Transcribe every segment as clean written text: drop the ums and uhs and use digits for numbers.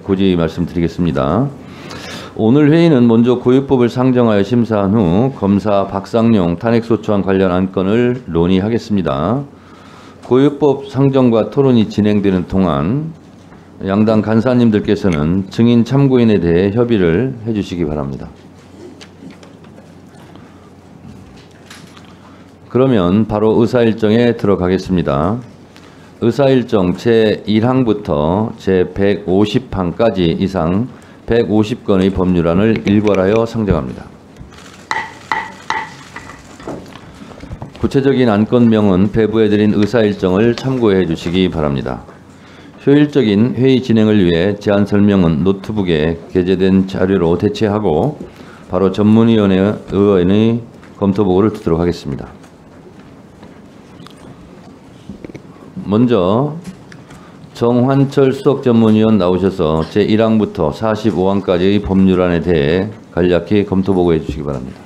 고지 말씀드리겠습니다. 오늘 회의는 먼저 고유법을 상정하여 심사한 후 검사 박상용 탄핵소추안 관련 안건을 논의하겠습니다. 고유법 상정과 토론이 진행되는 동안 양당 간사님들께서는 증인 참고인에 대해 협의를 해주시기 바랍니다. 그러면 바로 의사일정에 들어가겠습니다. 의사일정 제1항부터 제150항까지 이상 150건의 법률안을 일괄하여 상정합니다. 구체적인 안건명은 배부해드린 의사일정을 참고해 주시기 바랍니다. 효율적인 회의 진행을 위해 제안 설명은 노트북에 게재된 자료로 대체하고 바로 전문위원회 의원의 검토보고를 듣도록 하겠습니다. 먼저 정환철 수석전문위원 나오셔서 제1항부터 45항까지의 법률안에 대해 간략히 검토보고해 주시기 바랍니다.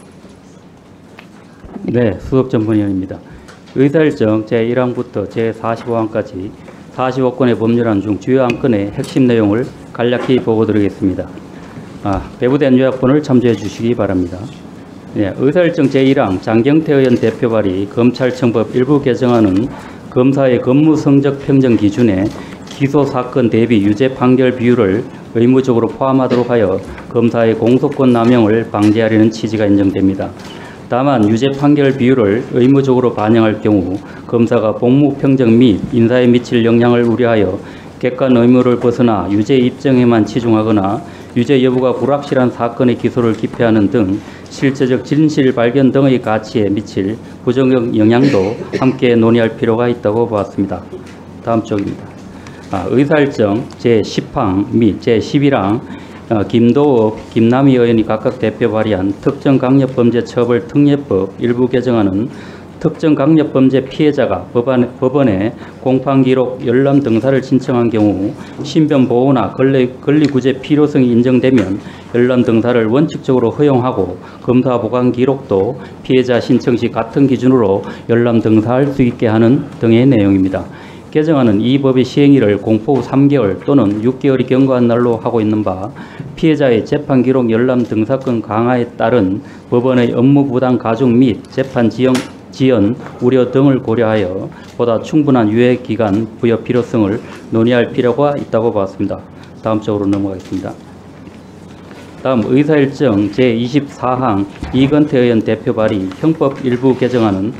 네, 수석전문위원입니다. 의사일정 제1항부터 제45항까지 45건의 법률안 중 주요 안건의 핵심 내용을 간략히 보고드리겠습니다. 배부된 요약본을 참조해 주시기 바랍니다. 네, 의사일정 제1항 장경태 의원 대표 발의 검찰청법 일부 개정안은 검사의 근무 성적 평정 기준에 기소 사건 대비 유죄 판결 비율을 의무적으로 포함하도록 하여 검사의 공소권 남용을 방지하려는 취지가 인정됩니다. 다만 유죄 판결 비율을 의무적으로 반영할 경우 검사가 복무 평정 및 인사에 미칠 영향을 우려하여 객관 의무를 벗어나 유죄 입증에만 치중하거나 유죄 여부가 불확실한 사건의 기소를 기피하는 등 실제적 진실 발견 등의 가치에 미칠 부정적 영향도 함께 논의할 필요가 있다고 보았습니다. 다음 쪽입니다. 의사일정 제10항 및 제11항 김도읍, 김남희 의원이 각각 대표 발의한 특정강력범죄처벌특례법 일부 개정안은 특정강력범죄 피해자가 법원에 공판기록 열람 등사를 신청한 경우 신변보호나 권리구제 필요성이 인정되면 열람 등사를 원칙적으로 허용하고 검사 보관 기록도 피해자 신청 시 같은 기준으로 열람 등사할 수 있게 하는 등의 내용입니다. 개정안은 이 법의 시행일을 공포 후 3개월 또는 6개월이 경과한 날로 하고 있는 바 피해자의 재판기록 열람 등사권 강화에 따른 법원의 업무 부담 가중 및 재판 지연 우려 등을 고려하여 보다 충분한 유예 기간 부여 필요성을 논의할 필요가 있다고 봤습니다. 다음 쪽으로 넘어가겠습니다. 다음 의사일정 제24항 이건태 의원 대표 발의 형법 일부 개정안은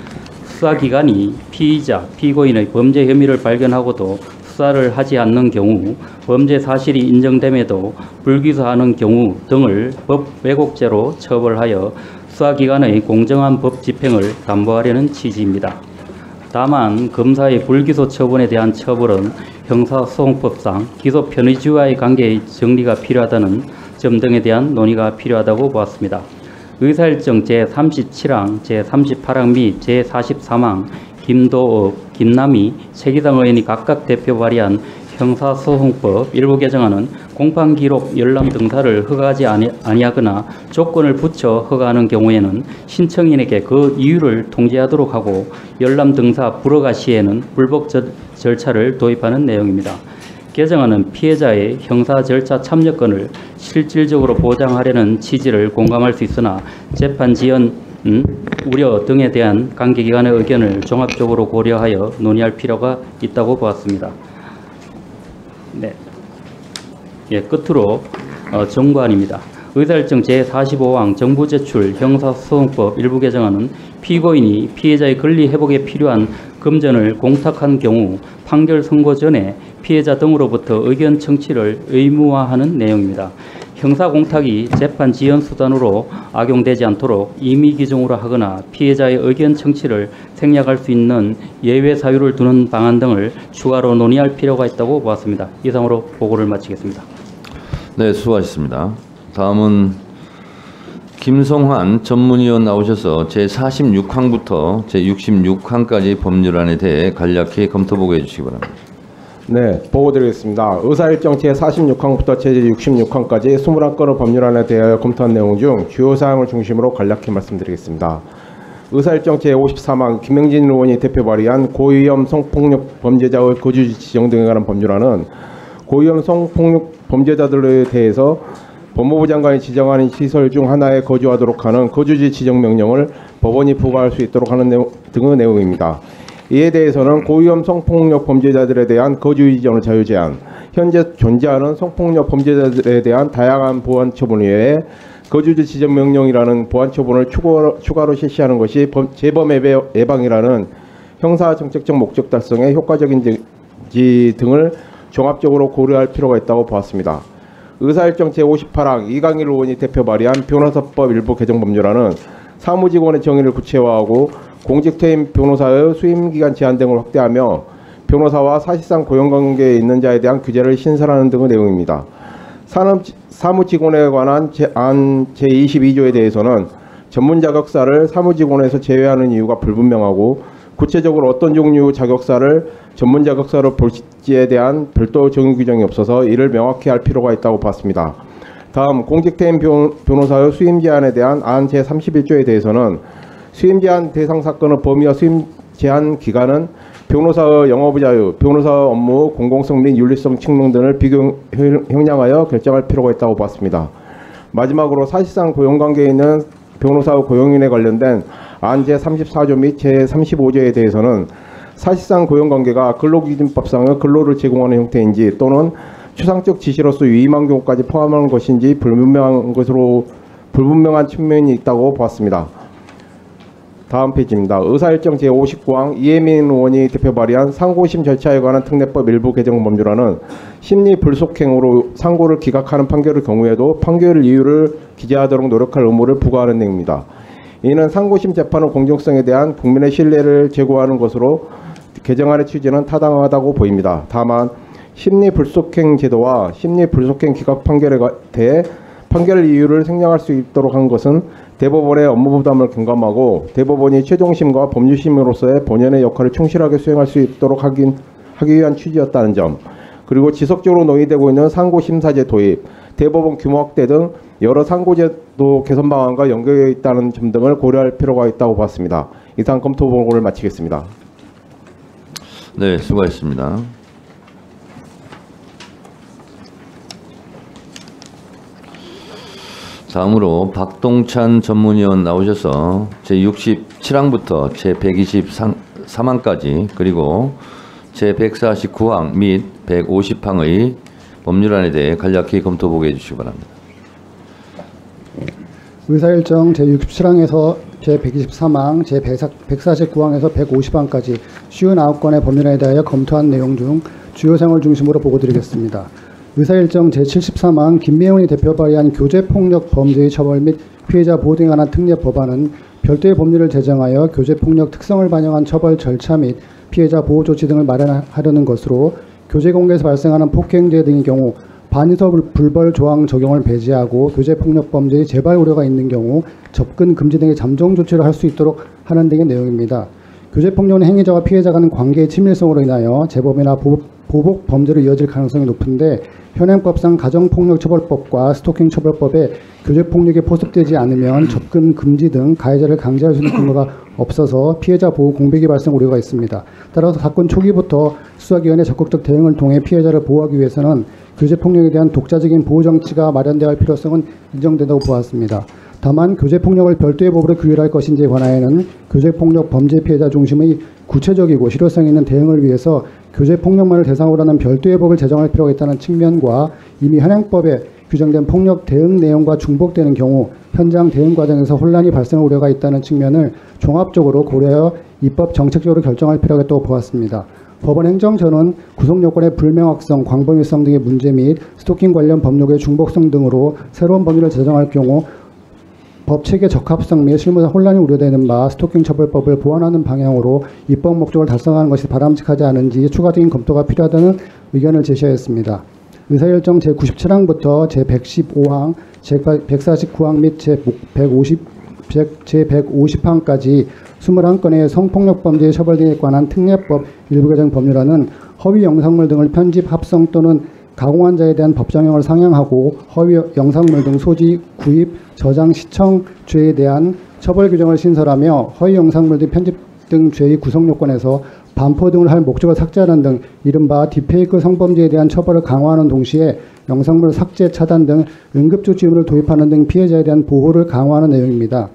수사기관이 피의자, 피고인의 범죄 혐의를 발견하고도 수사를 하지 않는 경우 범죄 사실이 인정됨에도 불기소하는 경우 등을 법 왜곡죄로 처벌하여 수사기관의 공정한 법 집행을 담보하려는 취지입니다. 다만 검사의 불기소 처분에 대한 처벌은 형사소송법상 기소 편의주와의 관계의 정리가 필요하다는 점 등에 대한 논의가 필요하다고 보았습니다. 의사일정 제37항, 제38항 및 제43항 김도읍, 김남희, 최기상 의원이 각각 대표 발의한 형사소송법 일부 개정안은 공판기록 열람 등사를 허가하지 아니하거나 조건을 붙여 허가하는 경우에는 신청인에게 그 이유를 통지하도록 하고 열람 등사 불허가 시에는 불복 절차를 도입하는 내용입니다. 개정안은 피해자의 형사 절차 참여권을 실질적으로 보장하려는 취지를 공감할 수 있으나 재판 지연 우려 등에 대한 관계기관의 의견을 종합적으로 고려하여 논의할 필요가 있다고 보았습니다. 네. 끝으로 정부안입니다. 의사일정 제45항 정부제출 형사소송법 일부 개정안은 피고인이 피해자의 권리 회복에 필요한 금전을 공탁한 경우 판결 선고 전에 피해자 등으로부터 의견 청취를 의무화하는 내용입니다. 형사공탁이 재판 지연 수단으로 악용되지 않도록 임의 기종으로 하거나 피해자의 의견 청취를 생략할 수 있는 예외 사유를 두는 방안 등을 추가로 논의할 필요가 있다고 보았습니다. 이상으로 보고를 마치겠습니다. 네, 수고하셨습니다. 다음은 김성환 전문위원 나오셔서 제46항부터 제66항까지 법률안에 대해 간략히 검토보고해 주시기 바랍니다. 네, 보고드리겠습니다. 의사일정 제46항부터 제66항까지 21건의 법률안에 대하여 검토한 내용 중 주요 사항을 중심으로 간략히 말씀드리겠습니다. 의사일정 제53항 김명진 의원이 대표 발의한 고위험 성폭력 범죄자의 거주지 지정 등에 관한 법률안은 고위험 성폭력 범죄자들에 대해서 법무부 장관이 지정하는 시설 중 하나에 거주하도록 하는 거주지 지정 명령을 법원이 부과할 수 있도록 하는 등의 내용입니다. 이에 대해서는 고위험 성폭력 범죄자들에 대한 거주 지정 자유 제한, 현재 존재하는 성폭력 범죄자들에 대한 다양한 보완 처분 외에 거주지 지정 명령이라는 보완 처분을 추가로 실시하는 것이 재범 예방이라는 형사 정책적 목적 달성에 효과적인지 등을 종합적으로 고려할 필요가 있다고 보았습니다. 의사일정 제58항 이강일 의원이 대표 발의한 변호사법 일부 개정 법률안은 사무직원의 정의를 구체화하고 공직퇴임 변호사의 수임기간 제한 등을 확대하며 변호사와 사실상 고용관계에 있는 자에 대한 규제를 신설하는 등의 내용입니다. 사무직원에 관한 안 제22조에 대해서는 전문 자격사를 사무직원에서 제외하는 이유가 불분명하고 구체적으로 어떤 종류 자격사를 전문 자격사로 볼지에 대한 별도 정의 규정이 없어서 이를 명확히 할 필요가 있다고 봤습니다. 다음 공직퇴임 변호사의 수임 제한에 대한 안 제31조에 대해서는 수임 제한 대상 사건의 범위와 수임 제한 기간은 변호사의 영업 자유, 변호사 업무 공공성 및 윤리성 측면 등을 형량하여 결정할 필요가 있다고 봤습니다. 마지막으로 사실상 고용관계에 있는 변호사의 고용인에 관련된 안 제34조 및 제35조에 대해서는 사실상 고용관계가 근로기준법상의 근로를 제공하는 형태인지 또는 추상적 지시로서 위임한 경우까지 포함하는 것인지 불분명한 측면이 있다고 보았습니다. 다음 페이지입니다. 의사일정 제59항 이혜민 의원이 대표 발의한 상고심 절차에 관한 특례법 일부 개정 법률안은 심리 불속행으로 상고를 기각하는 판결의 경우에도 판결 이유를 기재하도록 노력할 의무를 부과하는 내용입니다. 이는 상고심 재판의 공정성에 대한 국민의 신뢰를 제고하는 것으로 개정안의 취지는 타당하다고 보입니다. 다만 심리 불속행 제도와 심리 불속행 기각 판결에 대해 판결 이유를 생략할 수 있도록 한 것은 대법원의 업무 부담을 경감하고 대법원이 최종심과 법률심으로서의 본연의 역할을 충실하게 수행할 수 있도록 하기 위한 취지였다는 점, 그리고 지속적으로 논의되고 있는 상고심사제 도입, 대법원 규모 확대 등 여러 상고제도 개선 방안과 연결되어 있다는 점 등을 고려할 필요가 있다고 봤습니다. 이상 검토 보고를 마치겠습니다. 네, 수고하셨습니다. 다음으로 박동찬 전문위원 나오셔서 제67항부터 제123항까지 그리고 제149항 및 150항의 법률안에 대해 간략히 검토보게 해주시기 바랍니다. 의사일정 제67항에서 제123항, 제149항에서 150항까지 59건의 법률안에 대하여 검토한 내용 중 주요 사항을 중심으로 보고드리겠습니다. 의사일정 제73항 김미영이 대표 발의한 교제폭력 범죄의 처벌 및 피해자 보호 등에 관한 특례 법안은 별도의 법률을 제정하여 교제폭력 특성을 반영한 처벌 절차 및 피해자 보호 조치 등을 마련하려는 것으로 교제공간에서 발생하는 폭행죄 등의 경우 반의서 불벌 조항 적용을 배제하고 교제폭력 범죄의 재발 우려가 있는 경우 접근 금지 등의 잠정 조치를 할 수 있도록 하는 등의 내용입니다. 교제폭력은 행위자와 피해자 간의 관계의 친밀성으로 인하여 재범이나 보복 범죄로 이어질 가능성이 높은데 현행법상 가정폭력처벌법과 스토킹처벌법에 교제폭력이 포섭되지 않으면 접근 금지 등 가해자를 강제할 수 있는 근거가 없어서 피해자 보호 공백이 발생 우려가 있습니다. 따라서 사건 초기부터 수사기관의 적극적 대응을 통해 피해자를 보호하기 위해서는 교제폭력에 대한 독자적인 보호 정치가 마련되어야 할 필요성은 인정된다고 보았습니다. 다만 교제폭력을 별도의 법으로 규율할 것인지에 관하여는 교제폭력 범죄 피해자 중심의 구체적이고 실효성 있는 대응을 위해서 교제폭력만을 대상으로 하는 별도의 법을 제정할 필요가 있다는 측면과 이미 현행법에 규정된 폭력 대응 내용과 중복되는 경우 현장 대응 과정에서 혼란이 발생할 우려가 있다는 측면을 종합적으로 고려하여 입법 정책적으로 결정할 필요가 있다고 보았습니다. 법원 행정처는 구속요건의 불명확성, 광범위성 등의 문제 및 스토킹 관련 법률의 중복성 등으로 새로운 법률을 제정할 경우 법체계 적합성 및 실무상 혼란이 우려되는 바 스토킹 처벌법을 보완하는 방향으로 입법 목적을 달성하는 것이 바람직하지 않은지 추가적인 검토가 필요하다는 의견을 제시하였습니다. 의사일정 제97항부터 제115항, 제149항 및 제150항까지 21건의 성폭력 범죄의 처벌 등에 관한 특례법 일부 개정 법률안은 허위 영상물 등을 편집, 합성 또는 가공한 자에 대한 법정형을 상향하고 허위 영상물 등 소지, 구입, 저장, 시청 죄에 대한 처벌 규정을 신설하며 허위 영상물 등 편집 등 죄의 구성 요건에서 반포 등을 할 목적을 삭제하는 등 이른바 딥페이크 성범죄에 대한 처벌을 강화하는 동시에 영상물 삭제, 차단 등 응급조치 의무를 도입하는 등 피해자에 대한 보호를 강화하는 내용입니다.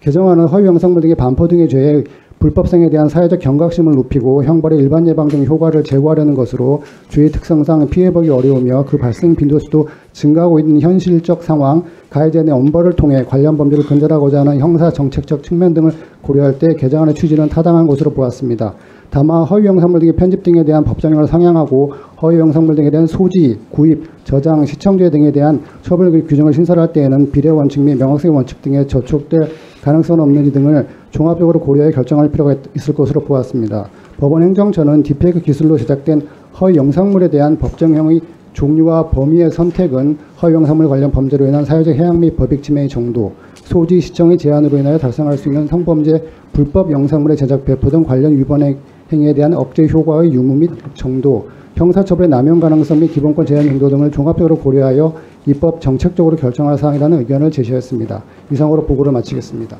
개정안은 허위 영상물 등의 반포 등의 죄의 불법성에 대한 사회적 경각심을 높이고 형벌의 일반 예방 등 효과를 제고하려는 것으로 죄의 특성상 피해보기 어려우며 그 발생 빈도수도 증가하고 있는 현실적 상황, 가해자 내 엄벌을 통해 관련 범죄를 근절하고자 하는 형사 정책적 측면 등을 고려할 때 개정안의 취지는 타당한 것으로 보았습니다. 다만 허위 영상물 등의 편집 등에 대한 법정형을 상향하고 허위 영상물 등에 대한 소지, 구입, 저장, 시청죄 등에 대한 처벌 규정을 신설할 때에는 비례 원칙 및 명확성의 원칙 등에 저촉될 가능성은 없는지 등을 종합적으로 고려해 결정할 필요가 있을 것으로 보았습니다. 법원 행정처는 딥페이크 기술로 제작된 허위 영상물에 대한 법정형의 종류와 범위의 선택은 허위 영상물 관련 범죄로 인한 사회적 해악 및 법익 침해의 정도, 소지, 시청의 제한으로 인하여 달성할 수 있는 성범죄, 불법 영상물의 제작, 배포 등 관련 위반 행위에 대한 억제 효과의 유무 및 정도, 형사처벌의 남용 가능성 및 기본권 제한 정도 등을 종합적으로 고려하여 입법 정책적으로 결정할 사항이라는 의견을 제시했습니다. 이상으로 보고를 마치겠습니다.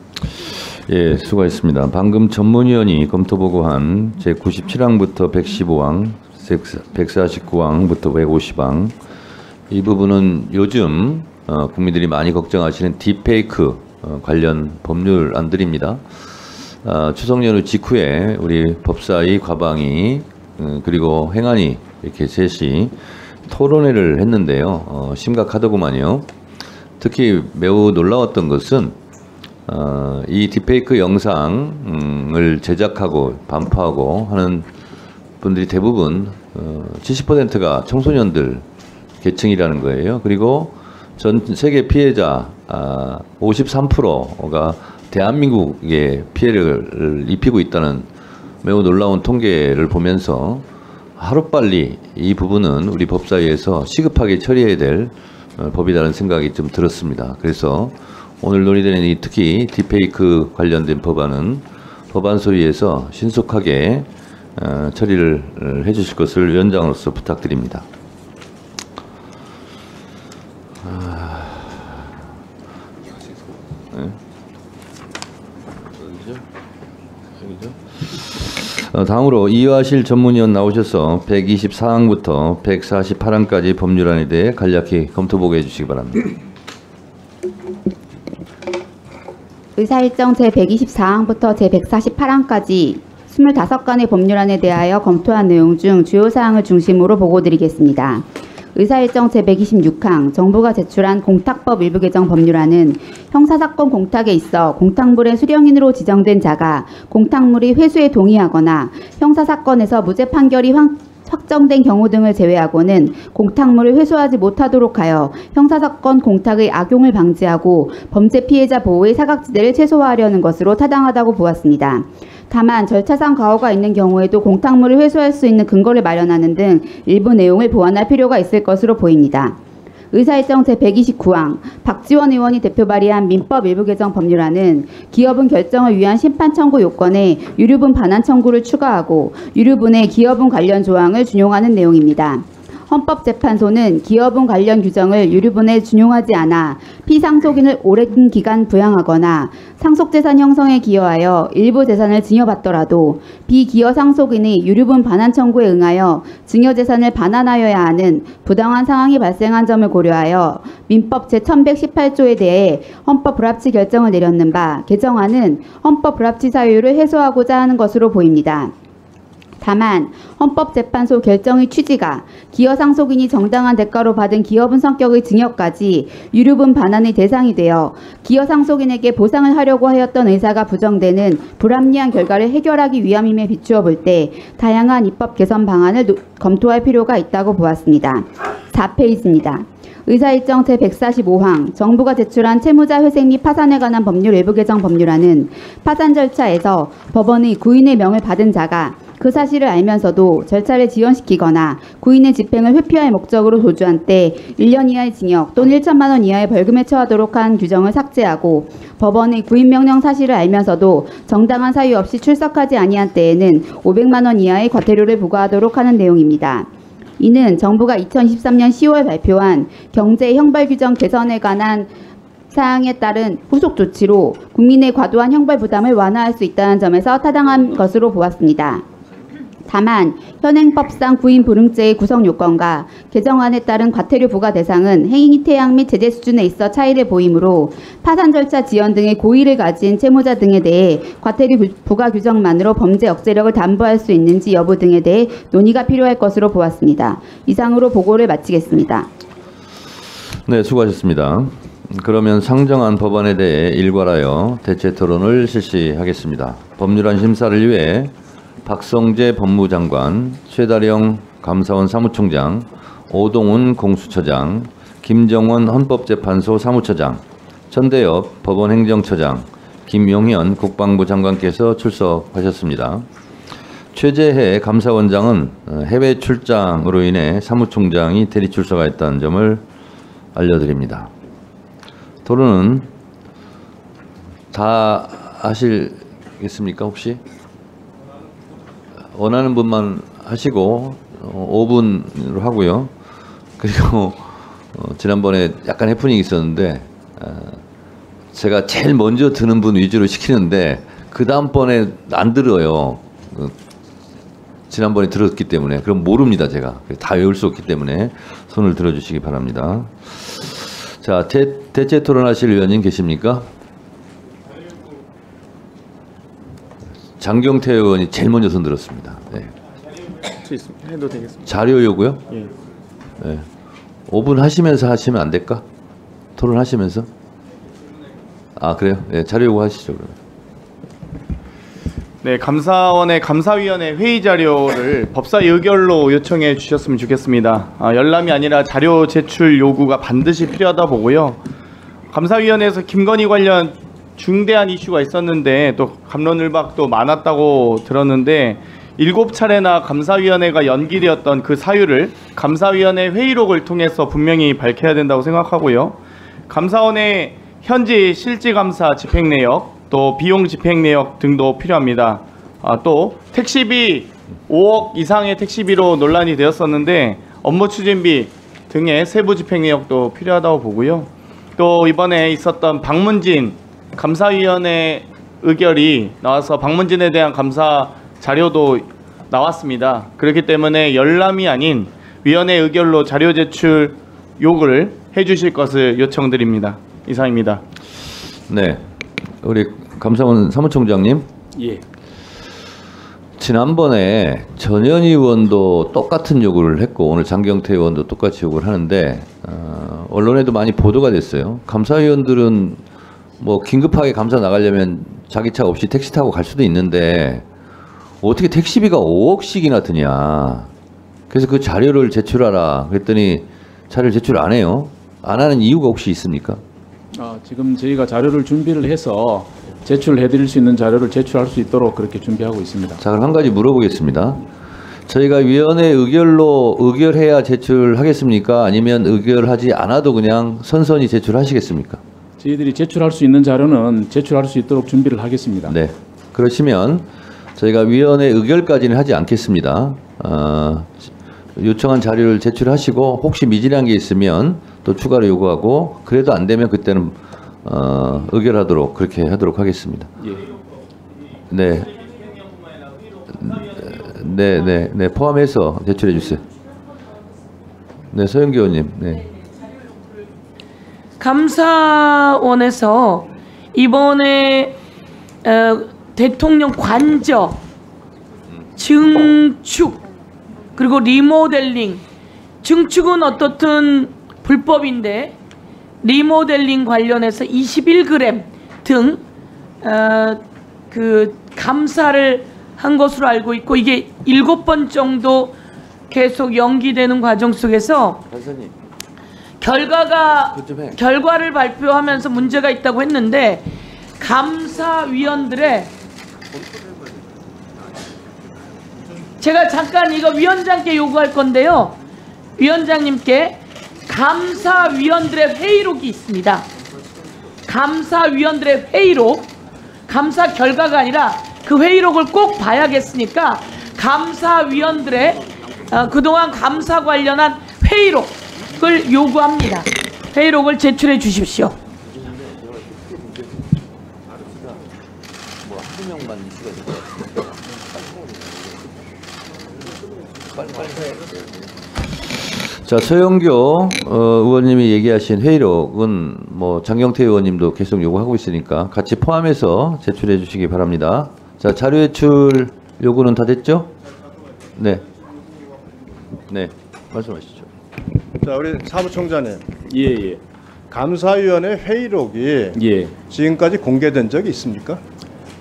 예, 수고하셨습니다. 방금 전문위원이 검토 보고한 제97항부터 115항, 149항부터 150항 이 부분은 요즘 국민들이 많이 걱정하시는 딥페이크 관련 법률안들입니다. 추석 연휴 직후에 우리 법사위, 과방위 그리고 행안위 이렇게 셋이 토론회를 했는데요. 심각하더구만요. 특히 매우 놀라웠던 것은 이 딥페이크 영상을 제작하고 반포하고 하는 분들이 대부분 70%가 청소년들 계층이라는 거예요. 그리고 전 세계 피해자 53%가 대한민국에 피해를 입히고 있다는 매우 놀라운 통계를 보면서 하루빨리 이 부분은 우리 법사위에서 시급하게 처리해야 될 법이라는 생각이 좀 들었습니다. 그래서 오늘 논의되는 특히 딥페이크 관련된 법안은 법안 소위에서 신속하게 처리를 해주실 것을 위원장으로서 부탁드립니다. 다음으로 이화실 전문위원 나오셔서 124항부터 148항까지 법률안에 대해 간략히 검토 보고해 주시기 바랍니다. 의사일정 제124항부터 제148항까지 25건의 법률안에 대하여 검토한 내용 중 주요 사항을 중심으로 보고드리겠습니다. 의사일정 제126항 정부가 제출한 공탁법 일부 개정 법률안은 형사사건 공탁에 있어 공탁물의 수령인으로 지정된 자가 공탁물이 회수에 동의하거나 형사사건에서 무죄 판결이 확정된 경우 등을 제외하고는 공탁물을 회수하지 못하도록 하여 형사사건 공탁의 악용을 방지하고 범죄 피해자 보호의 사각지대를 최소화하려는 것으로 타당하다고 보았습니다. 다만 절차상 과오가 있는 경우에도 공탁물을 회수할 수 있는 근거를 마련하는 등 일부 내용을 보완할 필요가 있을 것으로 보입니다. 의사일정 제129항 박지원 의원이 대표 발의한 민법 일부 개정 법률안은 기여분 결정을 위한 심판 청구 요건에 유류분 반환 청구를 추가하고 유류분의 기여분 관련 조항을 준용하는 내용입니다. 헌법재판소는 기여분 관련 규정을 유류분에 준용하지 않아 피상속인을 오랜 기간 부양하거나 상속재산 형성에 기여하여 일부 재산을 증여받더라도 비기여 상속인이 유류분 반환 청구에 응하여 증여재산을 반환하여야 하는 부당한 상황이 발생한 점을 고려하여 민법 제1118조에 대해 헌법 불합치 결정을 내렸는 바 개정안은 헌법 불합치 사유를 해소하고자 하는 것으로 보입니다. 다만 헌법재판소 결정의 취지가 기여 상속인이 정당한 대가로 받은 기여분 성격의 증여까지 유류분 반환의 대상이 되어 기여 상속인에게 보상을 하려고 하였던 의사가 부정되는 불합리한 결과를 해결하기 위함임에 비추어 볼 때 다양한 입법 개선 방안을 검토할 필요가 있다고 보았습니다. 4페이지입니다. 의사일정 제145항 정부가 제출한 채무자 회생 및 파산에 관한 법률 일부 개정 법률안은 파산 절차에서 법원의 구인의 명을 받은 자가 그 사실을 알면서도 절차를 지연시키거나 구인의 집행을 회피할 목적으로 도주한 때 1년 이하의 징역 또는 1천만 원 이하의 벌금에 처하도록 한 규정을 삭제하고 법원의 구인명령 사실을 알면서도 정당한 사유 없이 출석하지 아니한 때에는 500만 원 이하의 과태료를 부과하도록 하는 내용입니다. 이는 정부가 2023년 10월 발표한 경제 형벌 규정 개선에 관한 사항에 따른 후속 조치로 국민의 과도한 형벌 부담을 완화할 수 있다는 점에서 타당한 것으로 보았습니다. 다만 현행법상 구인 불응죄의 구성 요건과 개정안에 따른 과태료 부과 대상은 행위 태양 및 제재 수준에 있어 차이를 보이므로 파산 절차 지연 등의 고의를 가진 채무자 등에 대해 과태료 부과 규정만으로 범죄 억제력을 담보할 수 있는지 여부 등에 대해 논의가 필요할 것으로 보았습니다. 이상으로 보고를 마치겠습니다. 네, 수고하셨습니다. 그러면 상정한 법안에 대해 일괄하여 대체 토론을 실시하겠습니다. 법률안 심사를 위해 박성재 법무장관, 최다령 감사원 사무총장, 오동훈 공수처장, 김정원 헌법재판소 사무처장, 천대엽 법원행정처장, 김용현 국방부 장관께서 출석하셨습니다. 최재해 감사원장은 해외 출장으로 인해 사무총장이 대리 출석하였다는 점을 알려드립니다. 토론은 다 하시겠습니까, 혹시? 원하는 분만 하시고 5분으로 하고요. 그리고 지난번에 약간 해프닝이 있었는데 제가 제일 먼저 드는 분 위주로 시키는데 그 다음번에 안 들어요. 지난번에 들었기 때문에. 그럼 모릅니다, 제가. 다 외울 수 없기 때문에 손을 들어주시기 바랍니다. 자, 대체 토론하실 의원님 계십니까? 장경태 의원이 제일 먼저 손 들었습니다. 네. 해도 되겠습니다. 자료 요구요? 예. 네. 5분 하시면서 하시면 안 될까? 토론하시면서? 아, 그래요? 네, 자료 요구 하시죠, 그러면. 네, 감사원의 감사위원회 회의 자료를 법사 의결로 요청해 주셨으면 좋겠습니다. 열람이 아니라 자료 제출 요구가 반드시 필요하다 보고요. 감사위원회에서 김건희 관련 중대한 이슈가 있었는데 또 갑론을박도 많았다고 들었는데 7차례나 감사위원회가 연기되었던 그 사유를 감사위원회 회의록을 통해서 분명히 밝혀야 된다고 생각하고요. 감사원의 현지 실지감사 집행 내역, 또 비용 집행 내역 등도 필요합니다. 또 택시비 5억 이상의 택시비로 논란이 되었었는데 업무 추진비 등의 세부 집행 내역도 필요하다고 보고요. 또 이번에 있었던 박문진 감사위원회 의결이 나와서 박문진에 대한 감사 자료도 나왔습니다. 그렇기 때문에 열람이 아닌 위원회 의결로 자료 제출 요구를 해주실 것을 요청드립니다. 이상입니다. 네, 우리 감사원 사무총장님. 예. 지난번에 전현희 의원도 똑같은 요구를 했고 오늘 장경태 의원도 똑같이 요구를 하는데 언론에도 많이 보도가 됐어요. 감사위원들은 뭐 긴급하게 감사 나가려면 자기 차 없이 택시 타고 갈 수도 있는데 어떻게 택시비가 5억씩이나 드냐. 그래서 그 자료를 제출하라 그랬더니 자료를 제출 안 해요. 안 하는 이유가 혹시 있습니까? 지금 저희가 자료를 준비를 해서 제출해드릴 수 있는 자료를 제출할 수 있도록 그렇게 준비하고 있습니다. 자, 그럼 한 가지 물어보겠습니다. 저희가 위원회 의결로 의결해야 제출하겠습니까? 아니면 의결하지 않아도 그냥 선선히 제출하시겠습니까? 저희들이 제출할 수 있는 자료는 제출할 수 있도록 준비를 하겠습니다. 네. 그러시면 저희가 위원회 의결까지는 하지 않겠습니다. 요청한 자료를 제출하시고 혹시 미진한 게 있으면 또 추가로 요구하고 그래도 안 되면 그때는 의결하도록 그렇게 하도록 하겠습니다. 예. 네. 네, 포함해서 제출해 주세요. 네, 서영기 의원님. 네. 감사원에서 이번에 대통령 관저, 증축, 그리고 리모델링, 증축은 어떻든 불법인데 리모델링 관련해서 21g 등 그 감사를 한 것으로 알고 있고 이게 7번 정도 계속 연기되는 과정 속에서 판사님. 결과를 발표하면서 문제가 있다고 했는데 감사위원들의 제가 잠깐 이거 위원장께 요구할 건데요. 위원장님께 감사위원들의 회의록이 있습니다. 감사위원들의 회의록, 감사 결과가 아니라 그 회의록을 꼭 봐야겠으니까 감사위원들의 그동안 감사 관련한 회의록을 요구합니다. 회의록을 제출해 주십시오. 자, 서영교 의원님이 얘기하신 회의록은 뭐 장경태 의원님도 계속 요구하고 있으니까 같이 포함해서 제출해 주시기 바랍니다. 자, 자료 제출 요구는 다 됐죠? 네. 네, 말씀하시죠. 자, 우리 사무총장님. 예. 감사위원회 회의록이 예. 지금까지 공개된 적이 있습니까?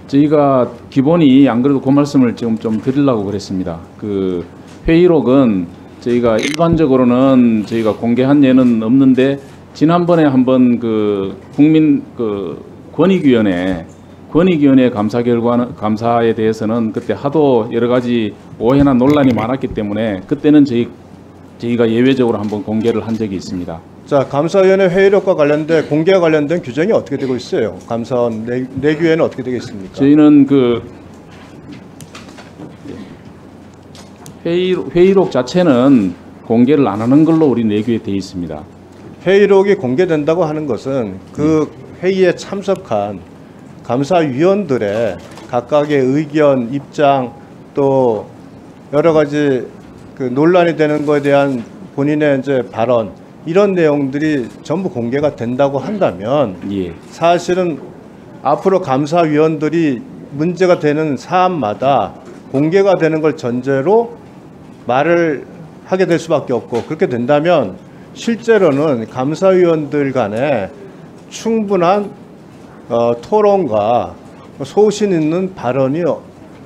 저희가 기본이 안 그래도 그 말씀을 지금 좀 드리려고 그랬습니다. 그 회의록은 저희가 일반적으로는 저희가 공개한 예는 없는데 지난번에 한번 그 국민 그 권익위원회 감사에 대해서는 그때 하도 여러 가지 오해나 논란이 많았기 때문에 그때는 저희가 예외적으로 한번 공개를 한 적이 있습니다. 자, 감사위원회 회의록과 관련된 공개와 관련된 규정이 어떻게 되고 있어요? 감사원 내규에는 어떻게 되겠습니까? 저희는 그 회의록 자체는 공개를 안 하는 걸로 우리 내규에 되어 있습니다. 회의록이 공개된다고 하는 것은 그 회의에 참석한 감사위원들의 각각의 의견, 입장 또 여러 가지 그 논란이 되는 것에 대한 본인의 이제 발언 이런 내용들이 전부 공개가 된다고 한다면 예. 사실은 앞으로 감사위원들이 문제가 되는 사안마다 공개가 되는 걸 전제로 말을 하게 될 수밖에 없고 그렇게 된다면 실제로는 감사위원들 간에 충분한 토론과 소신 있는 발언이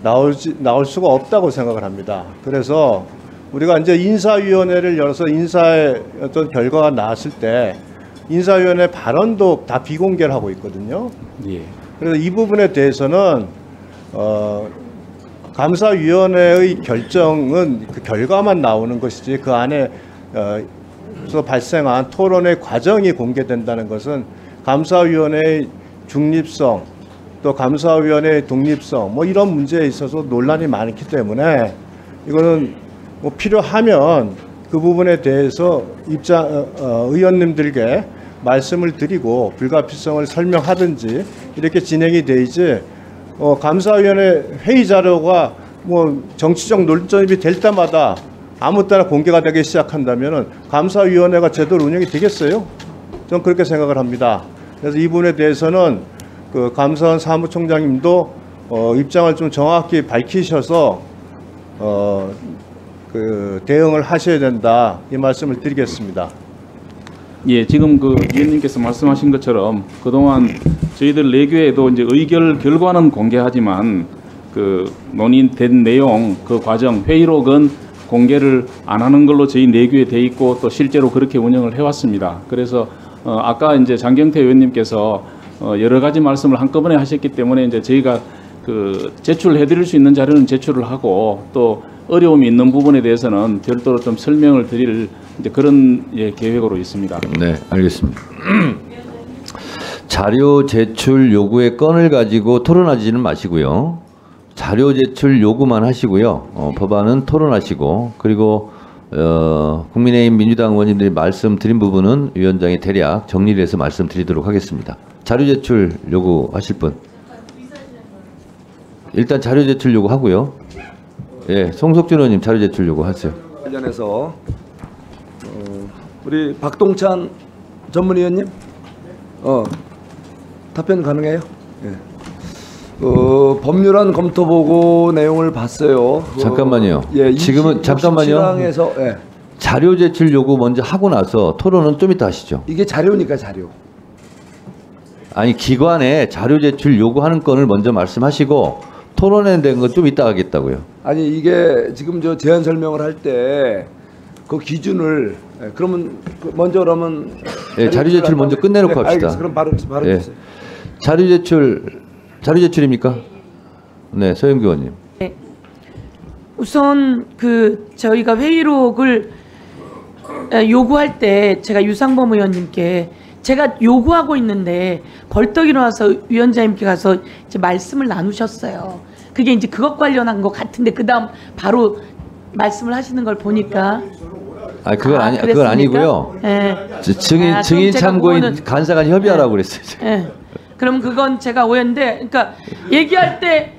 나올 수가 없다고 생각을 합니다. 그래서 우리가 이제 인사위원회를 열어서 인사의 어떤 결과가 나왔을 때 인사위원회 발언도 다 비공개를 하고 있거든요. 예. 그래서 이 부분에 대해서는 감사위원회의 결정은 그 결과만 나오는 것이지 그 안에 서 발생한 토론의 과정이 공개된다는 것은 감사위원회의 중립성 또 감사위원회의 독립성 뭐 이런 문제에 있어서 논란이 많기 때문에 이거는 뭐 필요하면 그 부분에 대해서 의원님들께 말씀을 드리고 불가피성을 설명하든지 이렇게 진행이 되지 감사위원회 회의 자료가 뭐 정치적 논점이 될 때마다 아무 때나 공개가 되기 시작한다면은 감사위원회가 제대로 운영이 되겠어요? 저는 그렇게 생각을 합니다. 그래서 이 부분에 대해서는 그 감사원 사무총장님도 입장을 좀 정확히 밝히셔서 그 대응을 하셔야 된다 이 말씀을 드리겠습니다. 예, 지금 그 위원님께서 말씀하신 것처럼 그동안 저희들 내규에도 이제 의결 결과는 공개하지만 그 논의된 내용, 그 과정, 회의록은 공개를 안 하는 걸로 저희 내규에 돼 있고 또 실제로 그렇게 운영을 해왔습니다. 그래서 아까 이제 장경태 의원님께서 여러 가지 말씀을 한꺼번에 하셨기 때문에 이제 저희가 그 제출해드릴 수 있는 자료는 제출을 하고 또 어려움이 있는 부분에 대해서는 별도로 좀 설명을 드릴 이제 그런 계획으로 있습니다. 네, 알겠습니다. 자료 제출 요구의 건을 가지고 토론하지는 마시고요. 자료 제출 요구만 하시고요. 법안은 토론하시고 그리고 국민의힘 민주당 의원님들이 말씀드린 부분은 위원장이 대략 정리를 해서 말씀드리도록 하겠습니다. 자료 제출 요구하실 분. 일단 자료 제출 요구하고요. 예, 송석준 의원님 자료 제출 요구하세요. 관련해서 우리 박동찬 전문위원님 답변 가능해요? 예. 법률안 검토 보고 내용을 봤어요. 잠깐만요. 예, 지금은 잠깐만요. 예. 자료 제출 요구 먼저 하고 나서 토론은 좀 이따 하시죠. 이게 자료니까 자료. 아니 기관에 자료 제출 요구하는 건을 먼저 말씀하시고 토론에 대한 건 좀 이따 하겠다고요. 아니 이게 지금 저 제안 설명을 할 때 그 기준을 그러면 먼저 그러면 자료 제출 먼저 끝내놓고 합시다. 알겠습니다. 그럼 바로 예. 자료 제출입니까? 네, 서영교 의원님. 네. 우선 그 저희가 회의록을 요구할 때 제가 유상범 의원님께 제가 요구하고 있는데 벌떡 일어나서 위원장님께 가서 이제 말씀을 나누셨어요. 그게 이제 그것 관련한 것 같은데 그다음 바로 말씀을 하시는 걸 보니까 그건 아니고요. 네. 증인 참고인 간사간 협의하라고 그랬어요. 네. 그럼 그건 제가 오해인데, 그러니까 얘기할 때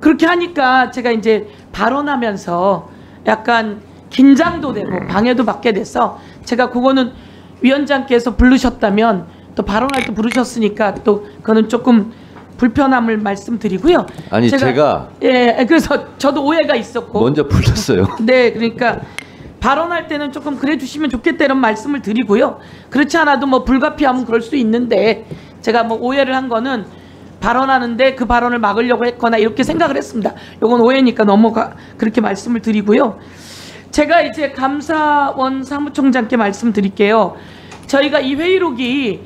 그렇게 하니까 제가 이제 발언하면서 약간 긴장도 되고 방해도 받게 돼서 제가 그거는 위원장께서 부르셨다면 또 발언할 때 부르셨으니까 또 그거는 조금 불편함을 말씀드리고요. 아니 제가 예, 그래서 저도 오해가 있었고 먼저 불렀어요. 네, 그러니까 발언할 때는 조금 그래 주시면 좋겠다 이런 말씀을 드리고요. 그렇지 않아도 뭐 불가피하면 그럴 수 있는데 제가 뭐 오해를 한 거는 발언하는데 그 발언을 막으려고 했거나 이렇게 생각을 했습니다. 요건 오해니까 그렇게 말씀을 드리고요. 제가 이제 감사원 사무총장께 말씀드릴게요. 저희가 이 회의록이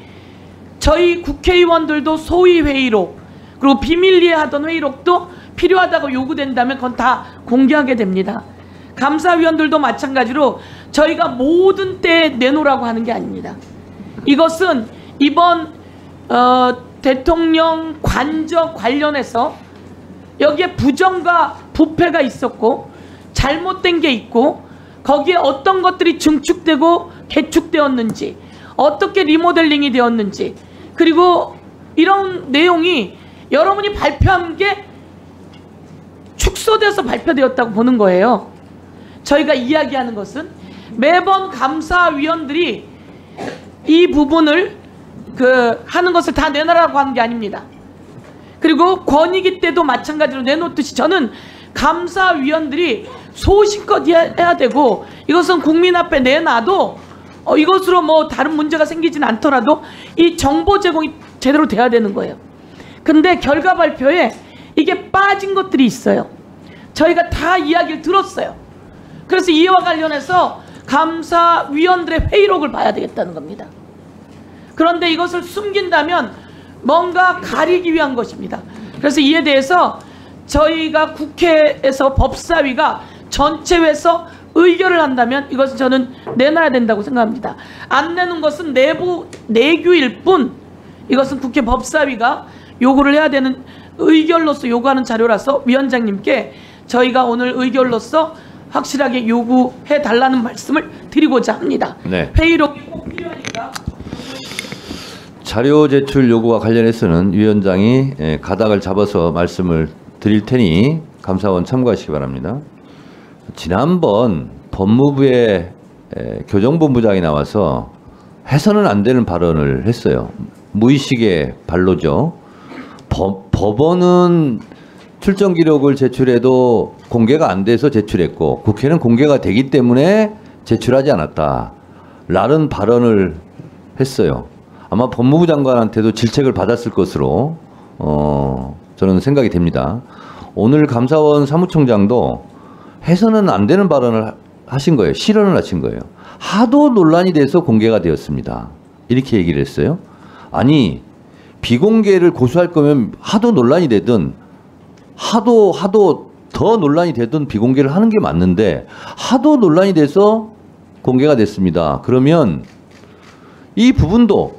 저희 국회의원들도 소위 회의록 그리고 비밀리에 하던 회의록도 필요하다고 요구된다면 그건 다 공개하게 됩니다. 감사위원들도 마찬가지로 저희가 모든 때에 내놓으라고 하는 게 아닙니다. 이것은 이번 대통령 관저 관련해서 여기에 부정과 부패가 있었고 잘못된 게 있고 거기에 어떤 것들이 증축되고 개축되었는지 어떻게 리모델링이 되었는지 그리고 이런 내용이 여러분이 발표한 게 축소돼서 발표되었다고 보는 거예요. 저희가 이야기하는 것은 매번 감사위원들이 이 부분을 하는 것을 다 내놔라고 하는 게 아닙니다. 그리고 권익위 때도 마찬가지로 내놓듯이 저는 감사위원들이 소신껏 해야 되고 이것은 국민 앞에 내놔도 이것으로 뭐 다른 문제가 생기진 않더라도 이 정보 제공이 제대로 돼야 되는 거예요. 근데 결과 발표에 이게 빠진 것들이 있어요. 저희가 다 이야기를 들었어요. 그래서 이와 관련해서 감사위원들의 회의록을 봐야 되겠다는 겁니다. 그런데 이것을 숨긴다면 뭔가 가리기 위한 것입니다. 그래서 이에 대해서 저희가 국회에서 법사위가 전체회에서 의결을 한다면 이것은 저는 내놔야 된다고 생각합니다. 안 내는 것은 내부 내규일 뿐 이것은 국회 법사위가 요구를 해야 되는 의결로서 요구하는 자료라서 위원장님께 저희가 오늘 의결로서 확실하게 요구해 달라는 말씀을 드리고자 합니다. 네. 회의록이 꼭 필요하니까. 자료 제출 요구와 관련해서는 위원장이 가닥을 잡아서 말씀을 드릴 테니 감사원 참고하시기 바랍니다. 지난번 법무부의 교정본부장이 나와서 해서는 안 되는 발언을 했어요. 무의식의 발로죠. 법원은 출정 기록을 제출해도 공개가 안 돼서 제출했고 국회는 공개가 되기 때문에 제출하지 않았다. 라는 발언을 했어요. 아마 법무부 장관한테도 질책을 받았을 것으로 저는 생각이 됩니다. 오늘 감사원 사무총장도 해서는 안 되는 발언을 하신 거예요. 실언을 하신 거예요. 하도 논란이 돼서 공개가 되었습니다. 이렇게 얘기를 했어요. 아니 비공개를 고수할 거면 하도 논란이 되든 하도 더 논란이 되든 비공개를 하는 게 맞는데 하도 논란이 돼서 공개가 됐습니다. 그러면 이 부분도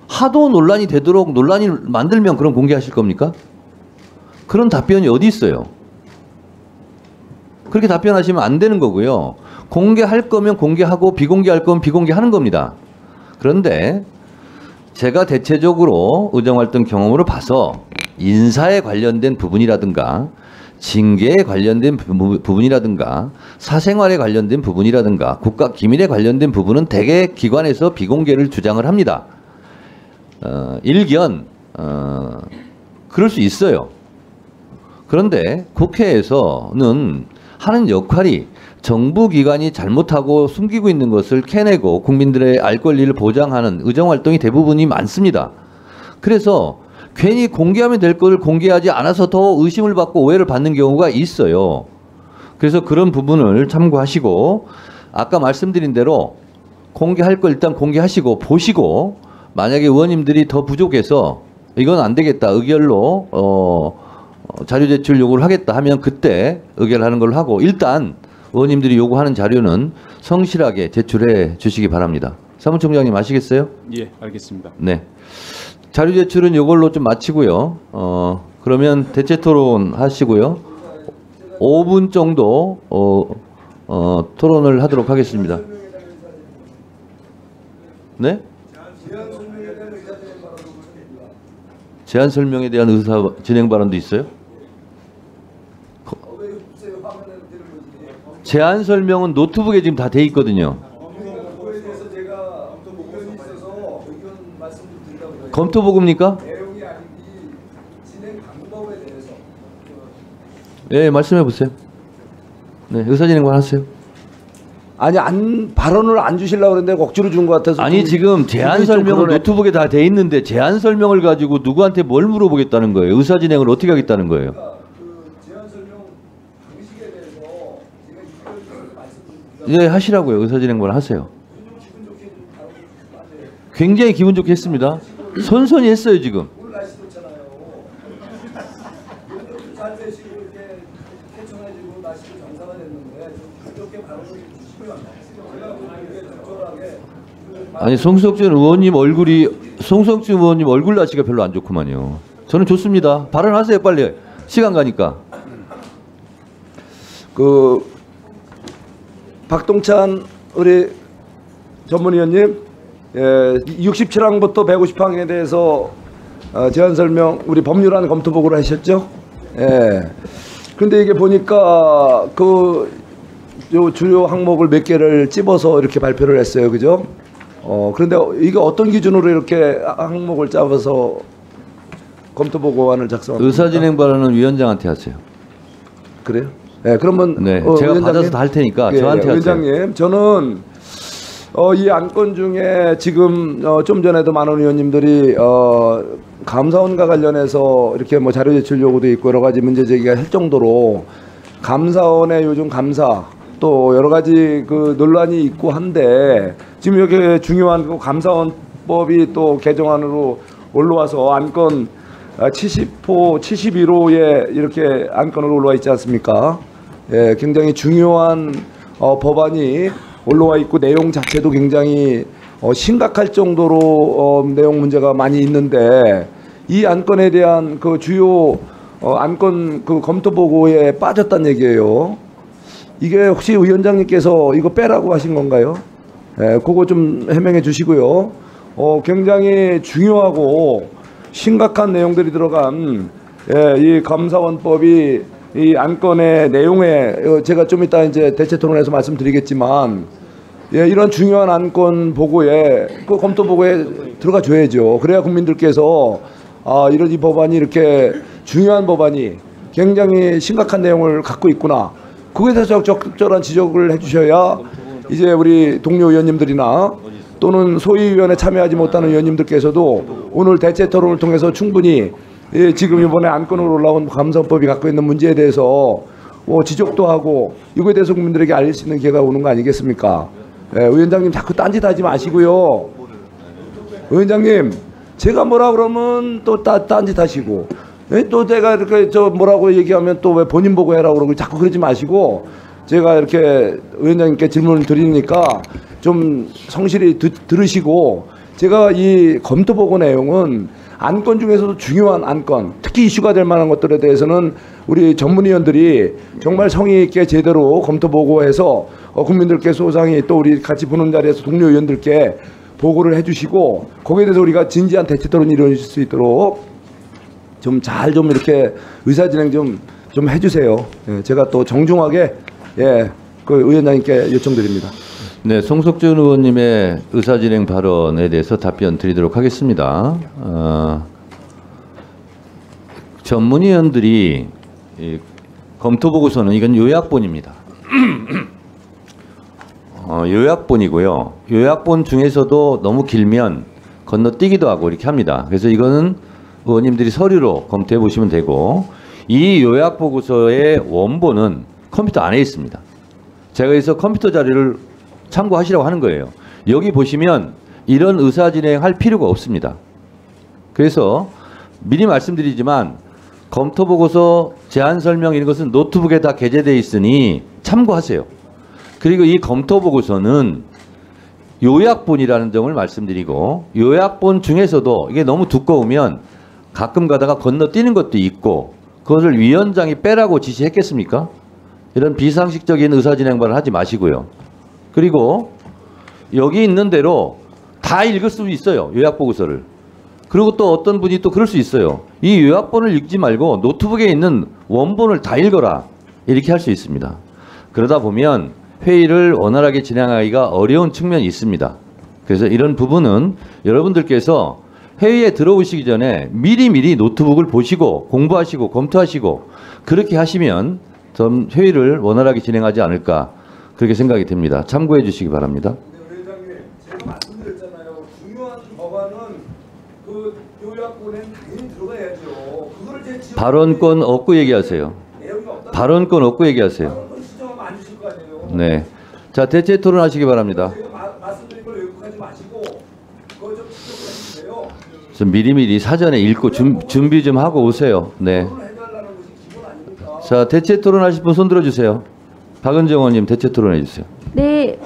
하도 논란이 되도록 논란이 만들면 그럼 공개하실 겁니까? 그런 답변이 어디 있어요? 그렇게 답변하시면 안 되는 거고요. 공개할 거면 공개하고 비공개할 거면 비공개하는 겁니다. 그런데 제가 대체적으로 의정활동 경험으로 봐서 인사에 관련된 부분이라든가 징계에 관련된 부분이라든가 사생활에 관련된 부분이라든가 국가 기밀에 관련된 부분은 대개 기관에서 비공개를 주장을 합니다. 일견 그럴 수 있어요. 그런데 국회에서는 하는 역할이 정부기관이 잘못하고 숨기고 있는 것을 캐내고 국민들의 알 권리를 보장하는 의정활동이 대부분이 많습니다. 그래서 괜히 공개하면 될 것을 공개하지 않아서 더 의심을 받고 오해를 받는 경우가 있어요. 그래서 그런 부분을 참고하시고 아까 말씀드린 대로 공개할 걸 일단 공개하시고 보시고 만약에 의원님들이 더 부족해서 이건 안 되겠다 의결로 자료 제출 요구를 하겠다 하면 그때 의결하는 걸로 하고 일단 의원님들이 요구하는 자료는 성실하게 제출해 주시기 바랍니다. 사무총장님 아시겠어요? 예, 알겠습니다. 네. 자료 제출은 이걸로 좀 마치고요. 그러면 대체 토론 하시고요. 5분 정도 토론을 하도록 하겠습니다. 네? 제안 설명에 대한 의사 진행 발언도 있어요? 제안 설명은 노트북에 지금 다 돼 있거든요. 검토 보고입니까? 예, 말씀해 보세요. 네, 의사진행관 하세요. 아니 발언을 안 주시려고 그랬는데 억지로 준 것 같아서. 아니 지금 제안 설명은 노트북에 다 돼 있는데 제안 설명을 가지고 누구한테 뭘 물어보겠다는 거예요? 의사진행을 어떻게 하겠다는 거예요? 네, 하시라고요. 의사진행관 하세요. 굉장히 기분 좋게 했습니다. 선선히 했어요 지금. 아니 송석준 의원님 얼굴 날씨가 별로 안 좋구만요. 저는 좋습니다. 발언하세요 빨리. 시간 가니까. 그 박동찬 우리 전문위원님, 67항부터 150항에 대해서 제안 설명 우리 법률안 검토 보고를 하셨죠? 예. 근데 이게 보니까 그 주요 항목을 몇 개를 찝어서 이렇게 발표를 했어요, 그죠? 그런데 이게 어떤 기준으로 이렇게 항목을 짜서 검토 보고안을 작성합니까? 의사진행 발언은 위원장한테 하세요. 그래요? 네, 그러면 네, 제가 받아서 다 할 테니까 저한테 하세요. 위원장님, 저는 이 안건 중에 지금 좀 전에도 많은 의원님들이 감사원과 관련해서 이렇게 뭐 자료 제출 요구도 있고 여러 가지 문제 제기가 할 정도로 감사원의 요즘 감사 또 여러 가지 그 논란이 있고 한데 지금 이렇게 중요한 그 감사원법이 또 개정안으로 올라와서 안건 70호, 71호에 이렇게 안건으로 올라와 있지 않습니까? 예, 굉장히 중요한 법안이 올라와 있고 내용 자체도 굉장히 심각할 정도로 내용 문제가 많이 있는데 이 안건에 대한 그 주요 안건 그 검토 보고에 빠졌다는 얘기예요. 이게 혹시 위원장님께서 이거 빼라고 하신 건가요? 예, 그거 좀 해명해 주시고요. 굉장히 중요하고 심각한 내용들이 들어간 이 감사원법이 이 안건의 내용에 제가 좀 이따 이제 대체 토론에서 말씀드리겠지만 이런 중요한 안건 보고에 그 검토 보고에 들어가 줘야죠. 그래야 국민들께서 이런 이 법안이 이렇게 중요한 법안이 굉장히 심각한 내용을 갖고 있구나. 그거에 대해서 적절한 지적을 해주셔야 이제 우리 동료 의원님들이나 또는 소위위원회 참여하지 못하는 의원님들께서도 오늘 대체 토론을 통해서 충분히 지금 이번에 안건으로 올라온 감사원법이 갖고 있는 문제에 대해서 지적도 하고 이거에 대해서 국민들에게 알릴 수 있는 기회가 오는 거 아니겠습니까? 위원장님 자꾸 딴짓하지 마시고요. 위원장님 제가 뭐라 그러면 또 딴짓하시고 또 제가 이렇게 뭐라고 얘기하면 또 왜 본인 보고 해라 그러고 자꾸 그러지 마시고 제가 이렇게 위원장님께 질문을 드리니까 좀 성실히 들으시고 제가 이 검토 보고 내용은 안건 중에서도 중요한 안건 특히 이슈가 될 만한 것들에 대해서는 우리 전문위원들이 정말 성의 있게 제대로 검토 보고해서 국민들께 소상히 또 우리 같이 보는 자리에서 동료 의원들께 보고를 해주시고 거기에 대해서 우리가 진지한 대체 토론이 이루어질 수 있도록 좀 잘 좀 이렇게 의사진행 좀 해주세요. 제가 또 정중하게 그 의원장님께 요청드립니다. 네, 송석준 의원님의 의사진행 발언에 대해서 답변 드리도록 하겠습니다. 전문위원들이 검토 보고서는 이건 요약본입니다. 요약본이고요. 요약본 중에서도 너무 길면 건너뛰기도 하고 이렇게 합니다. 그래서 이거는 의원님들이 서류로 검토해 보시면 되고 이 요약 보고서의 원본은 컴퓨터 안에 있습니다. 제가 그래서 컴퓨터 자료를 참고하시라고 하는 거예요. 여기 보시면 이런 의사진행할 필요가 없습니다. 그래서 미리 말씀드리지만 검토 보고서 제안 설명 이런 것은 노트북에 다 게재되어 있으니 참고하세요. 그리고 이 검토 보고서는 요약본이라는 점을 말씀드리고 요약본 중에서도 이게 너무 두꺼우면 가끔 가다가 건너뛰는 것도 있고 그것을 위원장이 빼라고 지시했겠습니까? 이런 비상식적인 의사진행발을 하지 마시고요. 그리고 여기 있는 대로 다 읽을 수 있어요. 요약보고서를. 그리고 또 어떤 분이 또 그럴 수 있어요. 이 요약본을 읽지 말고 노트북에 있는 원본을 다 읽어라. 이렇게 할 수 있습니다. 그러다 보면 회의를 원활하게 진행하기가 어려운 측면이 있습니다. 그래서 이런 부분은 여러분들께서 회의에 들어오시기 전에 미리미리 노트북을 보시고 공부하시고 검토하시고 그렇게 하시면 좀 회의를 원활하게 진행하지 않을까 그렇게 생각이 됩니다. 참고해 주시기 바랍니다. 회장님, 제가 말씀드렸잖아요. 중요한 법안은 그 요약본엔 당연히 들어가야죠. 그거를 제 지원 발언권 얻고 얘기하세요. 내용이 없다. 발언권 얻고 얘기하세요. 그건 수정하면 안 주실 거 아니에요. 네. 자, 대체 토론하시기 바랍니다. 제가 말씀드린 걸 왜곡하지 마시고 그거 좀 지적을 해주세요. 좀 미리미리 사전에 읽고 준비 좀 하고 오세요. 네. 해달라는 것이 기본 아닙니까? 자, 대체 토론하실 분 손 들어주세요. 박은정 의원님 대체 토론해 주세요. 네,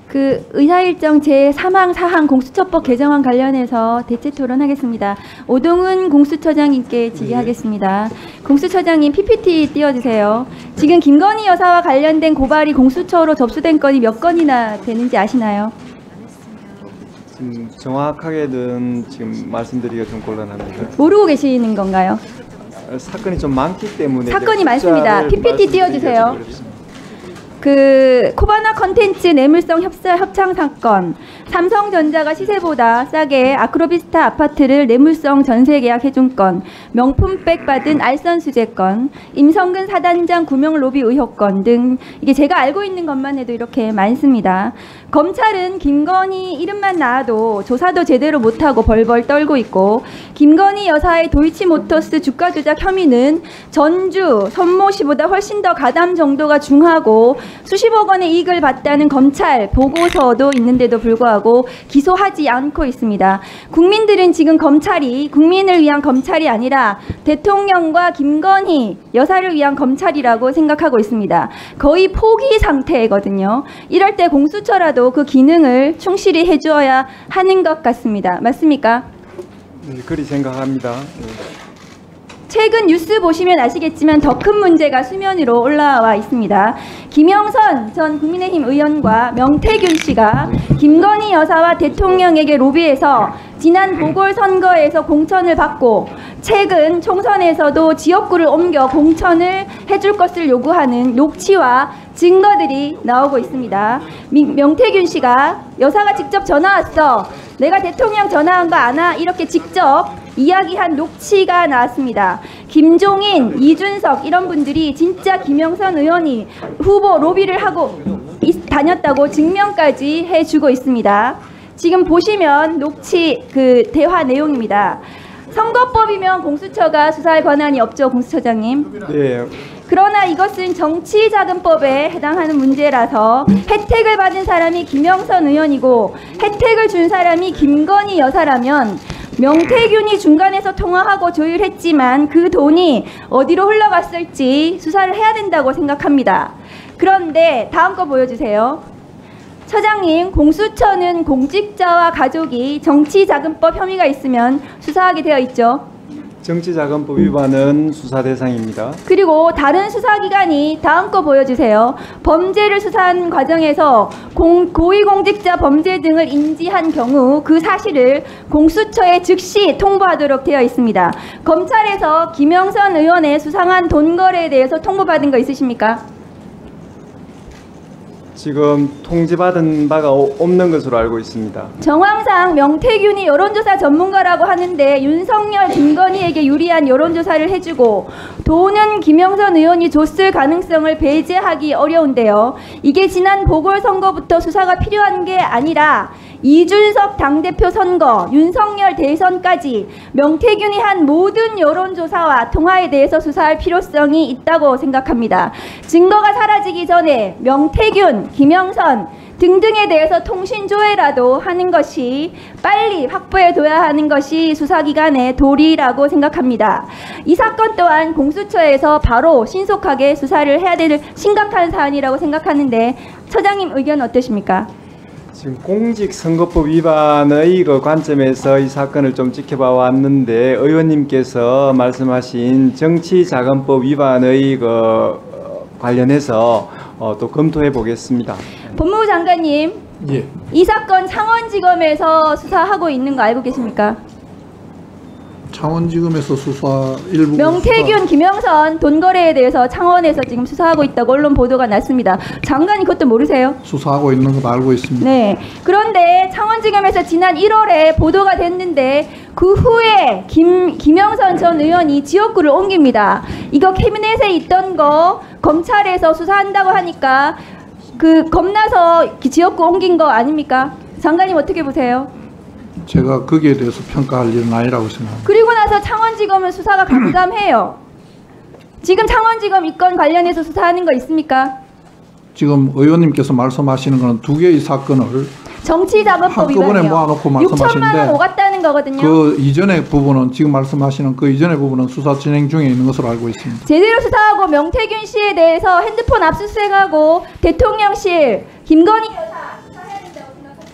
그 의사일정 제3항 4항 공수처법 개정안 관련해서 대체 토론하겠습니다. 오동훈 공수처장님께 질의하겠습니다. 공수처장님 PPT 띄워주세요. 지금 김건희 여사와 관련된 고발이 공수처로 접수된 건이 몇 건이나 되는지 아시나요? 지금 정확하게는 지금 말씀드리기가 좀 곤란합니다. 모르고 계시는 건가요? 사건이 좀 많기 때문에 사건이 많습니다. PPT 띄워주세요. 그 코바나 컨텐츠 뇌물성 협상 사건, 삼성전자가 시세보다 싸게 아크로비스타 아파트를 뇌물성 전세 계약해준 건, 명품백 받은 알선 수재 건, 임성근 사단장 구명 로비 의혹 건 등 이게 제가 알고 있는 것만 해도 이렇게 많습니다. 검찰은 김건희 이름만 나와도 조사도 제대로 못하고 벌벌 떨고 있고, 김건희 여사의 도이치모터스 주가 조작 혐의는 전주, 선모시보다 훨씬 더 가담 정도가 중하고 수십억 원의 이익을 봤다는 검찰 보고서도 있는데도 불구하고 기소하지 않고 있습니다. 국민들은 지금 검찰이 국민을 위한 검찰이 아니라 대통령과 김건희 여사를 위한 검찰이라고 생각하고 있습니다. 거의 포기 상태거든요. 이럴 때 공수처라도 그 기능을 충실히 해주어야 하는 것 같습니다. 맞습니까? 네, 그리 생각합니다. 최근 뉴스 보시면 아시겠지만 더 큰 문제가 수면 위로 올라와 있습니다. 김영선 전 국민의힘 의원과 명태균 씨가 김건희 여사와 대통령에게 로비해서 지난 보궐선거에서 공천을 받고 최근 총선에서도 지역구를 옮겨 공천을 해줄 것을 요구하는 녹취와 증거들이 나오고 있습니다. 명태균 씨가 여사가 직접 전화 왔어. 내가 대통령 전화한 거 아나? 이렇게 직접 이야기한 녹취가 나왔습니다. 김종인, 이준석 이런 분들이 진짜 김영선 의원이 후보 로비를 하고 다녔다고 증명까지 해주고 있습니다. 지금 보시면 녹취 그 대화 내용입니다. 선거법이면 공수처가 수사할 권한이 없죠, 공수처장님. 네. 그러나 이것은 정치자금법에 해당하는 문제라서 혜택을 받은 사람이 김영선 의원이고 혜택을 준 사람이 김건희 여사라면 명태균이 중간에서 통화하고 조율했지만 그 돈이 어디로 흘러갔을지 수사를 해야 된다고 생각합니다. 그런데 다음 거 보여주세요. 처장님, 공수처는 공직자와 가족이 정치자금법 혐의가 있으면 수사하게 되어 있죠. 정치자금법 위반은 수사 대상입니다. 그리고 다른 수사기관이 다음 거 보여주세요. 범죄를 수사한 과정에서 고위공직자 범죄 등을 인지한 경우 그 사실을 공수처에 즉시 통보하도록 되어 있습니다. 검찰에서 김영선 의원의 수상한 돈 거래에 대해서 통보받은 거 있으십니까? 지금 통지받은 바가 없는 것으로 알고 있습니다. 정황상 명태균이 여론조사 전문가라고 하는데 윤석열, 김건희에게 유리한 여론조사를 해주고 돈은 김영선 의원이 줬을 가능성을 배제하기 어려운데요. 이게 지난 보궐선거부터 수사가 필요한 게 아니라 이준석 당대표 선거, 윤석열 대선까지 명태균이 한 모든 여론조사와 통화에 대해서 수사할 필요성이 있다고 생각합니다. 증거가 사라지기 전에 명태균, 김영선 등등에 대해서 통신조회라도 하는 것이 빨리 확보해둬야 하는 것이 수사기관의 도리라고 생각합니다. 이 사건 또한 공수처에서 바로 신속하게 수사를 해야 될 심각한 사안이라고 생각하는데 처장님 의견 어떠십니까? 지금 공직선거법 위반의 그 관점에서 이 사건을 좀 지켜봐 왔는데 의원님께서 말씀하신 정치자금법 위반의 그 관련해서 또 검토해 보겠습니다. 법무부 장관님, 예. 이 사건 창원지검에서 수사하고 있는 거 알고 계십니까? 창원지검에서 수사 일부 명태균, 김영선 돈 거래에 대해서 창원에서 지금 수사하고 있다고 언론 보도가 났습니다. 장관이 그것도 모르세요? 수사하고 있는 것도 알고 있습니다. 네. 그런데 창원지검에서 지난 1월에 보도가 됐는데 그 후에 김영선 전 의원이 지역구를 옮깁니다. 이거 캐비넷에 있던 거 검찰에서 수사한다고 하니까 그 겁나서 지역구 옮긴 거 아닙니까? 장관님 어떻게 보세요? 제가 거기에 대해서 평가할 일은 아니라고 생각합니다. 그리고 나서 창원지검은 수사가 감감해요. 지금 창원지검 이 건 관련해서 수사하는 거 있습니까? 지금 의원님께서 말씀하시는 것은 두 개의 사건을 정치자금법 한꺼번에 위반이요. 모아놓고 6천만 원 말씀하시는데 오갔다는 거거든요. 그 이전의 부분은 지금 말씀하시는 그 이전의 부분은 수사 진행 중에 있는 것으로 알고 있습니다. 제대로 수사하고 명태균 씨에 대해서 핸드폰 압수수색하고 대통령실 김건희 여사 수사해야 된다고 생각합니다.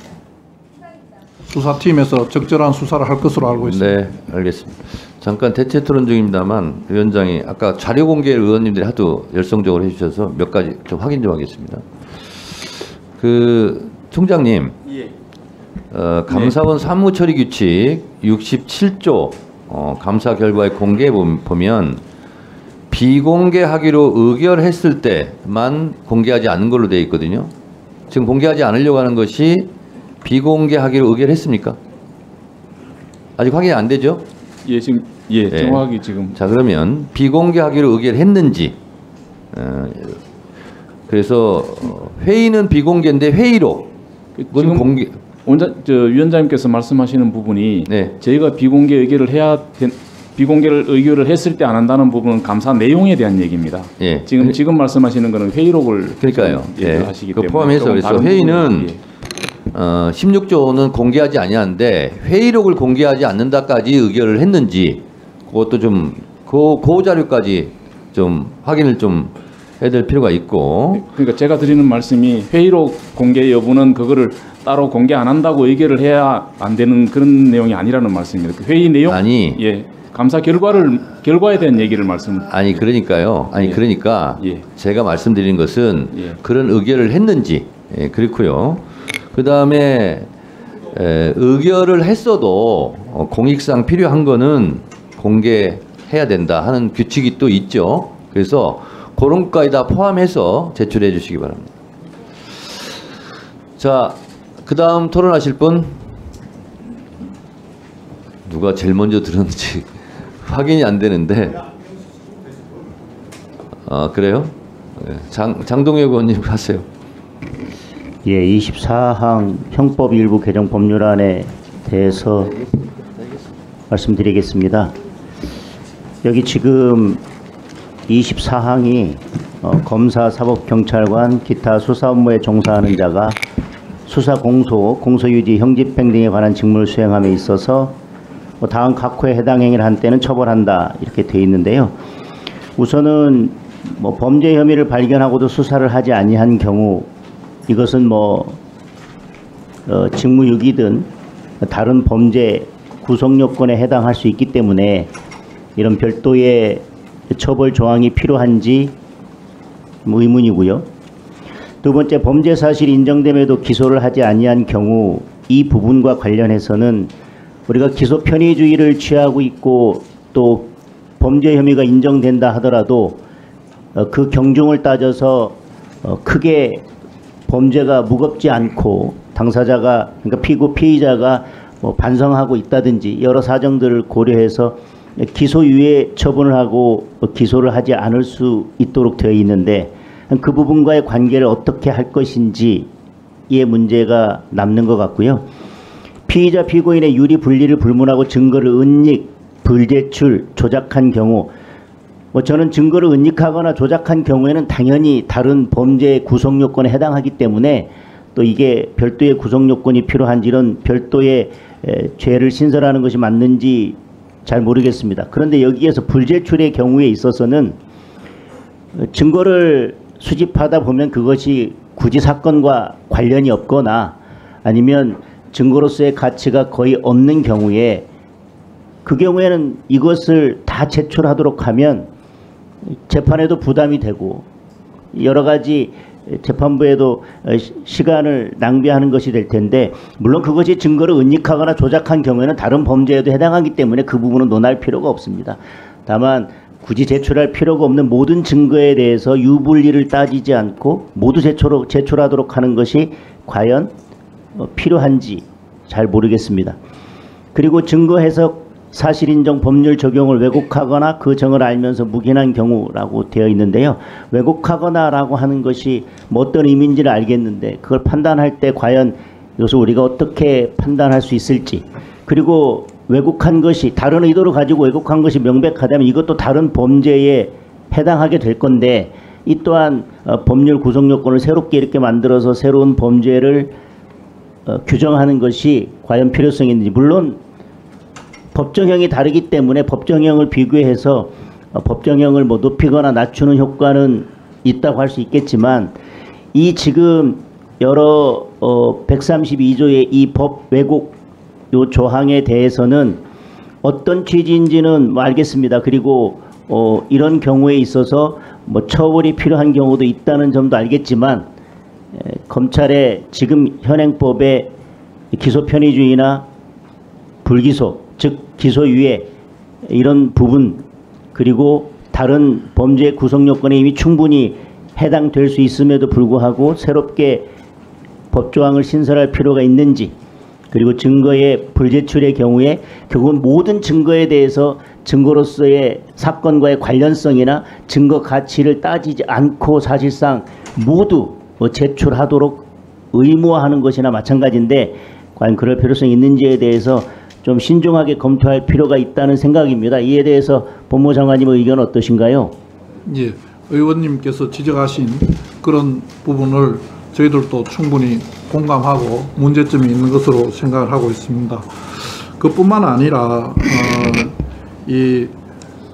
수사팀에서 적절한 수사를 할 것으로 알고 있습니다. 네, 알겠습니다. 잠깐 대체 토론 중입니다만 위원장이 아까 자료 공개를 의원님들이 하도 열성적으로 해주셔서 몇 가지 좀 확인 좀 하겠습니다. 그 총장님, 감사원 사무처리 규칙 67조 감사 결과의 공개 보면 비공개하기로 의결했을 때만 공개하지 않는 걸로 되어 있거든요. 지금 공개하지 않으려고 하는 것이 비공개하기로 의결했습니까? 아직 확인이 안 되죠? 예, 지금 정확하게 지금. 자, 그러면 비공개하기로 의결했는지. 그래서 회의는 비공개인데 회의록 지금 공개. 위원장님께서 말씀하시는 부분이 네. 저희가 비공개 비공개를 의결을 했을 때 안 한다는 부분은 감사 내용에 대한 얘기입니다. 예. 지금 말씀하시는 거는 회의록을 그러니까요. 하시기 때문에 포함해서 그래서 회의는 16조는 공개하지 아니하는데 회의록을 공개하지 않는다까지 의결을 했는지 그것도 좀 그 자료까지 좀 확인을 좀 해야 될 필요가 있고. 그러니까 제가 드리는 말씀이 회의록 공개 여부는 그거를 따로 공개 안 한다고 의결을 해야 안 되는 그런 내용이 아니라는 말씀입니다. 회의 내용 감사 결과에 대한 얘기를 그러니까요. 그러니까 제가 말씀드린 것은 그런 의결을 했는지 그렇고요. 그 다음에 의결을 했어도 공익상 필요한 거는 공개해야 된다 하는 규칙이 또 있죠. 그래서 그런 것까지 다 포함해서 제출해 주시기 바랍니다. 자, 그 다음 토론하실 분 누가 제일 먼저 들었는지 확인이 안 되는데. 그래요? 장동혁 의원님 하세요. 예, 24항 형법 일부 개정 법률안에 대해서 말씀드리겠습니다. 여기 지금 24항이 검사, 사법, 경찰관, 기타 수사 업무에 종사하는 자가 수사 공소, 공소유지, 형집행 등에 관한 직무를 수행함에 있어서 다음 각 호에 해당 행위를 한 때는 처벌한다 이렇게 돼 있는데요. 우선은 범죄 혐의를 발견하고도 수사를 하지 아니한 경우 이것은 직무유기든 다른 범죄 구성 요건에 해당할 수 있기 때문에 이런 별도의 처벌 조항이 필요한지 의문이고요. 두 번째, 범죄 사실이 인정됨에도 기소를 하지 아니한 경우 이 부분과 관련해서는 우리가 기소 편의주의를 취하고 있고 또 범죄 혐의가 인정된다 하더라도 그 경중을 따져서 크게 범죄가 무겁지 않고 당사자가 그러니까 피의자가 반성하고 있다든지 여러 사정들을 고려해서 기소유예 처분을 하고 기소를 하지 않을 수 있도록 되어 있는데 그 부분과의 관계를 어떻게 할 것인지의 문제가 남는 것 같고요. 피의자 피고인의 유리 분리를 불문하고 증거를 은닉, 불제출, 조작한 경우 저는 증거를 은닉하거나 조작한 경우에는 당연히 다른 범죄 구성 요건에 해당하기 때문에 또 이게 별도의 구성 요건이 필요한지 이런 별도의 죄를 신설하는 것이 맞는지 잘 모르겠습니다. 그런데 여기에서 불제출의 경우에 있어서는 증거를 수집하다 보면 그것이 굳이 사건과 관련이 없거나 아니면 증거로서의 가치가 거의 없는 경우에 그 경우에는 이것을 다 제출하도록 하면 재판에도 부담이 되고 여러 가지 재판부에도 시간을 낭비하는 것이 될 텐데, 물론 그것이 증거를 은닉하거나 조작한 경우에는 다른 범죄에도 해당하기 때문에 그 부분은 논할 필요가 없습니다. 다만 굳이 제출할 필요가 없는 모든 증거에 대해서 유불리를 따지지 않고 모두 제출하도록 하는 것이 과연 필요한지 잘 모르겠습니다. 그리고 증거 해석, 사실 인정, 법률 적용을 왜곡하거나 그 정을 알면서 묵인한 경우라고 되어 있는데요. 왜곡하거나라고 하는 것이 뭐 어떤 의미인지는 알겠는데 그걸 판단할 때 과연 이것을 우리가 어떻게 판단할 수 있을지, 그리고 왜곡한 것이 다른 의도를 가지고 왜곡한 것이 명백하다면 이것도 다른 범죄에 해당하게 될 건데, 이 또한 법률 구성 요건을 새롭게 이렇게 만들어서 새로운 범죄를 규정하는 것이 과연 필요성이 있는지. 물론 법정형이 다르기 때문에 법정형을 비교해서 법정형을 뭐 높이거나 낮추는 효과는 있다고 할 수 있겠지만, 이 지금 여러 132조의 이 법 왜곡 요 조항에 대해서는 어떤 취지인지는 뭐 알겠습니다. 그리고 이런 경우에 있어서 뭐 처벌이 필요한 경우도 있다는 점도 알겠지만, 검찰의 지금 현행법의 기소 편의주의나 불기소, 즉 기소유예 이런 부분, 그리고 다른 범죄 구성 요건에 이미 충분히 해당될 수 있음에도 불구하고 새롭게 법조항을 신설할 필요가 있는지, 그리고 증거의 불제출의 경우에 결국은 모든 증거에 대해서 증거로서의 사건과의 관련성이나 증거 가치를 따지지 않고 사실상 모두 제출하도록 의무화하는 것이나 마찬가지인데, 과연 그럴 필요성이 있는지에 대해서 좀 신중하게 검토할 필요가 있다는 생각입니다. 이에 대해서 법무부 장관님의 의견은 어떠신가요? 예, 의원님께서 지적하신 그런 부분을 저희들도 충분히 공감하고 문제점이 있는 것으로 생각을 하고 있습니다. 그뿐만 아니라 이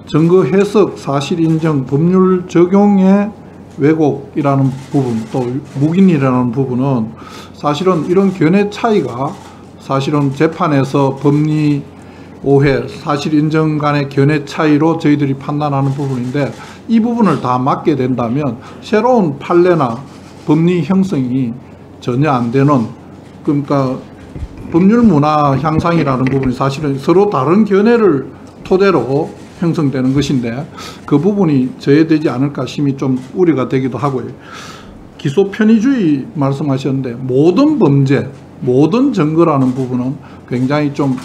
증거 해석, 사실 인정, 법률 적용의 왜곡이라는 부분, 또 묵인이라는 부분은 사실은 이런 견해 차이가 사실은 재판에서 법리 오해, 사실 인정 간의 견해 차이로 저희들이 판단하는 부분인데, 이 부분을 다 막게 된다면 새로운 판례나 법리 형성이 전혀 안 되는, 그러니까 법률 문화 향상이라는 부분이 사실은 서로 다른 견해를 토대로 형성되는 것인데, 그 부분이 저해되지 않을까 심히 좀 우려가 되기도 하고요. 기소 편의주의 말씀하셨는데 모든 범죄, 모든 증거라는 부분은 굉장히 좀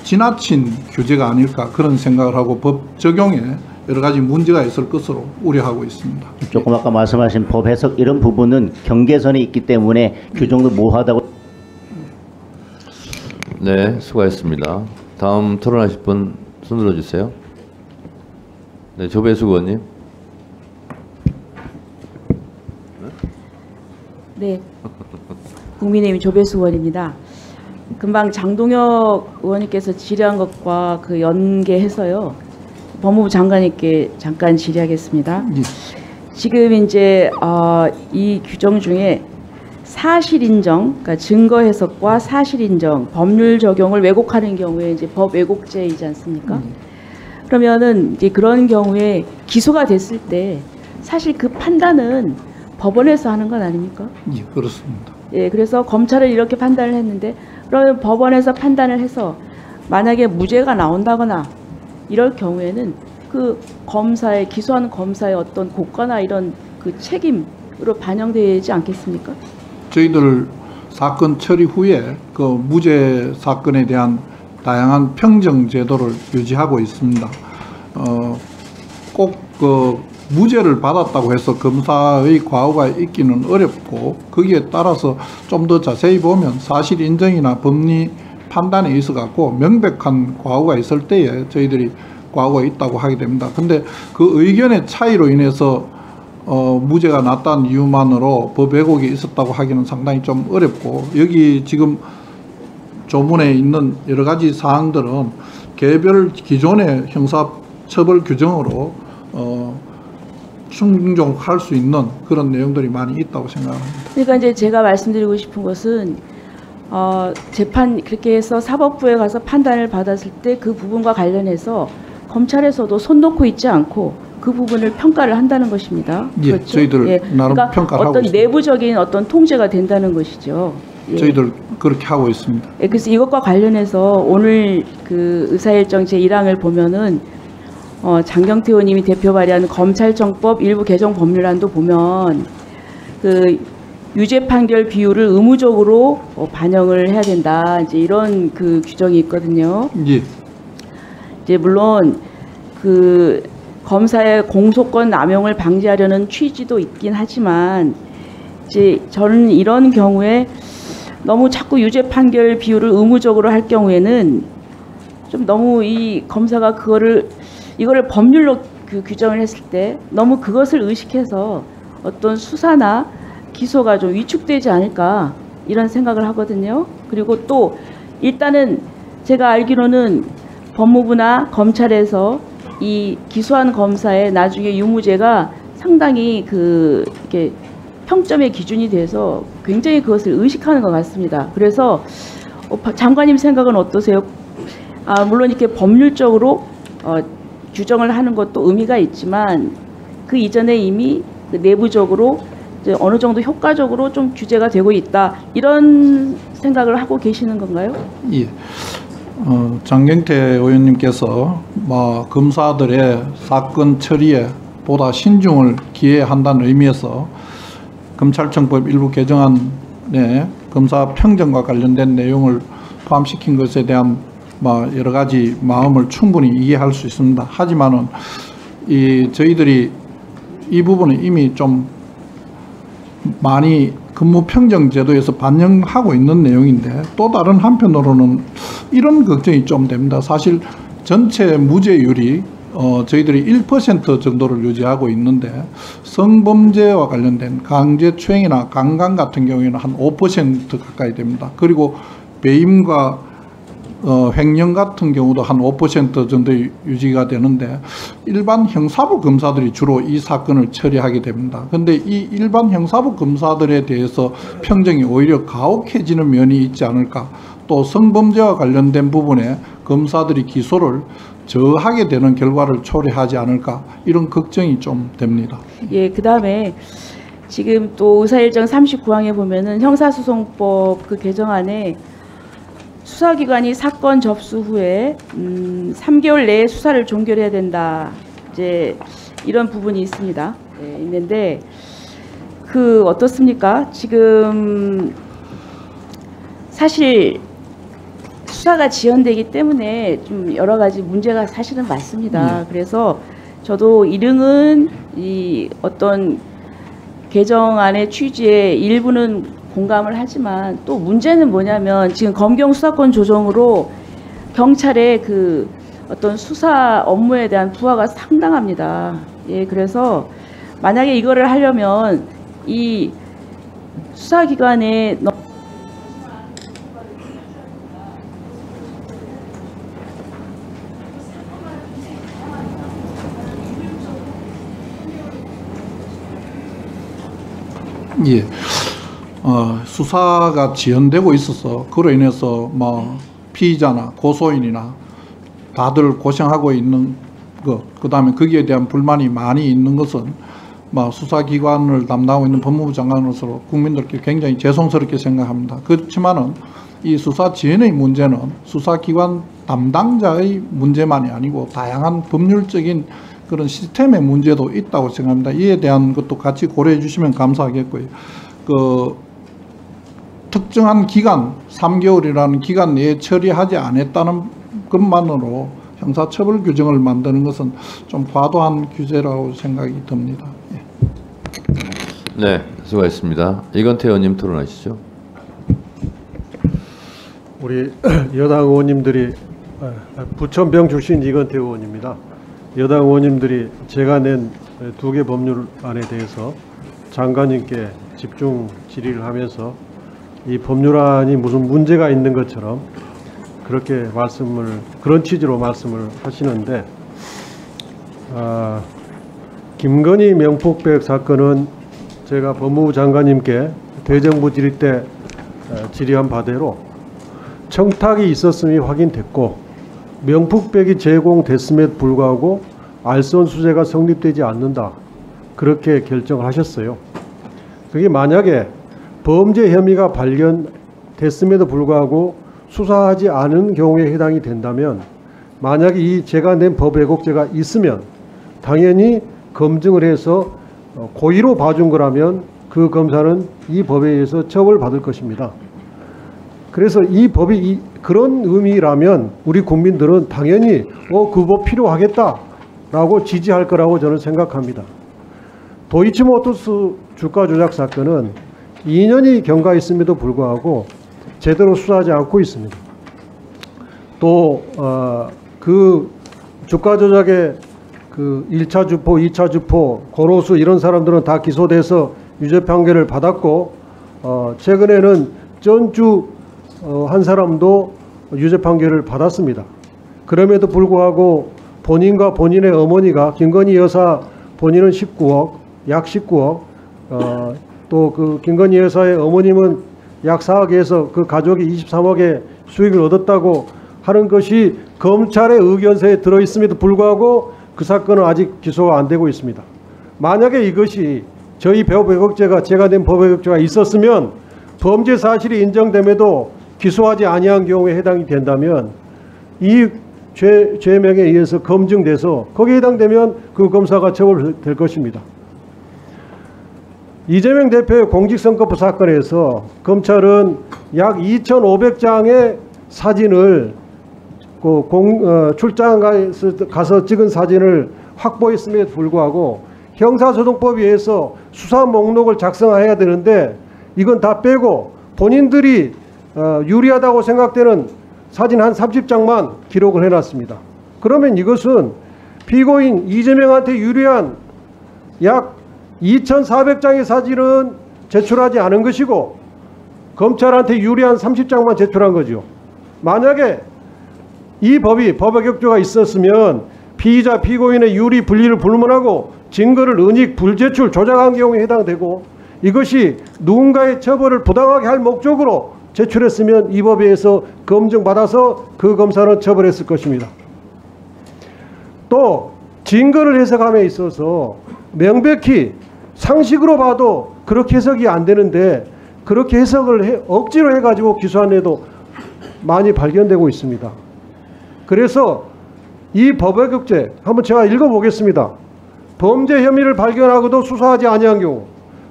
지나친 규제가 아닐까 그런 생각을 하고 법 적용에 여러 가지 문제가 있을 것으로 우려하고 있습니다. 조금 아까 말씀하신 법 해석 이런 부분은 경계선에 있기 때문에 규정도 모호하다고. 네, 수고하셨습니다. 다음 토론하실 분 손 들어주세요. 네, 조배수 의원님. 네, 국민의힘 조배수 의원입니다. 금방 장동혁 의원님께서 질의한 것과 그 연계해서요, 법무부 장관님께 잠깐 질의하겠습니다. 지금 이제 이 규정 중에 사실 인정, 그러니까 증거 해석과 사실 인정, 법률 적용을 왜곡하는 경우에 이제 법 왜곡죄이지 않습니까? 그러면은 이제 그런 경우에 기소가 됐을 때 사실 그 판단은 법원에서 하는 건 아닙니까? 예, 그렇습니다. 예, 그래서 검찰은 이렇게 판단을 했는데, 그러면 법원에서 판단을 해서 만약에 무죄가 나온다거나 이럴 경우에는 그 검사의, 기소하는 검사의 어떤 고과나 이런 그 책임으로 반영되지 않겠습니까? 저희들 사건 처리 후에 그 무죄 사건에 대한 다양한 평정 제도를 유지하고 있습니다. 꼭 그 무죄를 받았다고 해서 검사의 과오가 있기는 어렵고, 거기에 따라서 좀 더 자세히 보면 사실 인정이나 법리 판단에 있어 갖고 명백한 과오가 있을 때에 저희들이 과오가 있다고 하게 됩니다. 근데 그 의견의 차이로 인해서 무죄가 났다는 이유만으로 법 왜곡이 있었다고 하기는 상당히 좀 어렵고, 여기 지금 조문에 있는 여러 가지 사항들은 개별 기존의 형사처벌 규정으로 충족할 수 있는 그런 내용들이 많이 있다고 생각합니다. 그러니까 이제 제가 말씀드리고 싶은 것은 재판 그렇게 해서 사법부에 가서 판단을 받았을 때 그 부분과 관련해서 검찰에서도 손 놓고 있지 않고 그 부분을 평가를 한다는 것입니다. 예, 저희들 나름 그러니까 평가를 하고 어떤 있습니다. 내부적인 어떤 통제가 된다는 것이죠. 예. 저희들 그렇게 하고 있습니다. 예, 그래서 이것과 관련해서 오늘 그 의사일정 제1항을 보면은 장경태 의원님이 대표 발의한 검찰청법 일부 개정 법률안도 보면 그 유죄 판결 비율을 의무적으로 반영을 해야 된다. 이제 이런 그 규정이 있거든요. 예. 이제 물론 그 검사의 공소권 남용을 방지하려는 취지도 있긴 하지만 이제 저는 이런 경우에 너무 자꾸 유죄 판결 비율을 의무적으로 할 경우에는 좀 너무 이 검사가 이거를 법률로 그 규정을 했을 때 너무 그것을 의식해서 어떤 수사나 기소가 좀 위축되지 않을까 이런 생각을 하거든요. 그리고 또 일단은 제가 알기로는 법무부나 검찰에서 이 기소한 검사의 나중에 유무죄가 상당히 이렇게 평점의 기준이 돼서 굉장히 그것을 의식하는 것 같습니다. 그래서 장관님 생각은 어떠세요? 물론 이렇게 법률적으로 규정을 하는 것도 의미가 있지만 그 이전에 이미 내부적으로 이제 어느 정도 효과적으로 좀 규제가 되고 있다 이런 생각을 하고 계시는 건가요? 예. 장경태 의원님께서 검사들의 사건 처리에 보다 신중을 기해한다는 의미에서 검찰청법 일부 개정안에 검사 평정과 관련된 내용을 포함시킨 것에 대한 여러 가지 마음을 충분히 이해할 수 있습니다. 하지만은 저희들이 이 부분은 이미 좀 많이 근무평정제도에서 반영하고 있는 내용인데 또 다른 한편으로는 이런 걱정이 좀 됩니다. 사실 전체 무죄율이 저희들이 1% 정도를 유지하고 있는데 성범죄와 관련된 강제추행이나 강간 같은 경우에는 한 5% 가까이 됩니다. 그리고 배임과 횡령 같은 경우도 한 5% 정도 유지가 되는데 일반 형사부 검사들이 주로 이 사건을 처리하게 됩니다. 그런데 이 일반 형사부 검사들에 대해서 평정이 오히려 가혹해지는 면이 있지 않을까. 또 성범죄와 관련된 부분에 검사들이 기소를 저하게 되는 결과를 초래하지 않을까 이런 걱정이 좀 됩니다. 예, 그다음에 지금 또 의사일정 39항에 보면은 형사소송법 그 개정안에 수사기관이 사건 접수 후에 3개월 내에 수사를 종결해야 된다. 이제 이런 부분이 있습니다. 네, 있는데 어떻습니까? 지금 사실 수사가 지연되기 때문에 좀 여러 가지 문제가 사실은 많습니다. 그래서 저도 일흥은 이 어떤 개정안의 취지에 일부는 공감을 하지만 또 문제는 뭐냐면 지금 검경 수사권 조정으로 경찰의 그 어떤 수사 업무에 대한 부하가 상당합니다. 예, 그래서 만약에 이거를 하려면 이 수사기관에 예. 수사가 지연되고 있어서 그로 인해서 피의자나 고소인이나 다들 고생하고 있는 것, 그다음에 거기에 대한 불만이 많이 있는 것은 수사기관을 담당하고 있는 법무부 장관으로서 국민들께 굉장히 죄송스럽게 생각합니다. 그렇지만은 이 수사 지연의 문제는 수사기관 담당자의 문제만이 아니고 다양한 법률적인 그런 시스템의 문제도 있다고 생각합니다. 이에 대한 것도 같이 고려해 주시면 감사하겠고요. 특정한 기간, 3개월이라는 기간 내에 처리하지 않았다는 것만으로 형사처벌 규정을 만드는 것은 좀 과도한 규제라고 생각이 듭니다. 예. 네, 수고하셨습니다. 이건태 의원님 토론하시죠. 우리 여당 의원님들이 부천병 출신 이건태 의원입니다. 여당 의원님들이 제가 낸 2개 법률안에 대해서 장관님께 집중 질의를 하면서 이 법률안이 무슨 문제가 있는 것처럼 그렇게 그런 취지로 말씀을 하시는데, 김건희 명폭백 사건은 제가 법무부 장관님께 대정부 질의 때 질의한 바대로 청탁이 있었음이 확인됐고 명폭백이 제공됐음에도 불구하고 알선수재가 성립되지 않는다. 그렇게 결정을 하셨어요. 그게 만약에 범죄 혐의가 발견됐음에도 불구하고 수사하지 않은 경우에 해당이 된다면, 만약에 이 제가 낸 법 왜곡죄가 있으면 당연히 검증을 해서 고의로 봐준 거라면 그 검사는 이 법에 의해서 처벌받을 것입니다. 그래서 이 법이 그런 의미라면 우리 국민들은 당연히 그 법 필요하겠다라고 지지할 거라고 저는 생각합니다. 도이치모터스 주가 조작 사건은 2년이 경과했음에도 불구하고 제대로 수사하지 않고 있습니다. 또 그 주가 조작의 그 1차 주포, 2차 주포, 고로수 이런 사람들은 다 기소돼서 유죄 판결을 받았고, 최근에는 전주 한 사람도 유죄 판결을 받았습니다. 그럼에도 불구하고 본인과 본인의 어머니가, 김건희 여사 본인은 19억, 약 19억, 또 그 김건희 여사의 어머님은 약 4억에서 그 가족이 23억의 수익을 얻었다고 하는 것이 검찰의 의견서에 들어있음에도 불구하고 그 사건은 아직 기소가 안 되고 있습니다. 만약에 이것이 저희 법 왜곡죄가, 제가 낸 법 왜곡죄가 있었으면 범죄 사실이 인정됨에도 기소하지 아니한 경우에 해당이 된다면 이 죄명에 의해서 검증돼서 거기에 해당되면 그 검사가 처벌될 것입니다. 이재명 대표의 공직선거법 사건에서 검찰은 약 2,500장의 사진을 출장 가서 찍은 사진을 확보했음에도 불구하고 형사소송법에 의해서 수사 목록을 작성해야 되는데 이건 다 빼고 본인들이 유리하다고 생각되는 사진 한 30장만 기록을 해놨습니다. 그러면 이것은 피고인 이재명한테 유리한 약 2,400장의 사진은 제출하지 않은 것이고 검찰한테 유리한 30장만 제출한 거죠. 만약에 이 법이 법 왜곡죄가 있었으면 피의자 피고인의 유리 분리를 불문하고 증거를 은닉 불제출 조작한 경우에 해당되고, 이것이 누군가의 처벌을 부당하게 할 목적으로 제출했으면 이 법에 의해서 검증받아서 그 검사는 처벌했을 것입니다. 또 증거를 해석함에 있어서 명백히 상식으로 봐도 그렇게 해석이 안 되는데 그렇게 해석을 억지로 해가지고 기소한 애도 많이 발견되고 있습니다. 그래서 이 법 왜곡죄 한번 제가 읽어보겠습니다. 범죄 혐의를 발견하고도 수사하지 아니한 경우,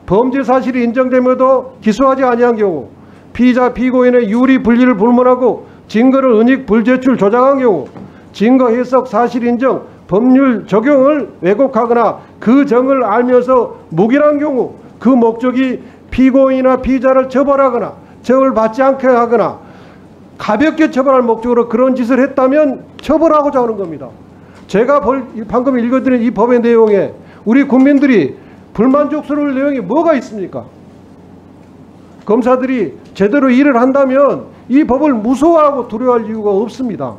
범죄 사실이 인정됨에도 기소하지 아니한 경우, 피의자 피고인의 유리 분리를 불문하고 증거를 은닉 불제출 조작한 경우, 증거 해석 사실 인정 법률 적용을 왜곡하거나 그 정을 알면서 묵인한 경우, 그 목적이 피고인이나 피의자를 처벌하거나 처벌받지 않게 하거나 가볍게 처벌할 목적으로 그런 짓을 했다면 처벌하고자 하는 겁니다. 제가 방금 읽어드린 이 법의 내용에 우리 국민들이 불만족스러울 내용이 뭐가 있습니까? 검사들이 제대로 일을 한다면 이 법을 무서워하고 두려워할 이유가 없습니다.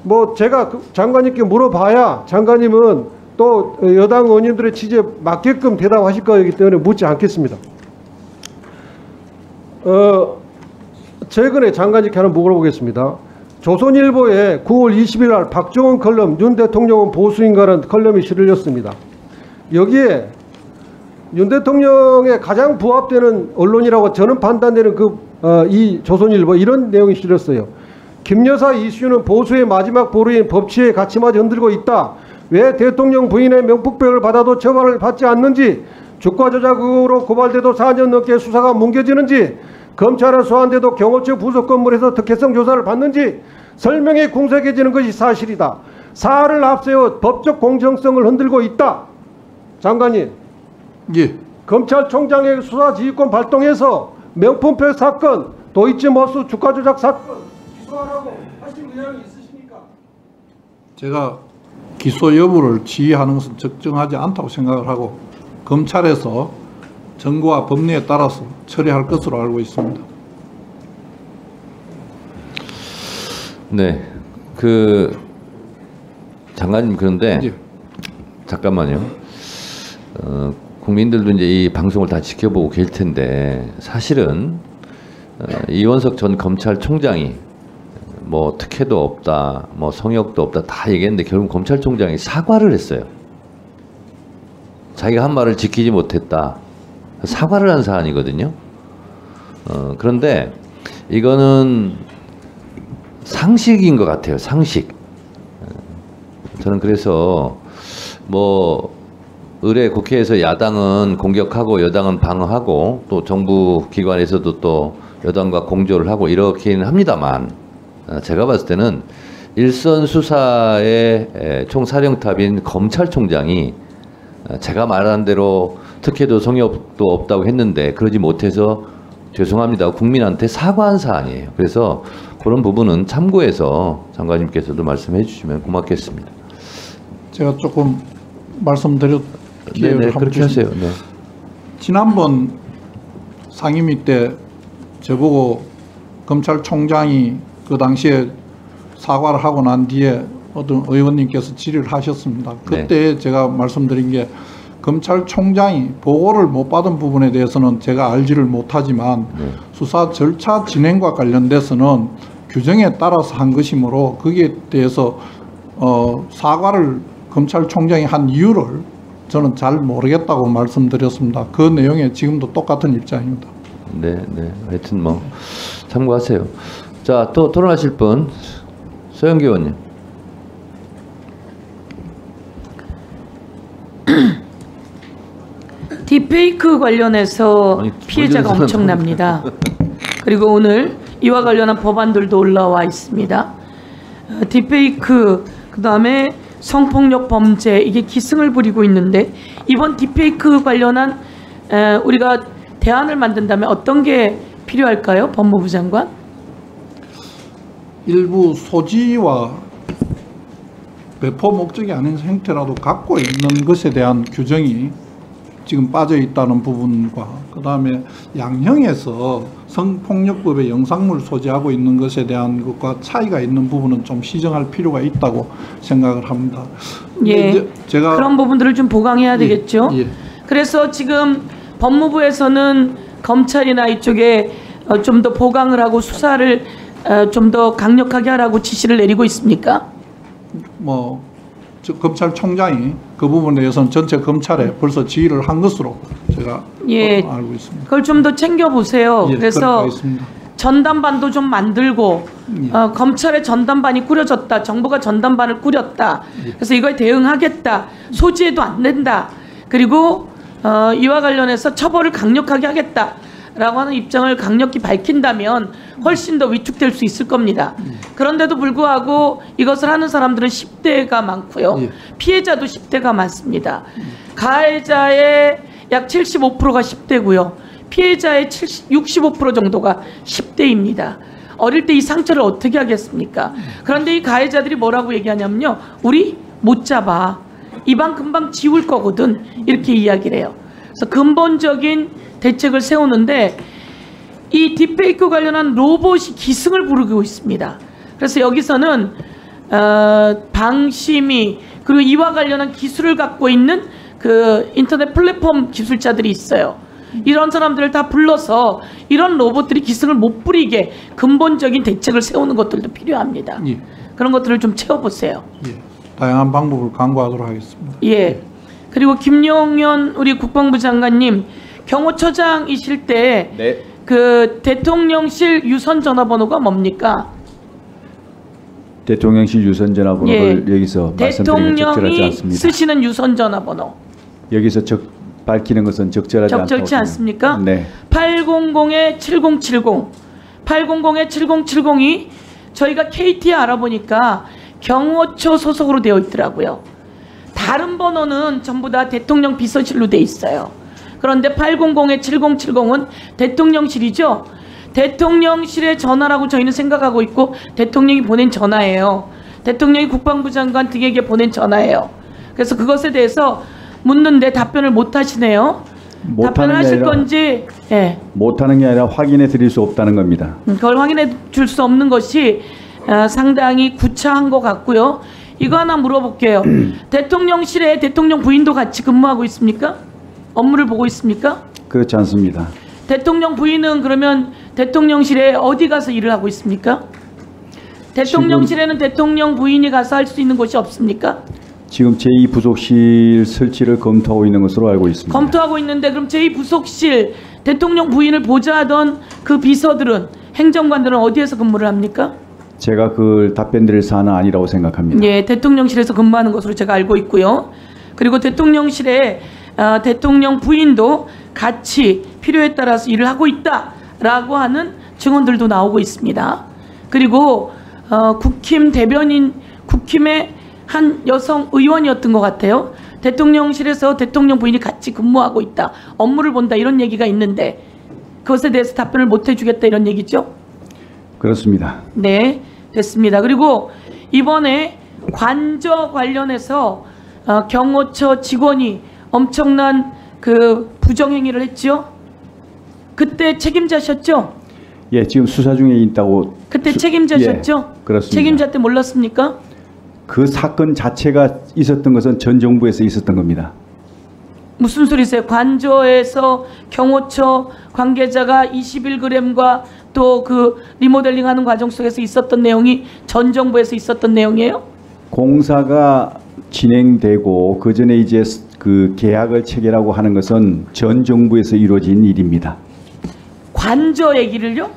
뭐 제가 장관님께 물어봐야 장관님은 또 여당 의원님들의 취지에 맞게끔 대답하실 거이기 때문에 묻지 않겠습니다. 최근에 장관님께 하나 물어보겠습니다. 조선일보에 9월 20일 날 박정원 컬럼 윤 대통령은 보수인가라는 컬럼이 실렸습니다. 여기에 윤 대통령에 가장 부합되는 언론이라고 저는 판단되는 이 조선일보 이런 내용이 실렸어요. 김 여사 이슈는 보수의 마지막 보루인 법치의 가치마저 흔들고 있다. 왜 대통령 부인의 명품백을 받아도 처벌을 받지 않는지, 주가 조작 의혹으로 고발돼도 4년 넘게 수사가 뭉개지는지, 검찰은 소환돼도 경호처 부속 건물에서 특혜성 조사를 받는지 설명에 궁색해지는 것이 사실이다. 사안을 앞세워 법적 공정성을 흔들고 있다. 장관님, 예. 검찰총장의 수사 지휘권 발동해서 명품백 사건, 도이치모터스 주가 조작 사건 기소하라고 하실 의향이 있으십니까? 제가 기소 여부를 지휘하는 것은 적정하지 않다고 생각을 하고 검찰에서 정부와 법리에 따라서 처리할 것으로 알고 있습니다. 네, 장관님 그런데 예. 잠깐만요. 국민들도 이제 이 방송을 다 지켜보고 계실 텐데 사실은 이원석 전 검찰총장이 뭐 특혜도 없다, 뭐 성역도 없다 다 얘기했는데 결국 검찰총장이 사과를 했어요. 자기가 한 말을 지키지 못했다. 사과를 한 사안이거든요. 그런데 이거는 상식인 것 같아요. 상식. 저는 그래서 뭐 의뢰 국회에서 야당은 공격하고 여당은 방어하고 또 정부 기관에서도 또 여당과 공조를 하고 이렇게는 합니다만 제가 봤을 때는 일선 수사의 총사령탑인 검찰총장이 제가 말한 대로 특혜도 성역도 없다고 했는데 그러지 못해서 죄송합니다. 국민한테 사과한 사안이에요. 그래서 그런 부분은 참고해서 장관님께서도 말씀해 주시면 고맙겠습니다. 제가 조금 말씀드릴 기회를 네네, 한번 그렇게 하세요. 네. 지난번 상임위 때 저보고 검찰총장이 그 당시에 사과를 하고 난 뒤에 어떤 의원님께서 질의를 하셨습니다. 그때 제가 말씀드린 게 검찰총장이 보고를 못 받은 부분에 대해서는 제가 알지를 못하지만 수사 절차 진행과 관련돼서는 규정에 따라서 한 것이므로 거기에 대해서 사과를 검찰총장이 한 이유를 저는 잘 모르겠다고 말씀드렸습니다. 그 내용에 지금도 똑같은 입장입니다. 네, 네. 하여튼 뭐 참고하세요. 자, 또 토론하실 분 서영기 의원님. 딥페이크 관련해서 피해자가 엄청납니다. 그리고 오늘 이와 관련한 법안들도 올라와 있습니다. 딥페이크, 그다음에 성폭력 범죄, 이게 기승을 부리고 있는데 이번 딥페이크 관련한 우리가 대안을 만든다면 어떤 게 필요할까요? 법무부 장관? 일부 소지와 배포 목적이 아닌 형태라도 갖고 있는 것에 대한 규정이 지금 빠져 있다는 부분과 그다음에 양형에서 성폭력법의 영상물 소지하고 있는 것에 대한 것과 차이가 있는 부분은 좀 시정할 필요가 있다고 생각을 합니다. 예, 제가 그런 부분들을 좀 보강해야 되겠죠. 예. 그래서 지금 법무부에서는 검찰이나 이쪽에 좀 더 보강을 하고 수사를 좀 더 강력하게 하라고 지시를 내리고 있습니까? 뭐 검찰총장이 그 부분에 대해서는 전체 검찰에 벌써 지휘를 한 것으로 제가 예, 알고 있습니다. 그걸 좀 더 챙겨 보세요. 예, 그래서 그렇겠습니다. 전담반도 좀 만들고 검찰의 전담반이 꾸려졌다. 정부가 전담반을 꾸렸다. 그래서 이거에 대응하겠다. 소지해도 안 된다. 그리고 이와 관련해서 처벌을 강력하게 하겠다라고 하는 입장을 강력히 밝힌다면 훨씬 더 위축될 수 있을 겁니다. 그런데도 불구하고 이것을 하는 사람들은 10대가 많고요. 피해자도 10대가 많습니다. 가해자의 약 75%가 10대고요. 피해자의 65% 정도가 10대입니다. 어릴 때 이 상처를 어떻게 하겠습니까? 그런데 이 가해자들이 뭐라고 얘기하냐면요. 우리 못 잡아. 이방 금방 지울 거거든. 이렇게 이야기를 해요. 그래서 근본적인 대책을 세우는데 이 딥페이크 관련한 로봇이 기승을 부르고 있습니다. 그래서 여기서는 방심이 그리고 이와 관련한 기술을 갖고 있는 그 인터넷 플랫폼 기술자들이 있어요. 이런 사람들을 다 불러서 이런 로봇들이 기승을 못 부리게 근본적인 대책을 세우는 것들도 필요합니다. 예. 그런 것들을 좀 채워보세요. 예. 다양한 방법을 강구하도록 하겠습니다. 예. 그리고 김용현 우리 국방부 장관님 경호처장이실 때 그 대통령실 유선 전화번호가 뭡니까? 대통령실 유선 전화번호를 여기서 말씀드리면 적절하지 대통령이 않습니다. 쓰시는 유선 전화번호 여기서 밝히는 것은 적절하지 적절치 않습니까? 네. 800-7070 800-7070이 저희가 KT에 알아보니까 경호처 소속으로 되어 있더라고요. 다른 번호는 전부 다 대통령 비서실로 돼 있어요. 그런데 800-7070은 대통령실이죠. 대통령실의 전화라고 저희는 생각하고 있고 대통령이 보낸 전화예요. 대통령이 국방부 장관 등에게 보낸 전화예요. 그래서 그것에 대해서 묻는데 답변을 못 하시네요. 답변을 하실 건지 못하는 게 아니라 확인해 드릴 수 없다는 겁니다. 그걸 확인해 줄 수 없는 것이 상당히 구차한 것 같고요. 이거 하나 물어볼게요. 대통령실에 대통령 부인도 같이 근무하고 있습니까? 업무를 보고 있습니까? 그렇지 않습니다. 대통령 부인은 그러면 대통령실에 어디 가서 일을 하고 있습니까? 대통령실에는 대통령 부인이 가서 할 수 있는 곳이 없습니까? 지금 제2부속실 설치를 검토하고 있는 것으로 알고 있습니다. 검토하고 있는데 그럼 제2부속실 대통령 부인을 보좌하던 그 비서들은 행정관들은 어디에서 근무를 합니까? 제가 그 답변 드릴 사안은 아니라고 생각합니다. 예, 대통령실에서 근무하는 것으로 제가 알고 있고요. 그리고 대통령실에 대통령 부인도 같이 필요에 따라서 일을 하고 있다라고 하는 증언들도 나오고 있습니다. 그리고 국힘 대변인, 국힘의 한 여성 의원이었던 것 같아요. 대통령실에서 대통령 부인이 같이 근무하고 있다, 업무를 본다, 이런 얘기가 있는데 그것에 대해서 답변을 못 해주겠다, 이런 얘기죠? 그렇습니다. 네, 됐습니다. 그리고 이번에 관저 관련해서 경호처 직원이 엄청난 그 부정행위를 했죠? 그때 책임자셨죠? 예, 지금 수사 중에 있다고. 그때 책임자셨죠? 예, 그렇습니다. 책임자 때 몰랐습니까? 그 사건 자체가 있었던 것은 전 정부에서 있었던 겁니다. 무슨 소리세요? 관저에서 경호처 관계자가 21g과 또 그 리모델링하는 과정 속에서 있었던 내용이 전 정부에서 있었던 내용이에요? 공사가 진행되고 그 전에 이제 그 계약을 체결하고 하는 것은 전 정부에서 이루어진 일입니다. 관저 얘기를요?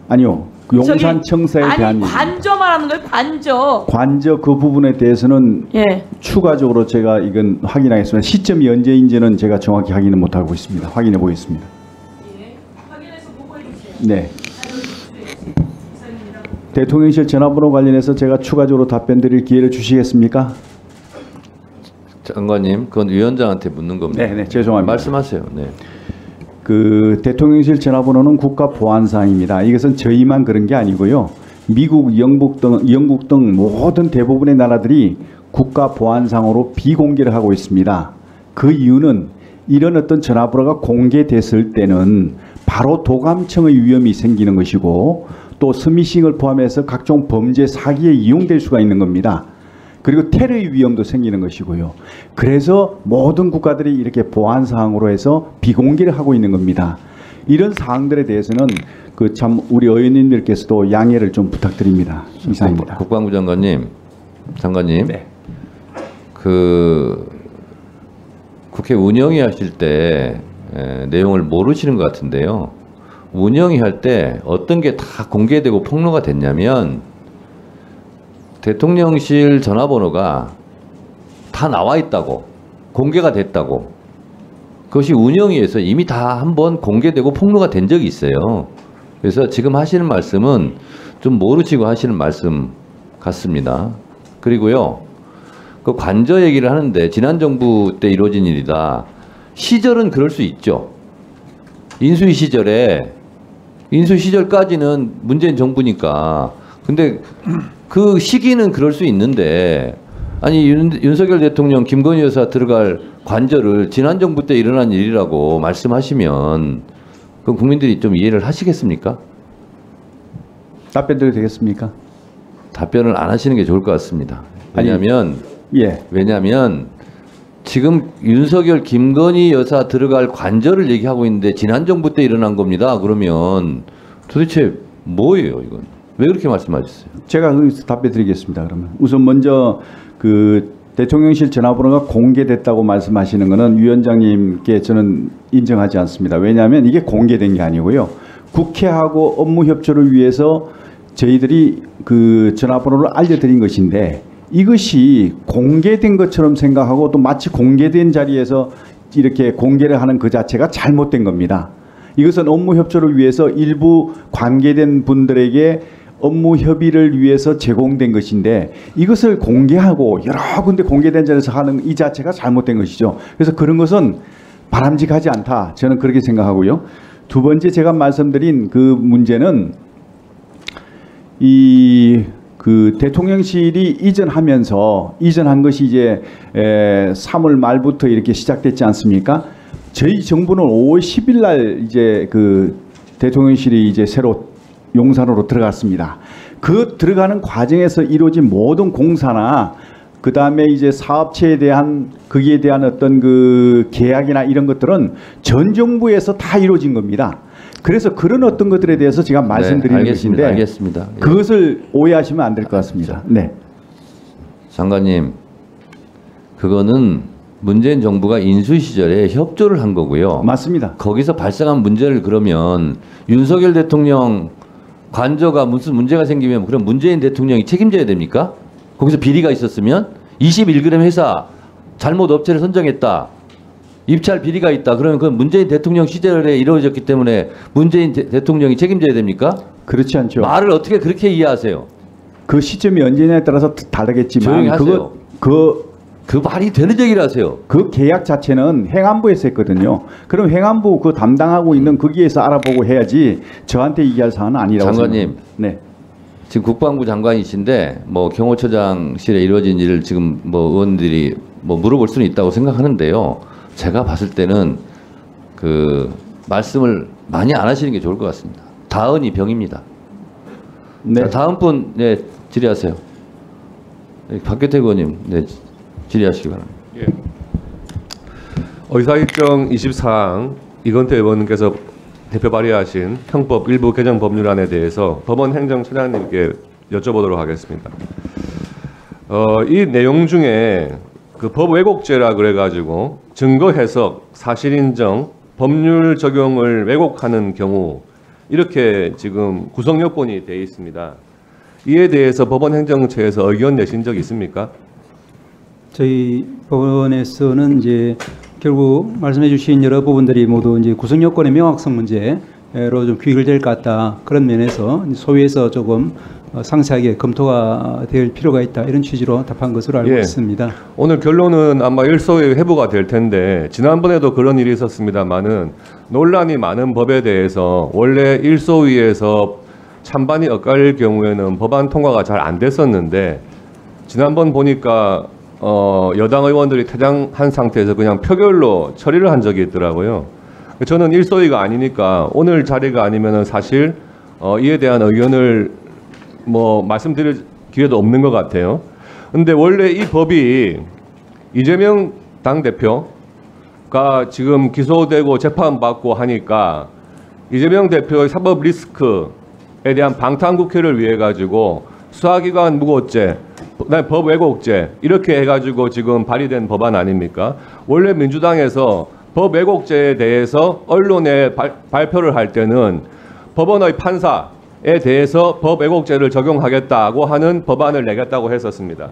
아니요, 용산 청사에 대한 아니, 관저 말하는 거예요. 관저. 관저 그 부분에 대해서는 예. 추가적으로 제가 이건 확인하겠습니다. 시점이 언제인지는 제가 정확히 확인을 못하고 있습니다. 확인해 보겠습니다. 네. 대통령실 전화번호 관련해서 제가 추가적으로 답변 드릴 기회를 주시겠습니까? 장관님, 그건 위원장한테 묻는 겁니다. 네, 죄송합니다. 말씀하세요. 네. 그 대통령실 전화번호는 국가 보안사항입니다. 이것은 저희만 그런 게 아니고요. 미국, 영국 등 모든 대부분의 나라들이 국가 보안상으로 비공개를 하고 있습니다. 그 이유는 이런 어떤 전화번호가 공개됐을 때는 바로 도감청의 위험이 생기는 것이고 또 스미싱을 포함해서 각종 범죄 사기에 이용될 수가 있는 겁니다. 그리고 테러의 위험도 생기는 것이고요. 그래서 모든 국가들이 이렇게 보안 사항으로 해서 비공개를 하고 있는 겁니다. 이런 사항들에 대해서는 그 참 우리 의원님들께서도 양해를 좀 부탁드립니다. 이상입니다. 국방부 장관님, 네. 그 국회 운영위 하실 때 내용을 모르시는 것 같은데요. 운영위 할 때 어떤 게 다 공개되고 폭로가 됐냐면 대통령실 전화번호가 다 나와 있다고, 공개가 됐다고. 그것이 운영위에서 이미 다 한번 공개되고 폭로가 된 적이 있어요. 그래서 지금 하시는 말씀은 좀 모르시고 하시는 말씀 같습니다. 그리고요, 그 관저 얘기를 하는데 지난 정부 때 이루어진 일이다. 시절은 그럴 수 있죠. 인수위 시절까지는 문재인 정부니까. 근데 그 시기는 그럴 수 있는데, 아니 윤석열 대통령 김건희 여사 들어갈 관저를 지난 정부 때 일어난 일이라고 말씀하시면 그럼 국민들이 좀 이해를 하시겠습니까? 답변 드려도 되겠습니까? 답변을 안 하시는 게 좋을 것 같습니다. 왜냐하면 지금 윤석열 김건희 여사 들어갈 관저를 얘기하고 있는데 지난 정부 때 일어난 겁니다. 그러면 도대체 뭐예요, 이건? 왜 그렇게 말씀하셨어요? 제가 답변 드리겠습니다. 그러면 우선 먼저 그 대통령실 전화번호가 공개됐다고 말씀하시는 것은 위원장님께 저는 인정하지 않습니다. 왜냐하면 이게 공개된 게 아니고요. 국회하고 업무 협조를 위해서 저희들이 그 전화번호를 알려드린 것인데 이것이 공개된 것처럼 생각하고 또 마치 공개된 자리에서 이렇게 공개를 하는 그 자체가 잘못된 겁니다. 이것은 업무 협조를 위해서 일부 관계된 분들에게 업무 협의를 위해서 제공된 것인데 이것을 공개하고 여러 군데 공개된 자리에서 하는 이 자체가 잘못된 것이죠. 그래서 그런 것은 바람직하지 않다. 저는 그렇게 생각하고요. 두 번째 제가 말씀드린 그 문제는 그 대통령실이 이전한 것이 이제 3월 말부터 이렇게 시작됐지 않습니까? 저희 정부는 5월 10일 날 이제 그 대통령실이 이제 새로 용산으로 들어갔습니다. 그 들어가는 과정에서 이루어진 모든 공사나 그 다음에 이제 사업체에 대한 거기에 대한 어떤 그 계약이나 이런 것들은 전 정부에서 다 이루어진 겁니다. 그래서 그런 어떤 것들에 대해서 제가 말씀드리는 알겠습니다. 것인데 알겠습니다. 예. 그것을 오해하시면 안 될 것 같습니다. 네. 장관님, 그거는 문재인 정부가 인수 시절에 협조를 한 거고요. 맞습니다. 거기서 발생한 문제를 그러면 윤석열 대통령 관저가 무슨 문제가 생기면 그럼 문재인 대통령이 책임져야 됩니까? 거기서 비리가 있었으면 21g 회사 잘못 업체를 선정했다. 입찰 비리가 있다. 그러면 그건 문재인 대통령 시절에 이루어졌기 때문에 문재인 대통령이 책임져야 됩니까? 그렇지 않죠. 말을 어떻게 그렇게 이해하세요? 그 시점이 언제냐에 따라서 다르겠지만 조용히 하세요. 그 말이 되는 얘기를 하세요. 그 계약 자체는 행안부에서 했거든요. 그럼 행안부 그 담당하고 있는 거기에서 알아보고 해야지 저한테 얘기할 사안은 아니라고 장관님, 생각합니다. 네. 지금 국방부 장관이신데 뭐 경호처장실에 이루어진 일을 지금 뭐 의원들이 뭐 물어볼 수는 있다고 생각하는데요. 제가 봤을 때는 그 말씀을 많이 안 하시는 게 좋을 것 같습니다. 다은이 병입니다. 네. 자, 다음 분, 네, 질의하세요. 네, 박규태 의원님, 네, 질의하시기 바랍니다. 예. 의사일정 24항 이건태 의원님께서 대표 발의하신 형법 일부 개정 법률안에 대해서 법원 행정처장님께 여쭤보도록 하겠습니다. 이 내용 중에 그 법 왜곡죄라 그래가지고 증거 해석, 사실 인정, 법률 적용을 왜곡하는 경우 이렇게 지금 구성 요건이 되어 있습니다. 이에 대해서 법원 행정처에서 의견 내신 적 있습니까? 저희 법원에서는 이제 결국 말씀해 주신 여러 부분들이 모두 이제 구성 요건의 명확성 문제로 좀 귀결될 것 같다. 그런 면에서 소위에서 조금 상세하게 검토가 될 필요가 있다. 이런 취지로 답한 것으로 알고 있습니다. 오늘 결론은 아마 일소의 회부가 될 텐데 지난번에도 그런 일이 있었습니다만은 논란이 많은 법에 대해서 원래 일소위에서 찬반이 엇갈릴 경우에는 법안 통과가 잘 안 됐었는데 지난번 보니까 여당 의원들이 퇴장한 상태에서 그냥 표결로 처리를 한 적이 있더라고요. 저는 일소위가 아니니까 오늘 자리가 아니면은 사실 이에 대한 의견을 뭐 말씀드릴 기회도 없는 것 같아요. 근데 원래 이 법이 이재명 당대표가 지금 기소되고 재판받고 하니까 이재명 대표의 사법 리스크에 대한 방탄국회를 위해 가지고 수사기관 무고죄, 법 왜곡죄 이렇게 해가지고 지금 발의된 법안 아닙니까? 원래 민주당에서 법 왜곡죄에 대해서 언론에 발표를 할 때는 법원의 판사에 대해서 법 왜곡죄를 적용하겠다고 하는 법안을 내겠다고 했었습니다.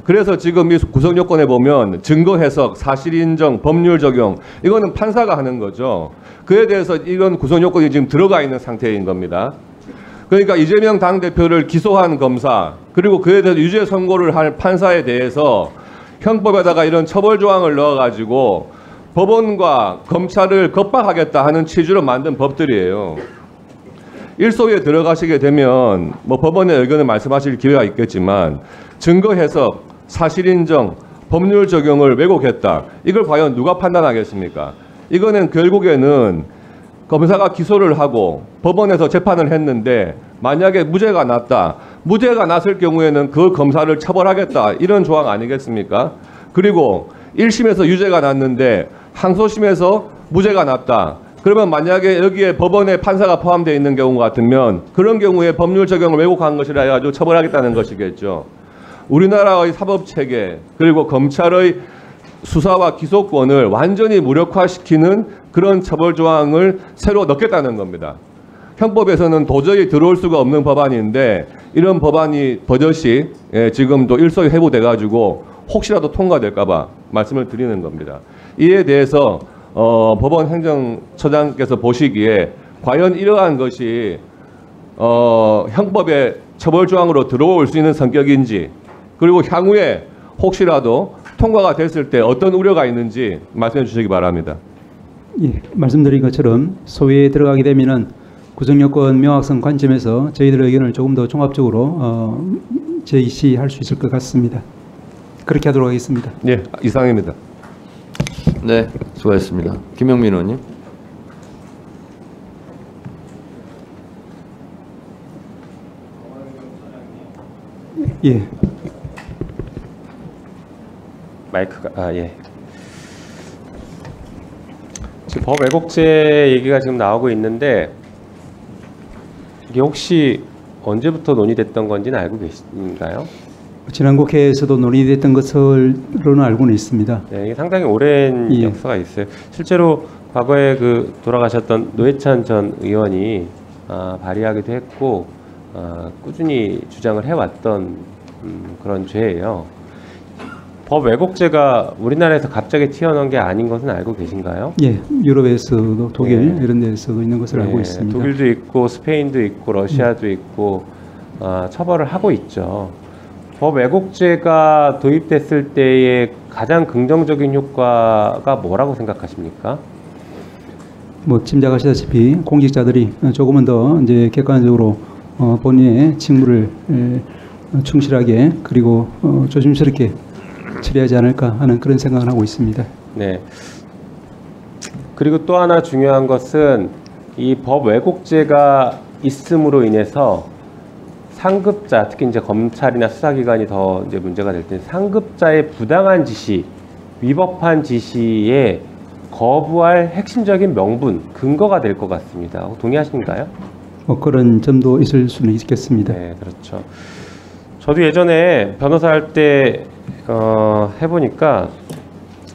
그래서 지금 이 구성 요건에 보면 증거 해석, 사실 인정, 법률 적용 이거는 판사가 하는 거죠. 그에 대해서 이런 구성 요건이 지금 들어가 있는 상태인 겁니다. 그러니까 이재명 당대표를 기소한 검사 그리고 그에 대해서 유죄 선고를 할 판사에 대해서 형법에다가 이런 처벌 조항을 넣어가지고 법원과 검찰을 겁박하겠다 하는 취지로 만든 법들이에요. 일소위에 들어가시게 되면 뭐 법원의 의견을 말씀하실 기회가 있겠지만 증거 해석, 사실 인정, 법률 적용을 왜곡했다. 이걸 과연 누가 판단하겠습니까? 이거는 결국에는 검사가 기소를 하고 법원에서 재판을 했는데 만약에 무죄가 났다. 무죄가 났을 경우에는 그 검사를 처벌하겠다. 이런 조항 아니겠습니까? 그리고 1심에서 유죄가 났는데 항소심에서 무죄가 났다. 그러면 만약에 여기에 법원에 판사가 포함되어 있는 경우 같으면 그런 경우에 법률 적용을 왜곡한 것이라 해가지고 처벌하겠다는 것이겠죠. 우리나라의 사법체계 그리고 검찰의 수사와 기소권을 완전히 무력화시키는 그런 처벌 조항을 새로 넣겠다는 겁니다. 형법에서는 도저히 들어올 수가 없는 법안인데 이런 법안이 버젓이 지금도 일소위 회부돼가지고 혹시라도 통과될까 봐 말씀을 드리는 겁니다. 이에 대해서 법원 행정처장께서 보시기에 과연 이러한 것이 형법의 처벌 조항으로 들어올 수 있는 성격인지 그리고 향후에 혹시라도 통과가 됐을 때 어떤 우려가 있는지 말씀해 주시기 바랍니다. 예, 말씀드린 것처럼 소위에 들어가게 되면은 구성요건 명확성 관점에서 저희들의 의견을 조금 더 종합적으로 제시할 수 있을 것 같습니다. 그렇게 하도록 하겠습니다. 예, 이상입니다. 네, 수고하셨습니다. 김영민 의원님. 예. 마이크가 예. 지금 법 왜곡죄 얘기가 지금 나오고 있는데 이게 혹시 언제부터 논의됐던 건지는 알고 계신가요? 지난 국회에서도 논의됐던 것으로는 알고는 있습니다. 네, 이게 상당히 오랜 예. 역사가 있어요. 실제로 과거에 그 돌아가셨던 노회찬 전 의원이 발의하기도 했고 꾸준히 주장을 해왔던 그런 죄예요. 법 왜곡죄가 우리나라에서 갑자기 튀어나온 게 아닌 것은 알고 계신가요? 예, 유럽에서도 독일 네. 이런 데서도 있는 것을 알고 네, 있습니다. 독일도 있고 스페인도 있고 러시아도 있고 처벌을 하고 있죠. 법 왜곡죄가 도입됐을 때의 가장 긍정적인 효과가 뭐라고 생각하십니까? 뭐 짐작하시다시피 공직자들이 조금은 더 이제 객관적으로 본인의 직무를 충실하게 그리고 조심스럽게 처리하지 않을까 하는 그런 생각을 하고 있습니다. 네. 그리고 또 하나 중요한 것은 이 법 왜곡죄가 있음으로 인해서 상급자, 특히 이제 검찰이나 수사기관이 더 이제 문제가 될 때 상급자의 부당한 지시, 위법한 지시에 거부할 핵심적인 명분, 근거가 될 것 같습니다. 동의하신가요? 뭐 그런 점도 있을 수는 있겠습니다. 네, 그렇죠. 저도 예전에 변호사 할 때 해보니까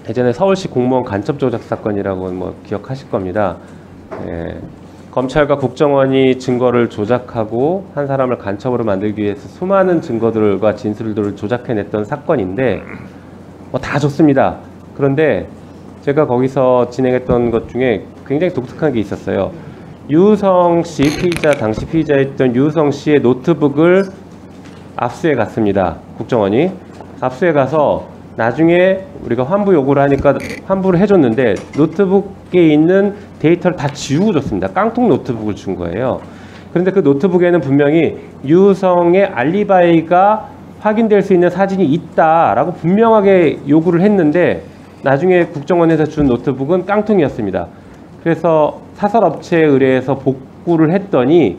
예전에 서울시 공무원 간첩 조작 사건이라고 뭐 기억하실 겁니다. 예, 검찰과 국정원이 증거를 조작하고 한 사람을 간첩으로 만들기 위해서 수많은 증거들과 진술들을 조작해냈던 사건인데 다 좋습니다. 그런데 제가 거기서 진행했던 것 중에 굉장히 독특한 게 있었어요. 유성 씨, 피의자, 당시 피의자였던 유성 씨의 노트북을 압수해 갔습니다. 국정원이. 압수해 가서 나중에 우리가 환부 요구를 하니까 환부를 해줬는데 노트북에 있는 데이터를 다 지우고 줬습니다. 깡통 노트북을 준 거예요. 그런데 그 노트북에는 분명히 유성의 알리바이가 확인될 수 있는 사진이 있다라고 분명하게 요구를 했는데 나중에 국정원에서 준 노트북은 깡통이었습니다. 그래서 사설업체에 의뢰해서 복구를 했더니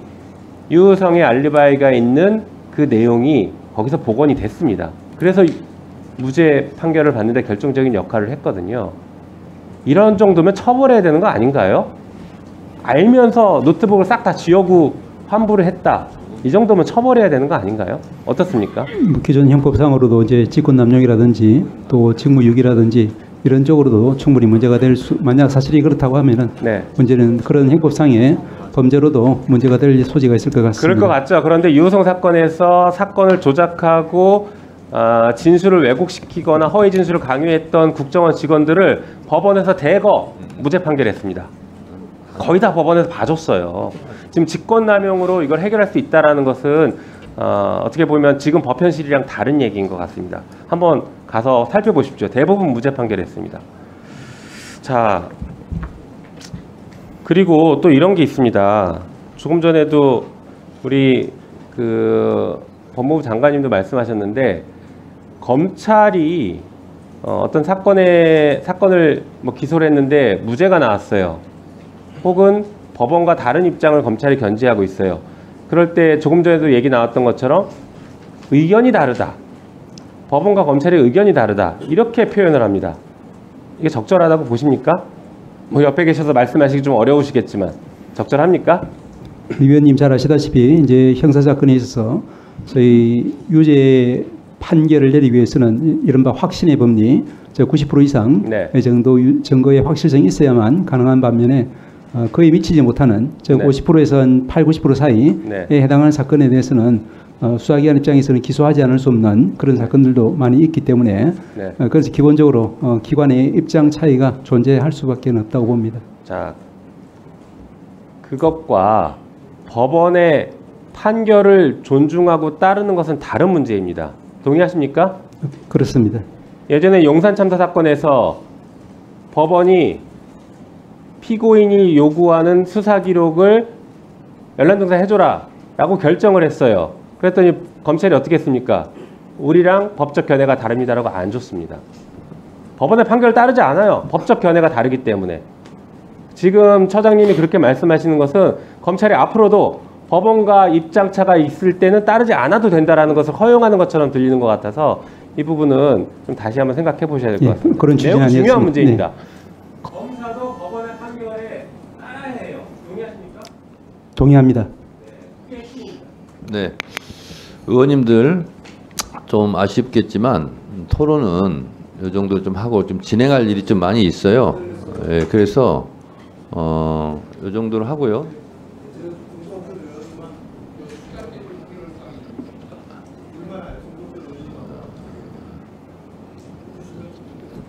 유성의 알리바이가 있는 그 내용이 거기서 복원이 됐습니다. 그래서 무죄 판결을 받는데 결정적인 역할을 했거든요. 이런 정도면 처벌해야 되는 거 아닌가요? 알면서 노트북을 싹 다 지우고 환부를 했다. 이 정도면 처벌해야 되는 거 아닌가요? 어떻습니까? 기존 형법상으로도 이제 직권남용이라든지 또 직무유기라든지 이런 쪽으로도 충분히 문제가 될 수, 만약 사실이 그렇다고 하면은 네. 문제는 그런 형법상의 범죄로도 문제가 될 소지가 있을 것 같습니다. 그럴 것 같죠. 그런데 유성 사건에서 사건을 조작하고 진술을 왜곡시키거나 허위 진술을 강요했던 국정원 직원들을 법원에서 대거 무죄 판결했습니다. 거의 다 법원에서 봐줬어요. 지금 직권남용으로 이걸 해결할 수 있다라는 것은 어떻게 보면 지금 법 현실이랑 다른 얘기인 것 같습니다. 한번 가서 살펴보십시오. 대부분 무죄 판결했습니다. 자, 그리고 또 이런 게 있습니다. 조금 전에도 우리 그 법무부 장관님도 말씀하셨는데 검찰이 어떤 사건을 뭐 기소를 했는데 무죄가 나왔어요. 혹은 법원과 다른 입장을 검찰이 견지하고 있어요. 그럴 때 조금 전에도 얘기 나왔던 것처럼 의견이 다르다. 법원과 검찰의 의견이 다르다. 이렇게 표현을 합니다. 이게 적절하다고 보십니까? 뭐 옆에 계셔서 말씀하시기 좀 어려우시겠지만 적절합니까? 李위원님 잘 아시다시피 이제 형사 사건에 있어서 저희 유죄 판결을 내리기 위해서는 이른바 확신의 법리, 90% 이상 네. 정도 증거의 확실성이 있어야만 가능한 반면에 거의 미치지 못하는 네. 50%에서 한 8, 90% 사이에 네. 해당하는 사건에 대해서는 수사기관 입장에서는 기소하지 않을 수 없는 그런 사건들도 많이 있기 때문에 네. 그래서 기본적으로 기관의 입장 차이가 존재할 수밖에 없다고 봅니다. 자, 그것과 법원의 판결을 존중하고 따르는 것은 다른 문제입니다. 동의하십니까? 그렇습니다. 예전에 용산 참사 사건에서 법원이 피고인이 요구하는 수사 기록을 열람등사 해줘라 라고 결정을 했어요. 그랬더니 검찰이 어떻게 했습니까? 우리랑 법적 견해가 다릅니다라고 안 줬습니다. 법원의 판결을 따르지 않아요. 법적 견해가 다르기 때문에. 지금 처장님이 그렇게 말씀하시는 것은 검찰이 앞으로도 법원과 입장차가 있을 때는 따르지 않아도 된다라는 것을 허용하는 것처럼 들리는 것 같아서 이 부분은 좀 다시 한번 생각해 보셔야 될 것 같습니다. 그런 취지는 매우 중요한 아니었습니다. 문제입니다. 네. 검사도 법원의 판결에 따라야 해요. 동의하십니까? 동의합니다. 그게 네, 의원님들 좀 아쉽겠지만 토론은 이 정도 좀 하고 좀 진행할 일이 좀 많이 있어요. 예, 그래서 이 정도로 하고요.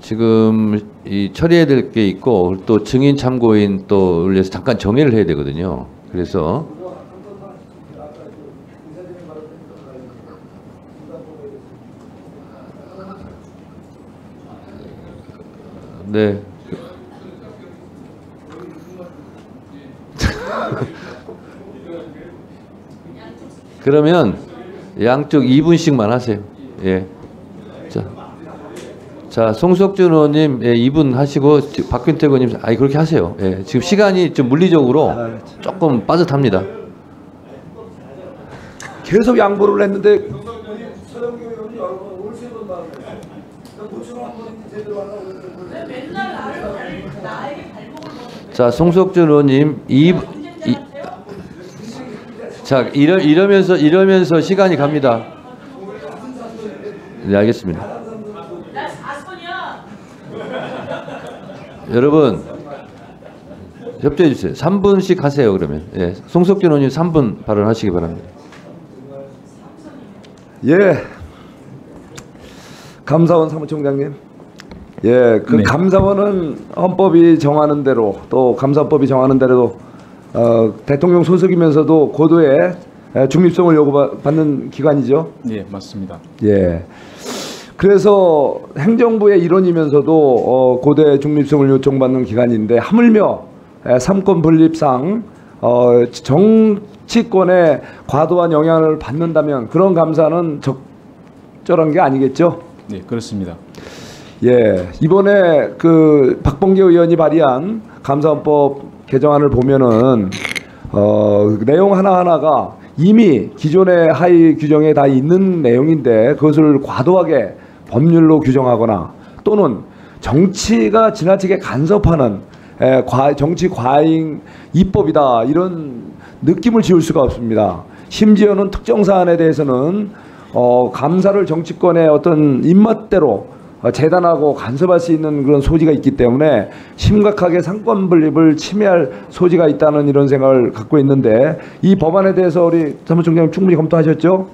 지금 이 처리해야 될 게 있고 또 증인 참고인 또 올려서 잠깐 정리를 해야 되거든요. 그래서 네. 그러면 양쪽 2분씩만 하세요. 예. 자, 송석준 의원님, 예, 2분 하시고, 박균택 의원님, 그렇게 하세요. 예, 지금 시간이 좀 물리적으로 조금 빠듯합니다. 계속 양보를 했는데 자, 송석준 의원님, 자, 이러면서 시간이 갑니다. 네, 알겠습니다. 여러분, 협조해 주세요. 3분씩 하세요, 그러면. 예, 송석준 의원님 3분 발언하시기 바랍니다. 예. 감사원 사무총장님. 예, 그 네. 감사원은 헌법이 정하는 대로 또 감사법이 정하는 대로 대통령 소속이면서도 고도의 중립성을 요구받는 기관이죠. 예, 맞습니다. 예. 그래서 행정부의 일원이면서도 고대 중립성을 요청받는 기관인데 하물며 삼권 분립상 정치권에 과도한 영향을 받는다면 그런 감사는 적절한 게 아니겠죠? 네, 그렇습니다. 예, 이번에 그 박범계 의원이 발의한 감사헌법 개정안을 보면은 내용 하나하나가 이미 기존의 하위 규정에 다 있는 내용인데 그것을 과도하게 법률로 규정하거나 또는 정치가 지나치게 간섭하는 정치 과잉 입법이다 이런 느낌을 지울 수가 없습니다. 심지어는 특정 사안에 대해서는 감사를 정치권의 어떤 입맛대로 재단하고 간섭할 수 있는 그런 소지가 있기 때문에 심각하게 상권 분립을 침해할 소지가 있다는 이런 생각을 갖고 있는데 이 법안에 대해서 우리 사무총장님 충분히 검토하셨죠?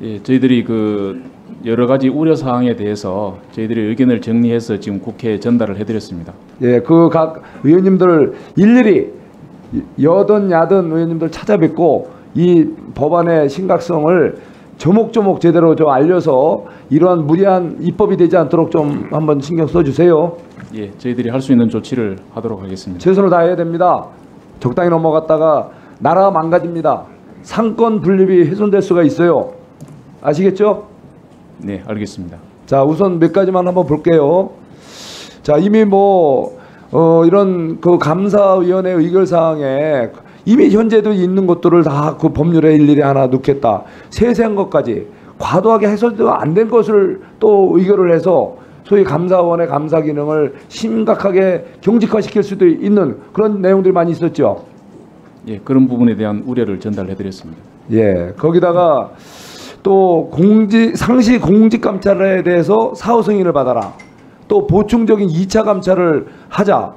예, 저희들이 그 여러 가지 우려 사항에 대해서 저희들이 의견을 정리해서 지금 국회에 전달을 해드렸습니다. 예, 그 각 의원님들 일일이 여든 야든 의원님들 찾아뵙고 이 법안의 심각성을 조목조목 제대로 좀 알려서 이러한 무리한 입법이 되지 않도록 좀 한번 신경 써주세요. 예, 저희들이 할 수 있는 조치를 하도록 하겠습니다. 최선을 다해야 됩니다. 적당히 넘어갔다가 나라가 망가집니다. 상권 분립이 훼손될 수가 있어요. 아시겠죠? 네, 알겠습니다. 자, 우선 몇 가지만 한번 볼게요. 자, 이미 이런 그 감사위원회 의결사항에 이미 현재도 있는 것들을 다 그 법률에 일일이 하나 넣겠다. 세세한 것까지 과도하게 해서도 안 된 것을 또 의결을 해서 소위 감사원의 감사 기능을 심각하게 경직화시킬 수도 있는 그런 내용들이 많이 있었죠. 예, 그런 부분에 대한 우려를 전달해드렸습니다. 예, 거기다가 또 상시 공직 감찰에 대해서 사후 승인을 받아라. 또 보충적인 2차 감찰을 하자.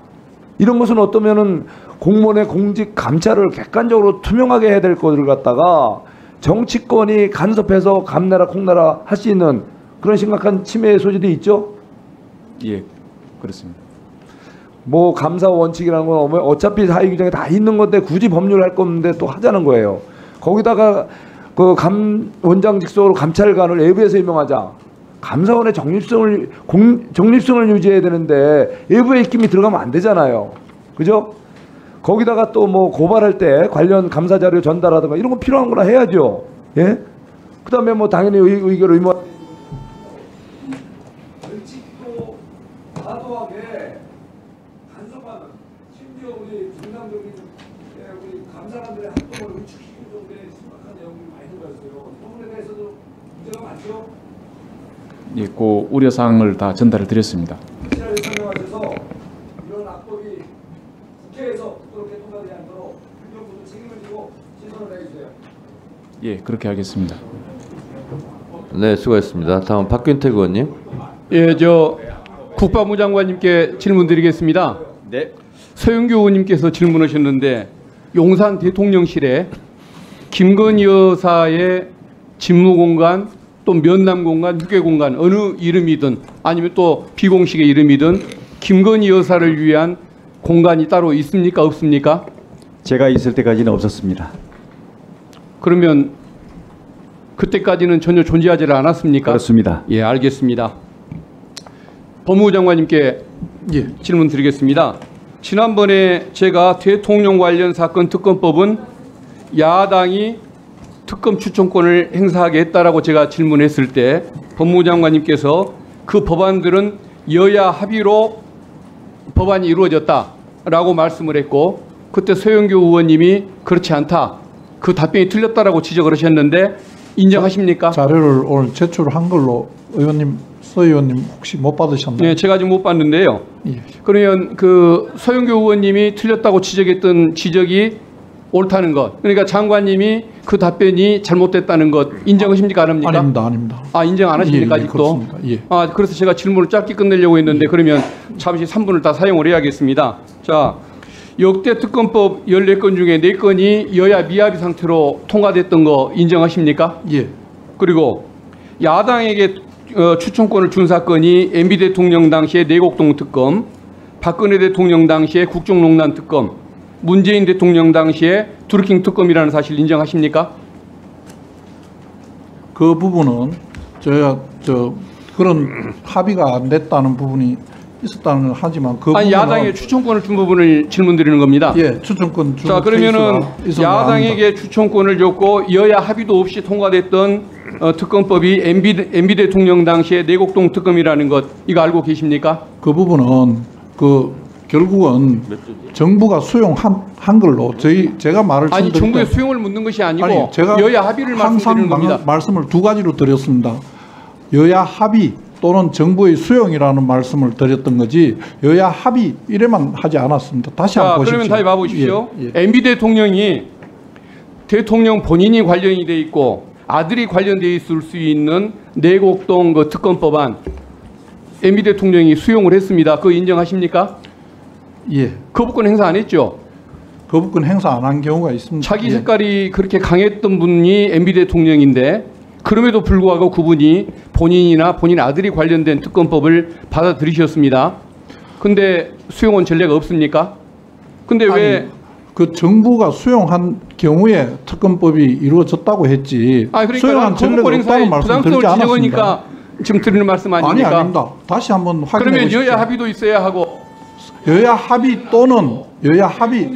이런 것은 어떠면은 공무원의 공직 감찰을 객관적으로 투명하게 해야 될 것을 갖다가 정치권이 간섭해서 감나라 콩나라 할 수 있는 그런 심각한 침해의 소지도 있죠. 예, 그렇습니다. 뭐 감사 원칙이라는 건 어차피 사회 규정에 다 있는 건데 굳이 법률 할 건데 또 하자는 거예요. 거기다가 그 원장 직속으로 감찰관을 외부에서 임명하자. 감사원의 정립성을 유지해야 되는데 외부의 입김이 들어가면 안 되잖아요. 그죠? 거기다가 또 뭐 고발할 때 관련 감사 자료 전달하든가 이런 거 필요한 거나 해야죠. 예? 그다음에 뭐 당연히 의결 의무 벌칙도 과도하게 간섭하는 심지어 우리 정상적인 우리 감사관들의 활동을 위축시키는 정도의 심각한 내용들이 많이 들어갔어요. 이 부분에 대해서도 문제가 많죠. 예, 그 우려 사항을 다 전달을 드렸습니다. 확실하게 설명하셔서 이런 악법이 국회에서 그렇게 통과되지 않도록 행정부도 책임을 지고 신선을 해주세요. 예, 그렇게 하겠습니다. 네, 수고하셨습니다. 다음 박균택 의원님. 예, 저 국방부 장관님께 질문드리겠습니다. 네. 서영교 의원님께서 질문하셨는데 용산 대통령실에 김건희 여사의 집무 공간 또 면담 공간, 휴게 공간 어느 이름이든 아니면 또 비공식의 이름이든 김건희 여사를 위한 공간이 따로 있습니까? 없습니까? 제가 있을 때까지는 없었습니다. 그러면 그때까지는 전혀 존재하지 않았습니까? 그렇습니다. 예, 알겠습니다. 법무부 장관님께 질문 드리겠습니다. 지난번에 제가 대통령 관련 사건 특검법은 야당이 특검 추천권을 행사하게 했다라고 제가 질문했을 때 법무부 장관님께서 그 법안들은 여야 합의로 법안이 이루어졌다라고 말씀을 했고 그때 서영교 의원님이 그렇지 않다. 그 답변이 틀렸다라고 지적을 하셨는데 인정하십니까? 자료를 오늘 제출한 걸로 의원님, 서 의원님 혹시 못 받으셨나요? 네, 제가 지금 못 봤는데요. 예. 그러면 그 서영교 의원님이 틀렸다고 지적했던 지적이 옳다는 것. 그러니까 장관님이 그 답변이 잘못됐다는 것 인정하십니까? 안 합니까? 아닙니다. 아, 인정 안 하십니까? 예, 예, 아직도? 그렇습니다. 예. 아, 그래서 제가 질문을 짧게 끝내려고 했는데 그러면 잠시 3분을 다 사용을 해야겠습니다. 자, 역대 특검법 14건 중에 4건이 여야 미합의 상태로 통과됐던 거 인정하십니까? 예. 그리고 야당에게 추천권을 준 사건이 MB 대통령 당시의 내곡동 특검, 박근혜 대통령 당시의 국정농단 특검, 문재인 대통령 당시의 드루킹 특검이라는 사실 인정하십니까? 그 부분은 저희가 그런 합의가 안 됐다는 부분이 있었다는 걸 하지만 그 아니 부분은 야당에 추천권을 준 부분을 질문드리는 겁니다. 예, 추천권 준 자, 그러면은 케이스가 있었나 야당에게 합니다. 추천권을 줬고 여야 합의도 없이 통과됐던 특검법이 MB 대통령 당시의 내곡동 특검이라는 것 이거 알고 계십니까? 그 부분은 결국은 정부가 수용한 걸로 제가 말을 아니 드릴 정부의 때- 수용을 묻는 것이 아니고 아니, 제가 여야 합의를 항상 말씀드리는 겁니다. 말씀을 두 가지로 드렸습니다. 여야 합의 또는 정부의 수용이라는 말씀을 드렸던 거지 여야 합의 이래만 하지 않았습니다. 다시 자, 한번 보십시오. 그러면 다시 봐보십시오. 예, 예. MB 대통령이 대통령 본인이 관련이 돼 있고 아들이 관련돼 있을 수 있는 내곡동 그 특검법안 MB 대통령이 수용을 했습니다. 그거 인정하십니까? 예. 거부권 행사 안 했죠? 거부권 행사 안 한 경우가 있습니다. 자기 예. 색깔이 그렇게 강했던 분이 MB 대통령인데 그럼에도 불구하고 그분이 본인이나 본인 아들이 관련된 특검법을 받아들이셨습니다. 근데 수용은 전례가 없습니까? 근데 왜 그 정부가 수용한 경우에 특검법이 이루어졌다고 했지 아 그러니까 수용한 전례가 거부권 행사에 없다는 말씀 부당성을 드리지 않았습니다. 지적하니까 지금 드리는 말씀 아니 아닙니까? 아닙니다. 다시 한번 확인해 그러면 보십시오. 여야 합의도 있어야 하고 여야 합의 또는 여야 합의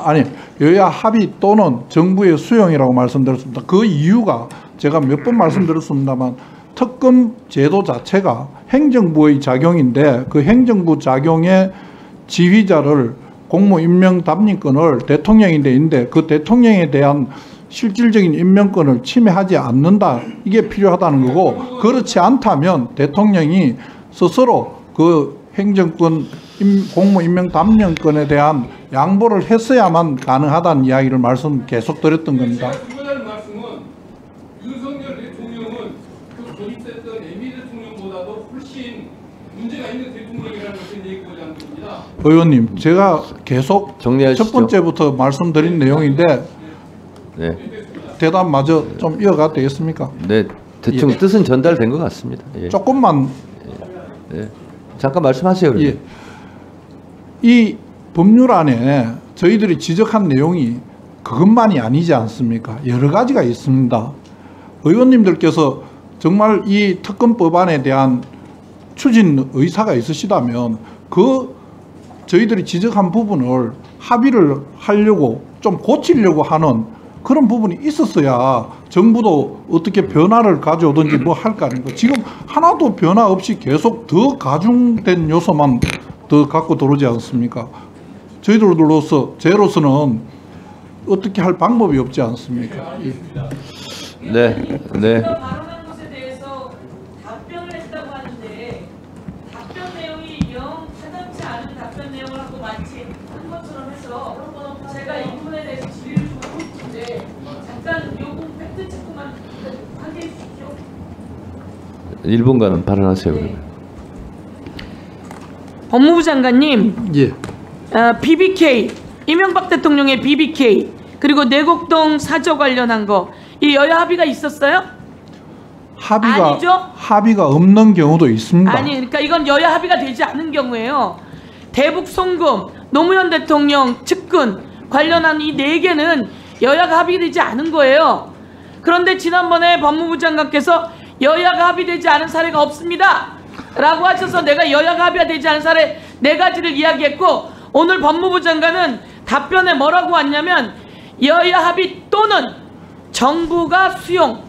아니 여야 합의 또는 정부의 수용이라고 말씀드렸습니다. 그 이유가 제가 몇 번 말씀드렸습니다만 특검 제도 자체가 행정부의 작용인데 그 행정부 작용의 지휘자를 공무 임명 답례권을 대통령이 되는데 그 대통령에 대한 실질적인 임명권을 침해하지 않는다. 이게 필요하다는 거고 그렇지 않다면 대통령이 스스로 그 행정권 공무 임명 답례권에 대한 양보를 했어야만 가능하다는 이야기를 말씀 계속 드렸던 겁니다. 그거라는 말씀은 윤석열 대통령은 그 고립됐던 MB 대통령보다도 훨씬 문제가 있는 대통령이라는 것을 얘기하고자 하는 겁니다. 의원님, 제가 계속 정리하시죠. 첫 번째부터 말씀드린 내용인데 네. 대답마저 좀 이어가도 되겠습니까? 네, 대충 예. 뜻은 전달된 것 같습니다. 예. 조금만 네. 잠깐 말씀하세요. 그러면. 예. 이 법률안에 저희들이 지적한 내용이 그것만이 아니지 않습니까? 여러 가지가 있습니다. 의원님들께서 정말 이 특검법안에 대한 추진 의사가 있으시다면 그 저희들이 지적한 부분을 합의를 하려고 좀 고치려고 하는 그런 부분이 있었어야 정부도 어떻게 변화를 가져오든지 뭐 할 거 아닙니까? 지금 하나도 변화 없이 계속 더 가중된 요소만 더 갖고 들어오지 않습니까? 저희들로서 제로서는 어떻게 할 방법이 없지 않습니까? 예. 네, 네. 발언한 것에 대해서 답변을 했다고 하는데 답변 내용이 영 타당치 않은 답변 내용을 하고 마치 한 것처럼 해서 제가 이 부분에 대해서 질의를 좀 하고 싶은데 잠깐 요거 팩트 체크만 하게 해주십시오. 1분간은 발언하세요. 그러면. 법무부 장관님, 예. BBK 이명박 대통령의 BBK 그리고 내곡동 사저 관련한 거 이 여야 합의가 있었어요? 아니죠? 합의가 없는 경우도 있습니다. 아니, 그러니까 이건 여야 합의가 되지 않은 경우에요. 대북 송금, 노무현 대통령 측근 관련한 이 4개는 여야가 합의되지 않은 거예요. 그런데 지난번에 법무부 장관께서 여야가 합의되지 않은 사례가 없습니다 라고 하셔서 내가 여야가 합의가 되지 않은 사례 4가지를 이야기했고, 오늘 법무부 장관은 답변에 뭐라고 왔냐면 여야 합의 또는 정부가 수용.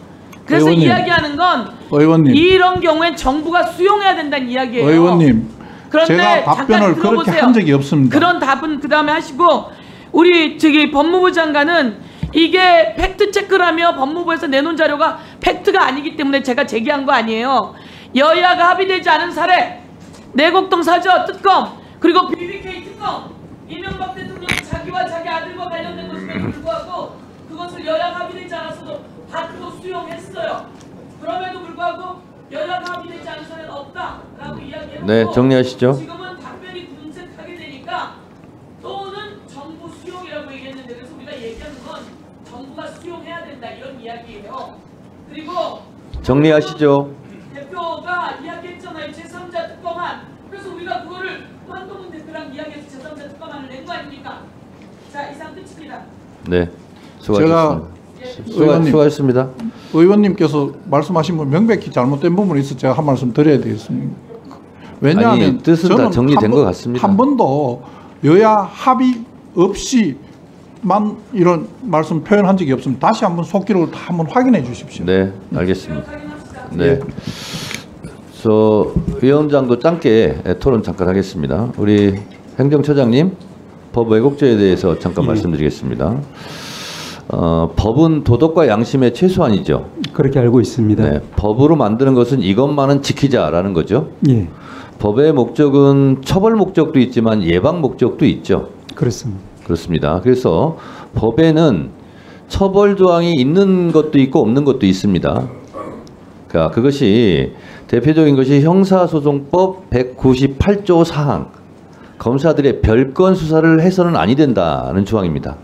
그래서 의원님, 이야기하는 건 의원님, 이런 경우엔 정부가 수용해야 된다는 이야기예요. 의원님, 그런데 제가 답변을 잠깐 그렇게 들어보세요. 한 적이 없습니다. 그런 답은 그 다음에 하시고, 우리 저기 법무부 장관은 이게 팩트 체크라며 법무부에서 내놓은 자료가 팩트가 아니기 때문에 제가 제기한 거 아니에요. 여야가 합의되지 않은 사례, 내곡동 사저 특검, 그리고 BBK 특검, 이명박 대통령 자기와 자기 아들과 관련된 것임에도 불구하고 그것을 여야가 합의되지 않았어도 다투고 수용했어요. 그럼에도 불구하고 여야가 합의되지 않은 사례는 없다라고 이야기했고, 네, 정리하시죠. 지금은 답변이 궁색하게 되니까 또는 정부 수용이라고 얘기했는데, 그래서 우리가 얘기하는 건 정부가 수용해야 된다 이런 이야기예요. 그리고 정리하시죠. 대표가 이야기했잖아요. 제3자 특검안. 그래서 우리가 그거를 한동훈 대표랑 이야기해서 제3자 특검안을 낸 거 아닙니까? 자, 이상 끝입니다. 네. 제가 수고하셨습니다. 의원님께서 말씀하신 분 명백히 잘못된 부분이 있어 제가 한 말씀 드려야 되겠습니다. 왜냐하면 아니, 뜻은 다 정리된 것 같습니다. 한 번도 여야 합의 없이만 이런 말씀 표현한 적이 없습니다. 다시 한번 속기록을 다 한번 확인해 주십시오. 네, 알겠습니다. 네. 저 위원장도 짧게 토론 잠깐 하겠습니다. 우리 행정처장님, 법 왜곡죄에 대해서 잠깐 말씀드리겠습니다. 법은 도덕과 양심의 최소한이죠. 그렇게 알고 있습니다. 네, 법으로 만드는 것은 이것만은 지키자라는 거죠. 예. 법의 목적은 처벌 목적도 있지만 예방 목적도 있죠. 그렇습니다. 그렇습니다. 그래서 법에는 처벌 조항이 있는 것도 있고 없는 것도 있습니다. 그러니까 그것이 대표적인 것이 형사소송법 198조 사항, 검사들의 별건 수사를 해서는 아니 된다는 조항입니다.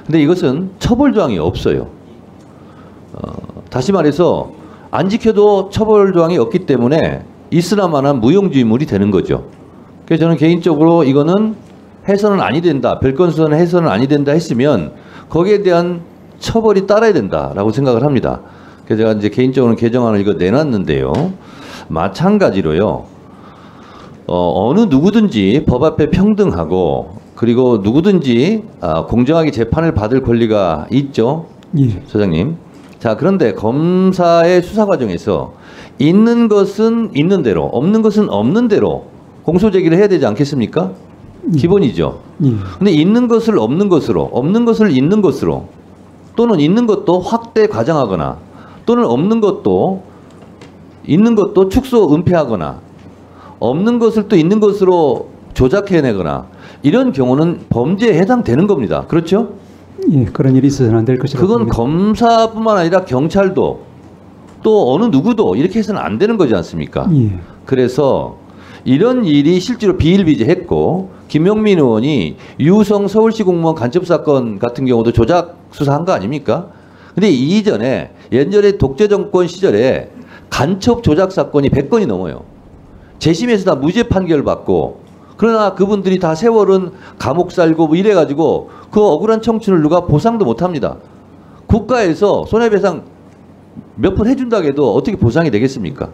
근데 이것은 처벌 조항이 없어요. 다시 말해서 안 지켜도 처벌 조항이 없기 때문에 있으나마나 무용지물이 되는 거죠. 그래서 저는 개인적으로 이거는 해서는 아니 된다, 별건 수사는 해서는 아니 된다 했으면 거기에 대한 처벌이 따라야 된다라고 생각을 합니다. 그래서 제가 이제 개인적으로 개정안을 이거 내놨는데요. 마찬가지로요. 어느 누구든지 법 앞에 평등하고 그리고 누구든지 공정하게 재판을 받을 권리가 있죠. 예. 소장님. 자, 그런데 검사의 수사 과정에서 있는 것은 있는 대로, 없는 것은 없는 대로 공소 제기를 해야 되지 않겠습니까? 기본이죠. 근데 있는 것을 없는 것으로, 없는 것을 있는 것으로, 또는 있는 것도 확대 과장하거나 또는 없는 것도 있는 것도 축소 은폐하거나 없는 것을 또 있는 것으로 조작해내거나 이런 경우는 범죄에 해당되는 겁니다. 그렇죠? 예, 그런 일이 있어서는 안 될 것이라고 그건 봅니다. 검사뿐만 아니라 경찰도 또 어느 누구도 이렇게 해서는 안 되는 거지 않습니까? 예. 그래서 이런 일이 실제로 비일비재했고 김용민 의원이 유성 서울시 공무원 간첩 사건 같은 경우도 조작 수사한 거 아닙니까? 근데 이전에 옛날에 독재 정권 시절에 간첩 조작 사건이 100건이 넘어요. 재심에서 다 무죄 판결 받고, 그러나 그분들이 다 세월은 감옥 살고 뭐 이래가지고 그 억울한 청춘을 누가 보상도 못합니다. 국가에서 손해배상 몇 번 해준다고 해도 어떻게 보상이 되겠습니까?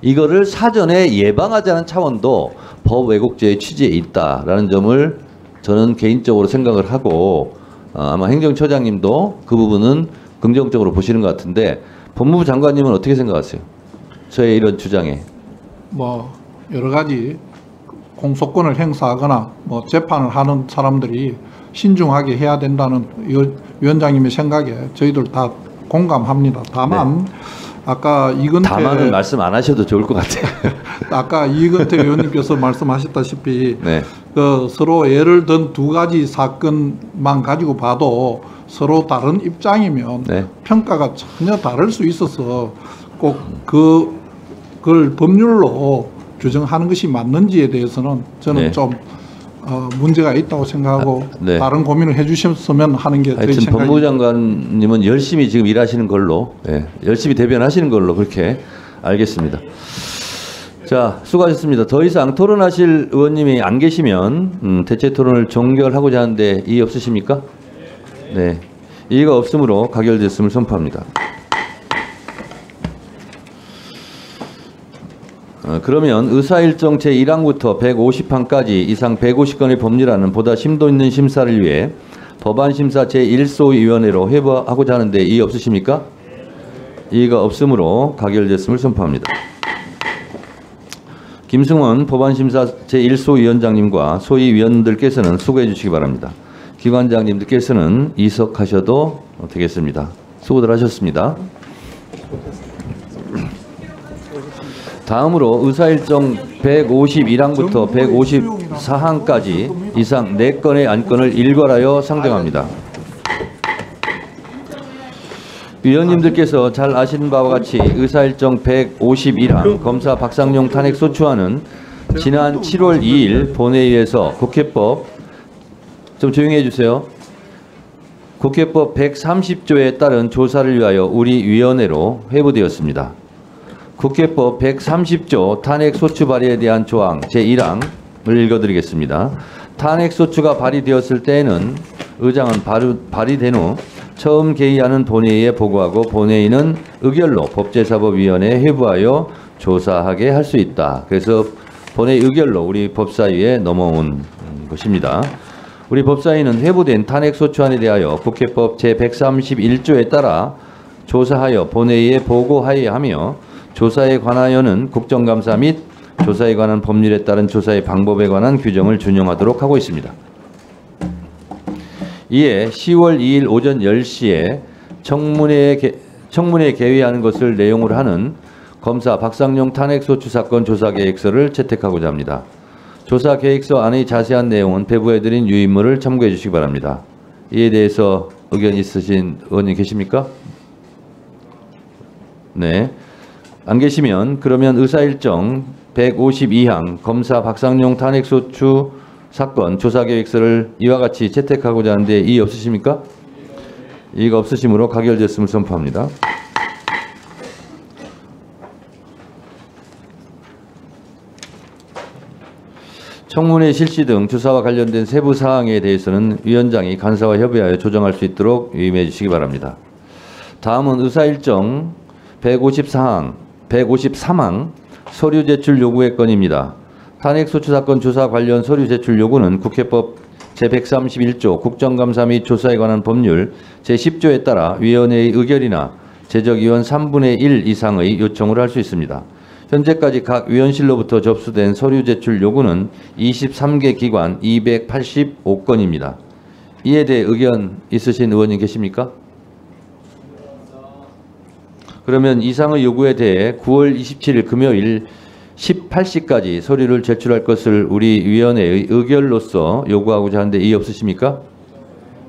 이거를 사전에 예방하자는 차원도 법 왜곡죄의 취지에 있다라는 점을 저는 개인적으로 생각을 하고, 아마 행정처장님도 그 부분은 긍정적으로 보시는 것 같은데 법무부 장관님은 어떻게 생각하세요? 저의 이런 주장에. 뭐 여러 가지 공소권을 행사하거나 뭐 재판을 하는 사람들이 신중하게 해야 된다는 위원장님의 생각에 저희들 다 공감합니다. 다만 아까 이건태 다만은 말씀 안 하셔도 좋을 것 같아요. 아까 이건태 의원님께서 말씀하셨다시피 네. 그 서로 예를 든 두 가지 사건만 가지고 봐도 서로 다른 입장이면 네. 평가가 전혀 다를 수 있어서 꼭 그걸 법률로 규정하는 것이 맞는지에 대해서는 저는 네. 좀 문제가 있다고 생각하고 네. 다른 고민을 해주셨으면 하는 게 저희 하여튼 생각입니다. 법무부 장관님은 열심히 지금 일하시는 걸로, 예, 열심히 대변하시는 걸로 그렇게 알겠습니다. 자, 수고하셨습니다. 더 이상 토론하실 의원님이 안 계시면 대체 토론을 종결하고자 하는데 이의 없으십니까? 네, 이의가 없으므로 가결됐음을 선포합니다. 그러면 의사일정 제1항부터 150항까지 이상 150건의 법률안은 보다 심도 있는 심사를 위해 법안심사 제1소위원회로 회부하고자 하는데 이의 없으십니까? 이의가 없으므로 가결됐음을 선포합니다. 김승원 법안심사 제1소위원장님과 소위위원들께서는 수고해 주시기 바랍니다. 기관장님들께서는 이석하셔도 되겠습니다. 수고들 하셨습니다. 다음으로 의사일정 151항부터 154항까지 이상 4건의 안건을 일괄하여 상정합니다. 위원님들께서 잘 아시는 바와 같이 의사일정 151항 검사 박상용 탄핵소추안은 지난 7월 2일 본회의에서 국회법, 좀 조용히 해주세요. 국회법 130조에 따른 조사를 위하여 우리 위원회로 회부되었습니다. 국회법 130조 탄핵소추 발의에 대한 조항 제1항을 읽어드리겠습니다. 탄핵소추가 발의되었을 때에는 의장은 발의된 후 처음 개의하는 본회의에 보고하고 본회의는 의결로 법제사법위원회에 회부하여 조사하게 할 수 있다. 그래서 본회의 의결로 우리 법사위에 넘어온 것입니다. 우리 법사위는 회부된 탄핵소추안에 대하여 국회법 제131조에 따라 조사하여 본회의에 보고하여야 하며 조사에 관하여는 국정감사 및 조사에 관한 법률에 따른 조사의 방법에 관한 규정을 준용하도록 하고 있습니다. 이에 10월 2일 오전 10시에 청문회에 개의하는 것을 내용으로 하는 검사 박상용 탄핵소추 사건 조사계획서를 채택하고자 합니다. 조사계획서 안의 자세한 내용은 배부해드린 유인물을 참고해 주시기 바랍니다. 이에 대해서 의견 있으신 의원님 계십니까? 네. 안 계시면 그러면 의사일정 152항 검사 박상용 탄핵소추 사건 조사계획서를 이와 같이 채택하고자 하는데 이의 없으십니까? 이의가 없으시므로 가결됐음을 선포합니다. 청문회 실시 등 조사와 관련된 세부 사항에 대해서는 위원장이 간사와 협의하여 조정할 수 있도록 유의해 주시기 바랍니다. 다음은 의사일정 153항 서류 제출 요구의 건입니다. 탄핵소추 사건 조사 관련 서류 제출 요구는 국회법 제131조 국정감사 및 조사에 관한 법률 제10조에 따라 위원회의 의결이나 제적위원 3분의 1 이상의 요청을 할 수 있습니다. 현재까지 각 위원실로부터 접수된 서류 제출 요구는 23개 기관 285건입니다. 이에 대해 의견 있으신 의원님 계십니까? 그러면 이상의 요구에 대해 9월 27일 금요일 18시까지 서류를 제출할 것을 우리 위원회의 의결로서 요구하고자 하는데 이의 없으십니까?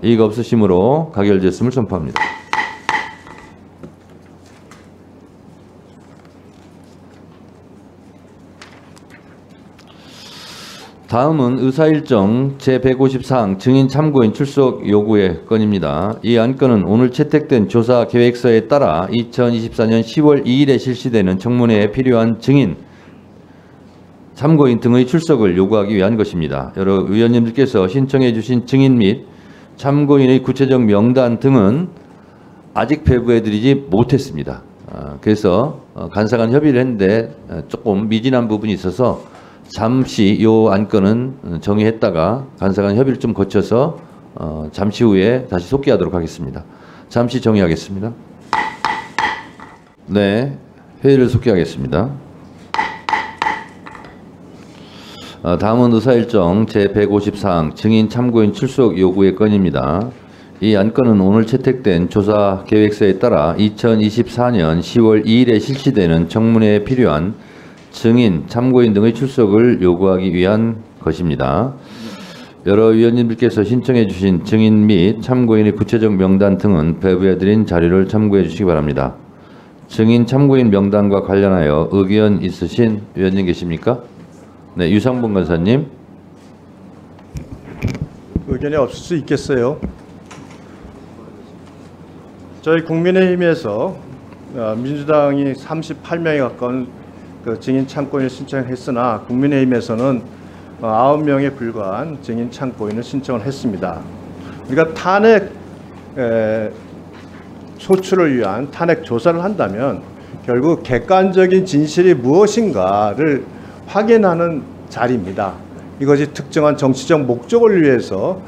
이의가 없으시므로 가결됐음을 선포합니다. 다음은 의사일정 제154항 증인 참고인 출석 요구의 건입니다. 이 안건은 오늘 채택된 조사 계획서에 따라 2024년 10월 2일에 실시되는 청문회에 필요한 증인, 참고인 등의 출석을 요구하기 위한 것입니다. 여러 위원님들께서 신청해 주신 증인 및 참고인의 구체적 명단 등은 아직 배부해드리지 못했습니다. 그래서 간사간 협의를 했는데 조금 미진한 부분이 있어서 잠시 이 안건은 정의했다가 간사간 협의를 좀 거쳐서 잠시 후에 다시 속기하도록 하겠습니다. 잠시 정의하겠습니다. 네, 회의를 속기하겠습니다. 다음은 의사일정 제154항 증인 참고인 출석 요구의 건입니다. 이 안건은 오늘 채택된 조사 계획서에 따라 2024년 10월 2일에 실시되는 청문회에 필요한 증인, 참고인 등의 출석을 요구하기 위한 것입니다. 여러 위원님들께서 신청해 주신 증인 및 참고인의 구체적 명단 등은 배부해 드린 자료를 참고해 주시기 바랍니다. 증인, 참고인 명단과 관련하여 의견 있으신 위원님 계십니까? 네, 유상봉 간사님. 의견이 없을 수 있겠어요. 저희 국민의힘에서 민주당이 38명에 가까운 그 증인 참고인을 신청했으나 국민의힘에서는 9명에 불과한 증인 참고인을 신청을 했습니다. 우리가 탄핵 소추를 위한 탄핵 조사를 한다면 결국 객관적인 진실이 무엇인가를 확인하는 자리입니다. 이것이 특정한 정치적 목적을 위해서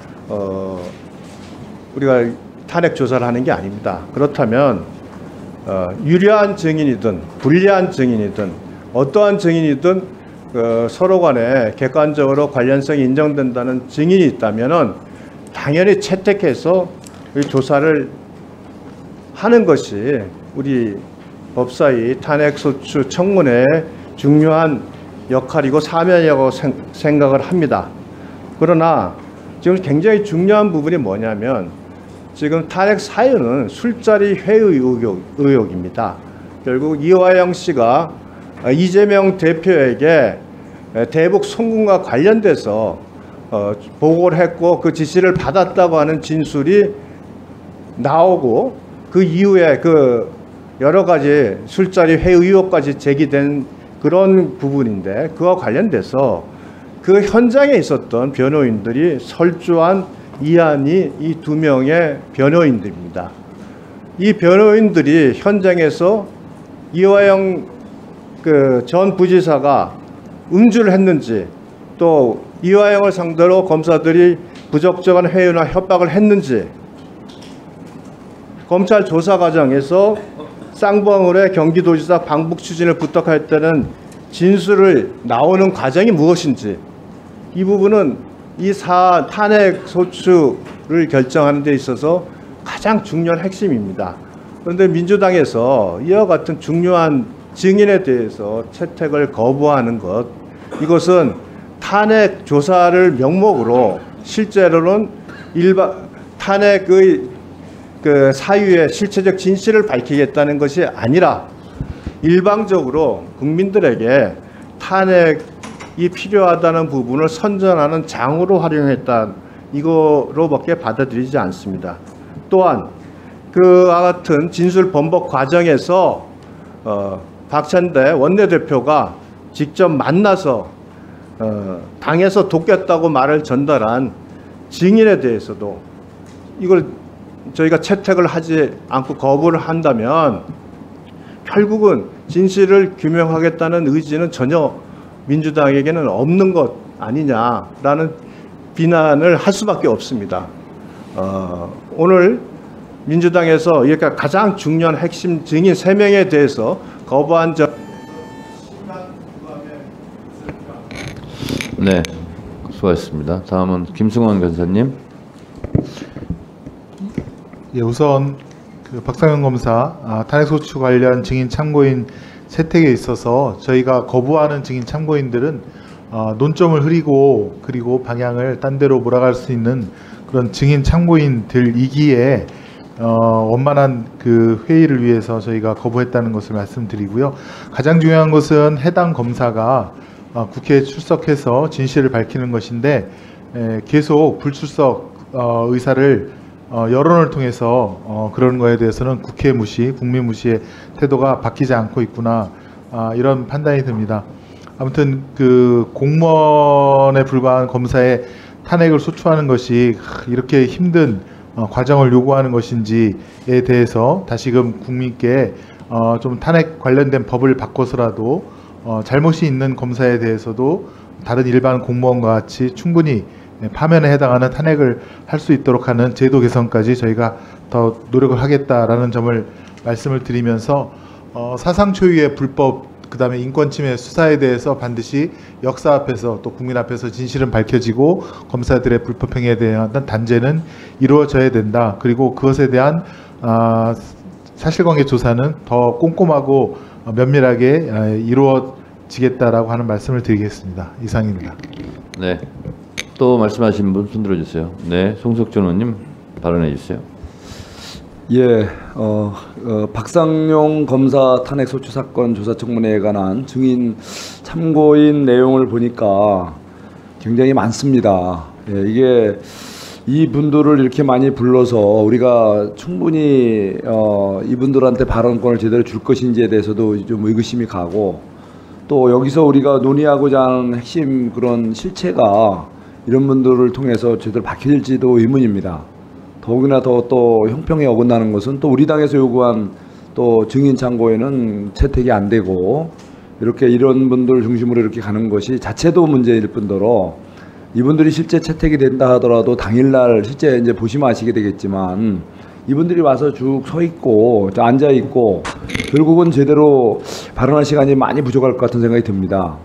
우리가 탄핵 조사를 하는 게 아닙니다. 그렇다면 유리한 증인이든 불리한 증인이든 어떠한 증인이든 서로 간에 객관적으로 관련성이 인정된다는 증인이 있다면은 당연히 채택해서 조사를 하는 것이 우리 법사위 탄핵소추 청문회의 중요한 역할이고 사명이라고 생각을 합니다. 그러나 지금 굉장히 중요한 부분이 뭐냐면 지금 탄핵 사유는 술자리 회의 의혹입니다. 결국 이화영 씨가 이재명 대표에게 대북 송금과 관련돼서 보고를 했고 그 지시를 받았다고 하는 진술이 나오고 그 이후에 그 여러 가지 술자리 회의 의혹까지 제기된 그런 부분인데 그와 관련돼서 그 현장에 있었던 변호인들이 설주한 이한이 이 2명의 변호인들입니다. 이 변호인들이 현장에서 이화영 그 전 부지사가 음주를 했는지 또 이화영을 상대로 검사들이 부적절한 회유나 협박을 했는지 검찰 조사 과정에서 쌍방울의 경기도지사 방북 추진을 부탁할 때는 진술을 나오는 과정이 무엇인지 이 부분은 이 탄핵 소추를 결정하는 데 있어서 가장 중요한 핵심입니다. 그런데 민주당에서 이와 같은 중요한 증인에 대해서 채택을 거부하는 것 이것은 탄핵 조사를 명목으로 실제로는 탄핵의 그 사유의 실체적 진실을 밝히겠다는 것이 아니라 일방적으로 국민들에게 탄핵이 필요하다는 부분을 선전하는 장으로 활용했다 이거로밖에 받아들이지 않습니다. 또한 그와 같은 진술 번복 과정에서 박찬대 원내대표가 직접 만나서 당에서 돕겠다고 말을 전달한 증인에 대해서도 이걸 저희가 채택을 하지 않고 거부를 한다면 결국은 진실을 규명하겠다는 의지는 전혀 민주당에게는 없는 것 아니냐라는 비난을 할 수밖에 없습니다. 오늘 민주당에서 이렇게 가장 중요한 핵심 증인 3명에 대해서 거부한 점. 네, 수고하셨습니다. 다음은 김승원 간사님. 예, 우선 그 박상현 검사 탄핵소추 관련 증인 참고인 채택에 있어서 저희가 거부하는 증인 참고인들은 논점을 흐리고 그리고 방향을 딴 데로 몰아갈 수 있는 그런 증인 참고인들이기에 원만한 그 회의를 위해서 저희가 거부했다는 것을 말씀드리고요. 가장 중요한 것은 해당 검사가 국회에 출석해서 진실을 밝히는 것인데 계속 불출석 의사를 여론을 통해서 그런 거에 대해서는 국회 무시, 국민 무시의 태도가 바뀌지 않고 있구나 이런 판단이 듭니다. 아무튼 그 공무원에 불과한 검사의 탄핵을 소추하는 것이 이렇게 힘든 과정을 요구하는 것인지에 대해서 다시금 국민께 좀 탄핵 관련된 법을 바꿔서라도 잘못이 있는 검사에 대해서도 다른 일반 공무원과 같이 충분히 파면에 해당하는 탄핵을 할 수 있도록 하는 제도 개선까지 저희가 더 노력을 하겠다라는 점을 말씀을 드리면서 사상 초유의 불법 그다음에 인권침해 수사에 대해서 반드시 역사 앞에서 또 국민 앞에서 진실은 밝혀지고 검사들의 불법 행위에 대한 단죄는 이루어져야 된다. 그리고 그것에 대한 사실관계 조사는 더 꼼꼼하고 면밀하게 이루어질 지겠다라고 하는 말씀을 드리겠습니다. 이상입니다. 네. 또 말씀하신 분 손 들어주세요. 네, 송석준 의원님 발언해 주세요. 예, 박상용 검사 탄핵 소추 사건 조사 청문회에 관한 증인 참고인 내용을 보니까 굉장히 많습니다. 예, 이게 이분들을 이렇게 많이 불러서 우리가 충분히 이분들한테 발언권을 제대로 줄 것인지에 대해서도 좀 의구심이 가고, 또 여기서 우리가 논의하고자 하는 핵심 그런 실체가 이런 분들을 통해서 제대로 밝혀질지도 의문입니다. 더욱이나 또 형평에 어긋나는 것은 또 우리 당에서 요구한 또 증인 참고에는 채택이 안 되고, 이렇게 이런 분들 중심으로 이렇게 가는 것이 자체도 문제일 뿐더러 이분들이 실제 채택이 된다 하더라도 당일날 실제 이제 보시면 아시게 되겠지만 이분들이 와서 쭉 서 있고 앉아 있고 결국은 제대로 발언할 시간이 많이 부족할 것 같은 생각이 듭니다.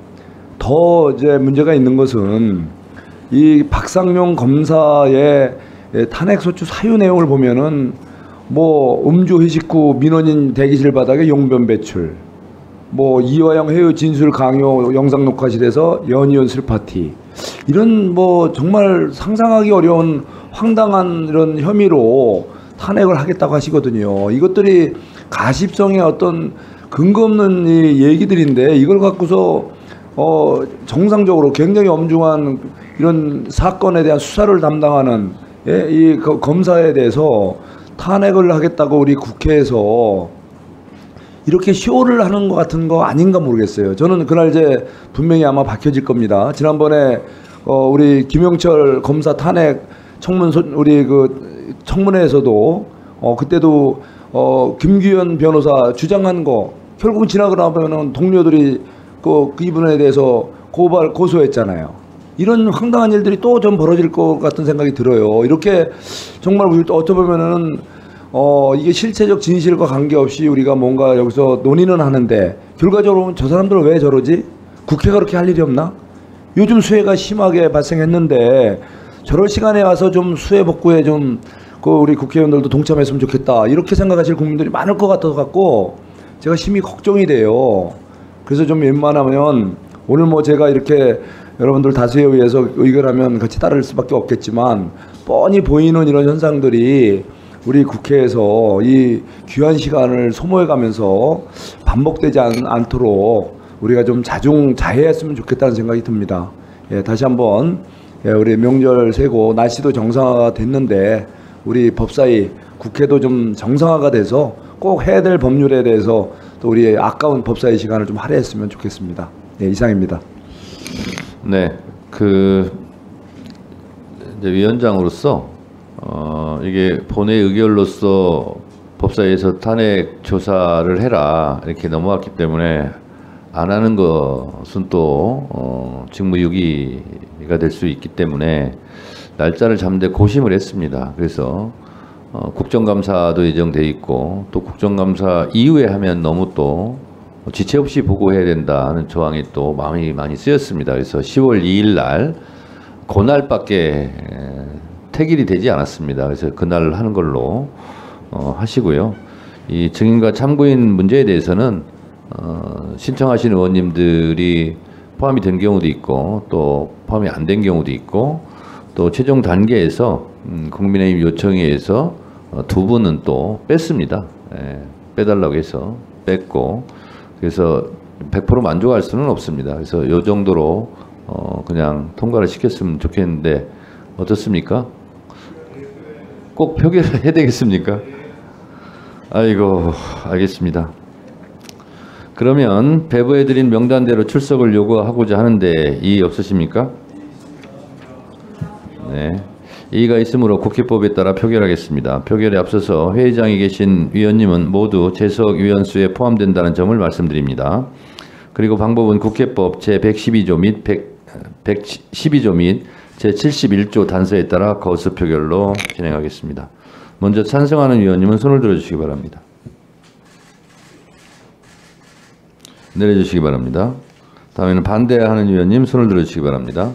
더 이제 문제가 있는 것은 이 박상용 검사의 탄핵 소추 사유 내용을 보면은 뭐 음주 회식 후 민원인 대기실 바닥에 용변 배출, 뭐 이화영 회의 진술 강요 영상 녹화실에서 연이은 술 파티, 이런 뭐 정말 상상하기 어려운 황당한 이런 혐의로 탄핵을 하겠다고 하시거든요. 이것들이 가십성의 어떤 근거 없는 이 얘기들인데 이걸 갖고서 정상적으로 굉장히 엄중한 이런 사건에 대한 수사를 담당하는 이 검사에 대해서 탄핵을 하겠다고 우리 국회에서 이렇게 쇼를 하는 것 같은 거 아닌가 모르겠어요. 저는 그날 이제 분명히 아마 밝혀질 겁니다. 지난번에 우리 김영철 검사 탄핵 청문 우리 그 청문회에서도 그때도 김규현 변호사 주장한 거 결국은 지나고 나면은 동료들이 그 이분에 대해서 고소했잖아요. 이런 황당한 일들이 또 좀 벌어질 것 같은 생각이 들어요. 이렇게 정말 우리 어떻게 보면은 이게 실체적 진실과 관계없이 우리가 뭔가 여기서 논의는 하는데 결과적으로 저 사람들은 왜 저러지? 국회가 그렇게 할 일이 없나? 요즘 수해가 심하게 발생했는데 저럴 시간에 와서 좀 수해 복구에 좀 우리 국회의원들도 동참했으면 좋겠다, 이렇게 생각하실 국민들이 많을 것 같아서 갖고 제가 심히 걱정이 돼요. 그래서 좀 웬만하면 오늘 뭐 제가 이렇게 여러분들 다수에 의해서 의결하면 같이 따를 수밖에 없겠지만 뻔히 보이는 이런 현상들이 우리 국회에서 이 귀한 시간을 소모해가면서 반복되지 않도록 우리가 좀 자중자애했으면 좋겠다는 생각이 듭니다. 예, 다시 한번 우리 명절 세고 날씨도 정상화가 됐는데 우리 법사위 국회도 좀 정상화가 돼서 꼭 해야 될 법률에 대해서 또 우리 아까운 법사위 시간을 좀 할애했으면 좋겠습니다. 예, 이상입니다. 네, 이제 위원장으로서 이게 본회의 의결로서 법사위에서 탄핵 조사를 해라 이렇게 넘어왔기 때문에 안 하는 것은 또 직무유기가 될 수 있기 때문에 날짜를 잡는데 고심을 했습니다. 그래서 국정감사도 예정돼 있고 또 국정감사 이후에 하면 너무 또 지체 없이 보고해야 된다는 조항이 또 마음이 많이 쓰였습니다. 그래서 10월 2일 날 그날밖에 택일이 되지 않았습니다. 그래서 그날 하는 걸로 하시고요. 이 증인과 참고인 문제에 대해서는 신청하신 의원님들이 포함이 된 경우도 있고 또 포함이 안 된 경우도 있고 또 최종 단계에서 국민의힘 요청에 의해서 두 분은 또 뺐습니다. 빼달라고 해서 뺐고, 그래서 100% 만족할 수는 없습니다. 그래서 이 정도로 그냥 통과를 시켰으면 좋겠는데 어떻습니까? 꼭 표결을 해야 되겠습니까? 아이고, 알겠습니다. 그러면 배부해드린 명단대로 출석을 요구하고자 하는데 이의 없으십니까? 네. 이의가 있으므로 국회법에 따라 표결하겠습니다. 표결에 앞서서 회의장에 계신 위원님은 모두 재석 위원수에 포함된다는 점을 말씀드립니다. 그리고 방법은 국회법 제112조 및 112조 및 제71조 단서에 따라 거수 표결로 진행하겠습니다. 먼저 찬성하는 위원님은 손을 들어주시기 바랍니다. 내려주시기 바랍니다. 다음에는 반대하는 위원님 손을 들어주시기 바랍니다.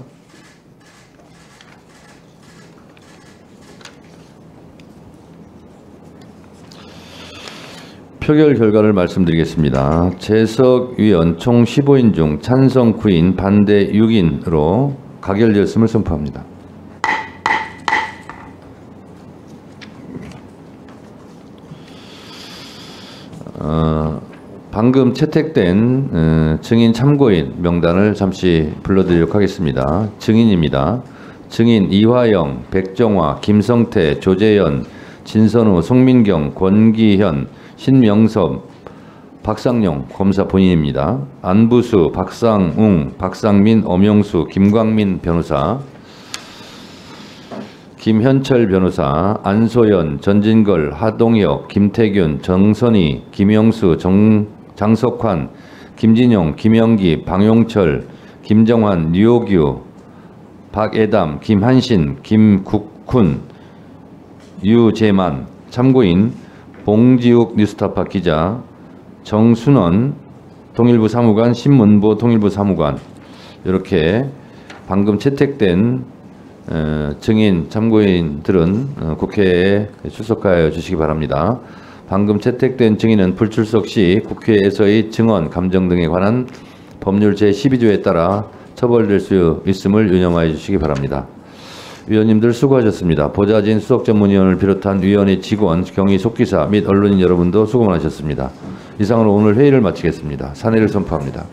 표결 결과를 말씀드리겠습니다. 재석 위원 총 15인 중 찬성 9인, 반대 6인으로 가결되었음을 선포합니다. 방금 채택된 증인 참고인 명단을 잠시 불러드리도록 하겠습니다. 증인입니다. 증인 이화영, 백정화, 김성태, 조재현, 진선우, 송민경, 권기현, 신명섭, 박상용 검사 본인입니다. 안부수, 박상웅, 박상민, 엄영수, 김광민 변호사, 김현철 변호사, 안소연, 전진걸, 하동혁, 김태균, 정선희, 김영수, 장석환, 김진용, 김영기, 방용철, 김정환, 류호규, 박애담, 김한신, 김국훈, 유재만, 참고인 봉지욱 뉴스타파 기자, 정순원 통일부 사무관, 신문보 통일부 사무관, 이렇게 방금 채택된 증인 참고인들은 국회에 출석하여 주시기 바랍니다. 방금 채택된 증인은 불출석 시 국회에서의 증언, 감정 등에 관한 법률 제12조에 따라 처벌될 수 있음을 유념하여 주시기 바랍니다. 위원님들 수고하셨습니다. 보좌진 수석전문위원을 비롯한 위원회 직원, 경위 속기사 및 언론인 여러분도 수고 많으셨습니다. 이상으로 오늘 회의를 마치겠습니다. 산회를 선포합니다.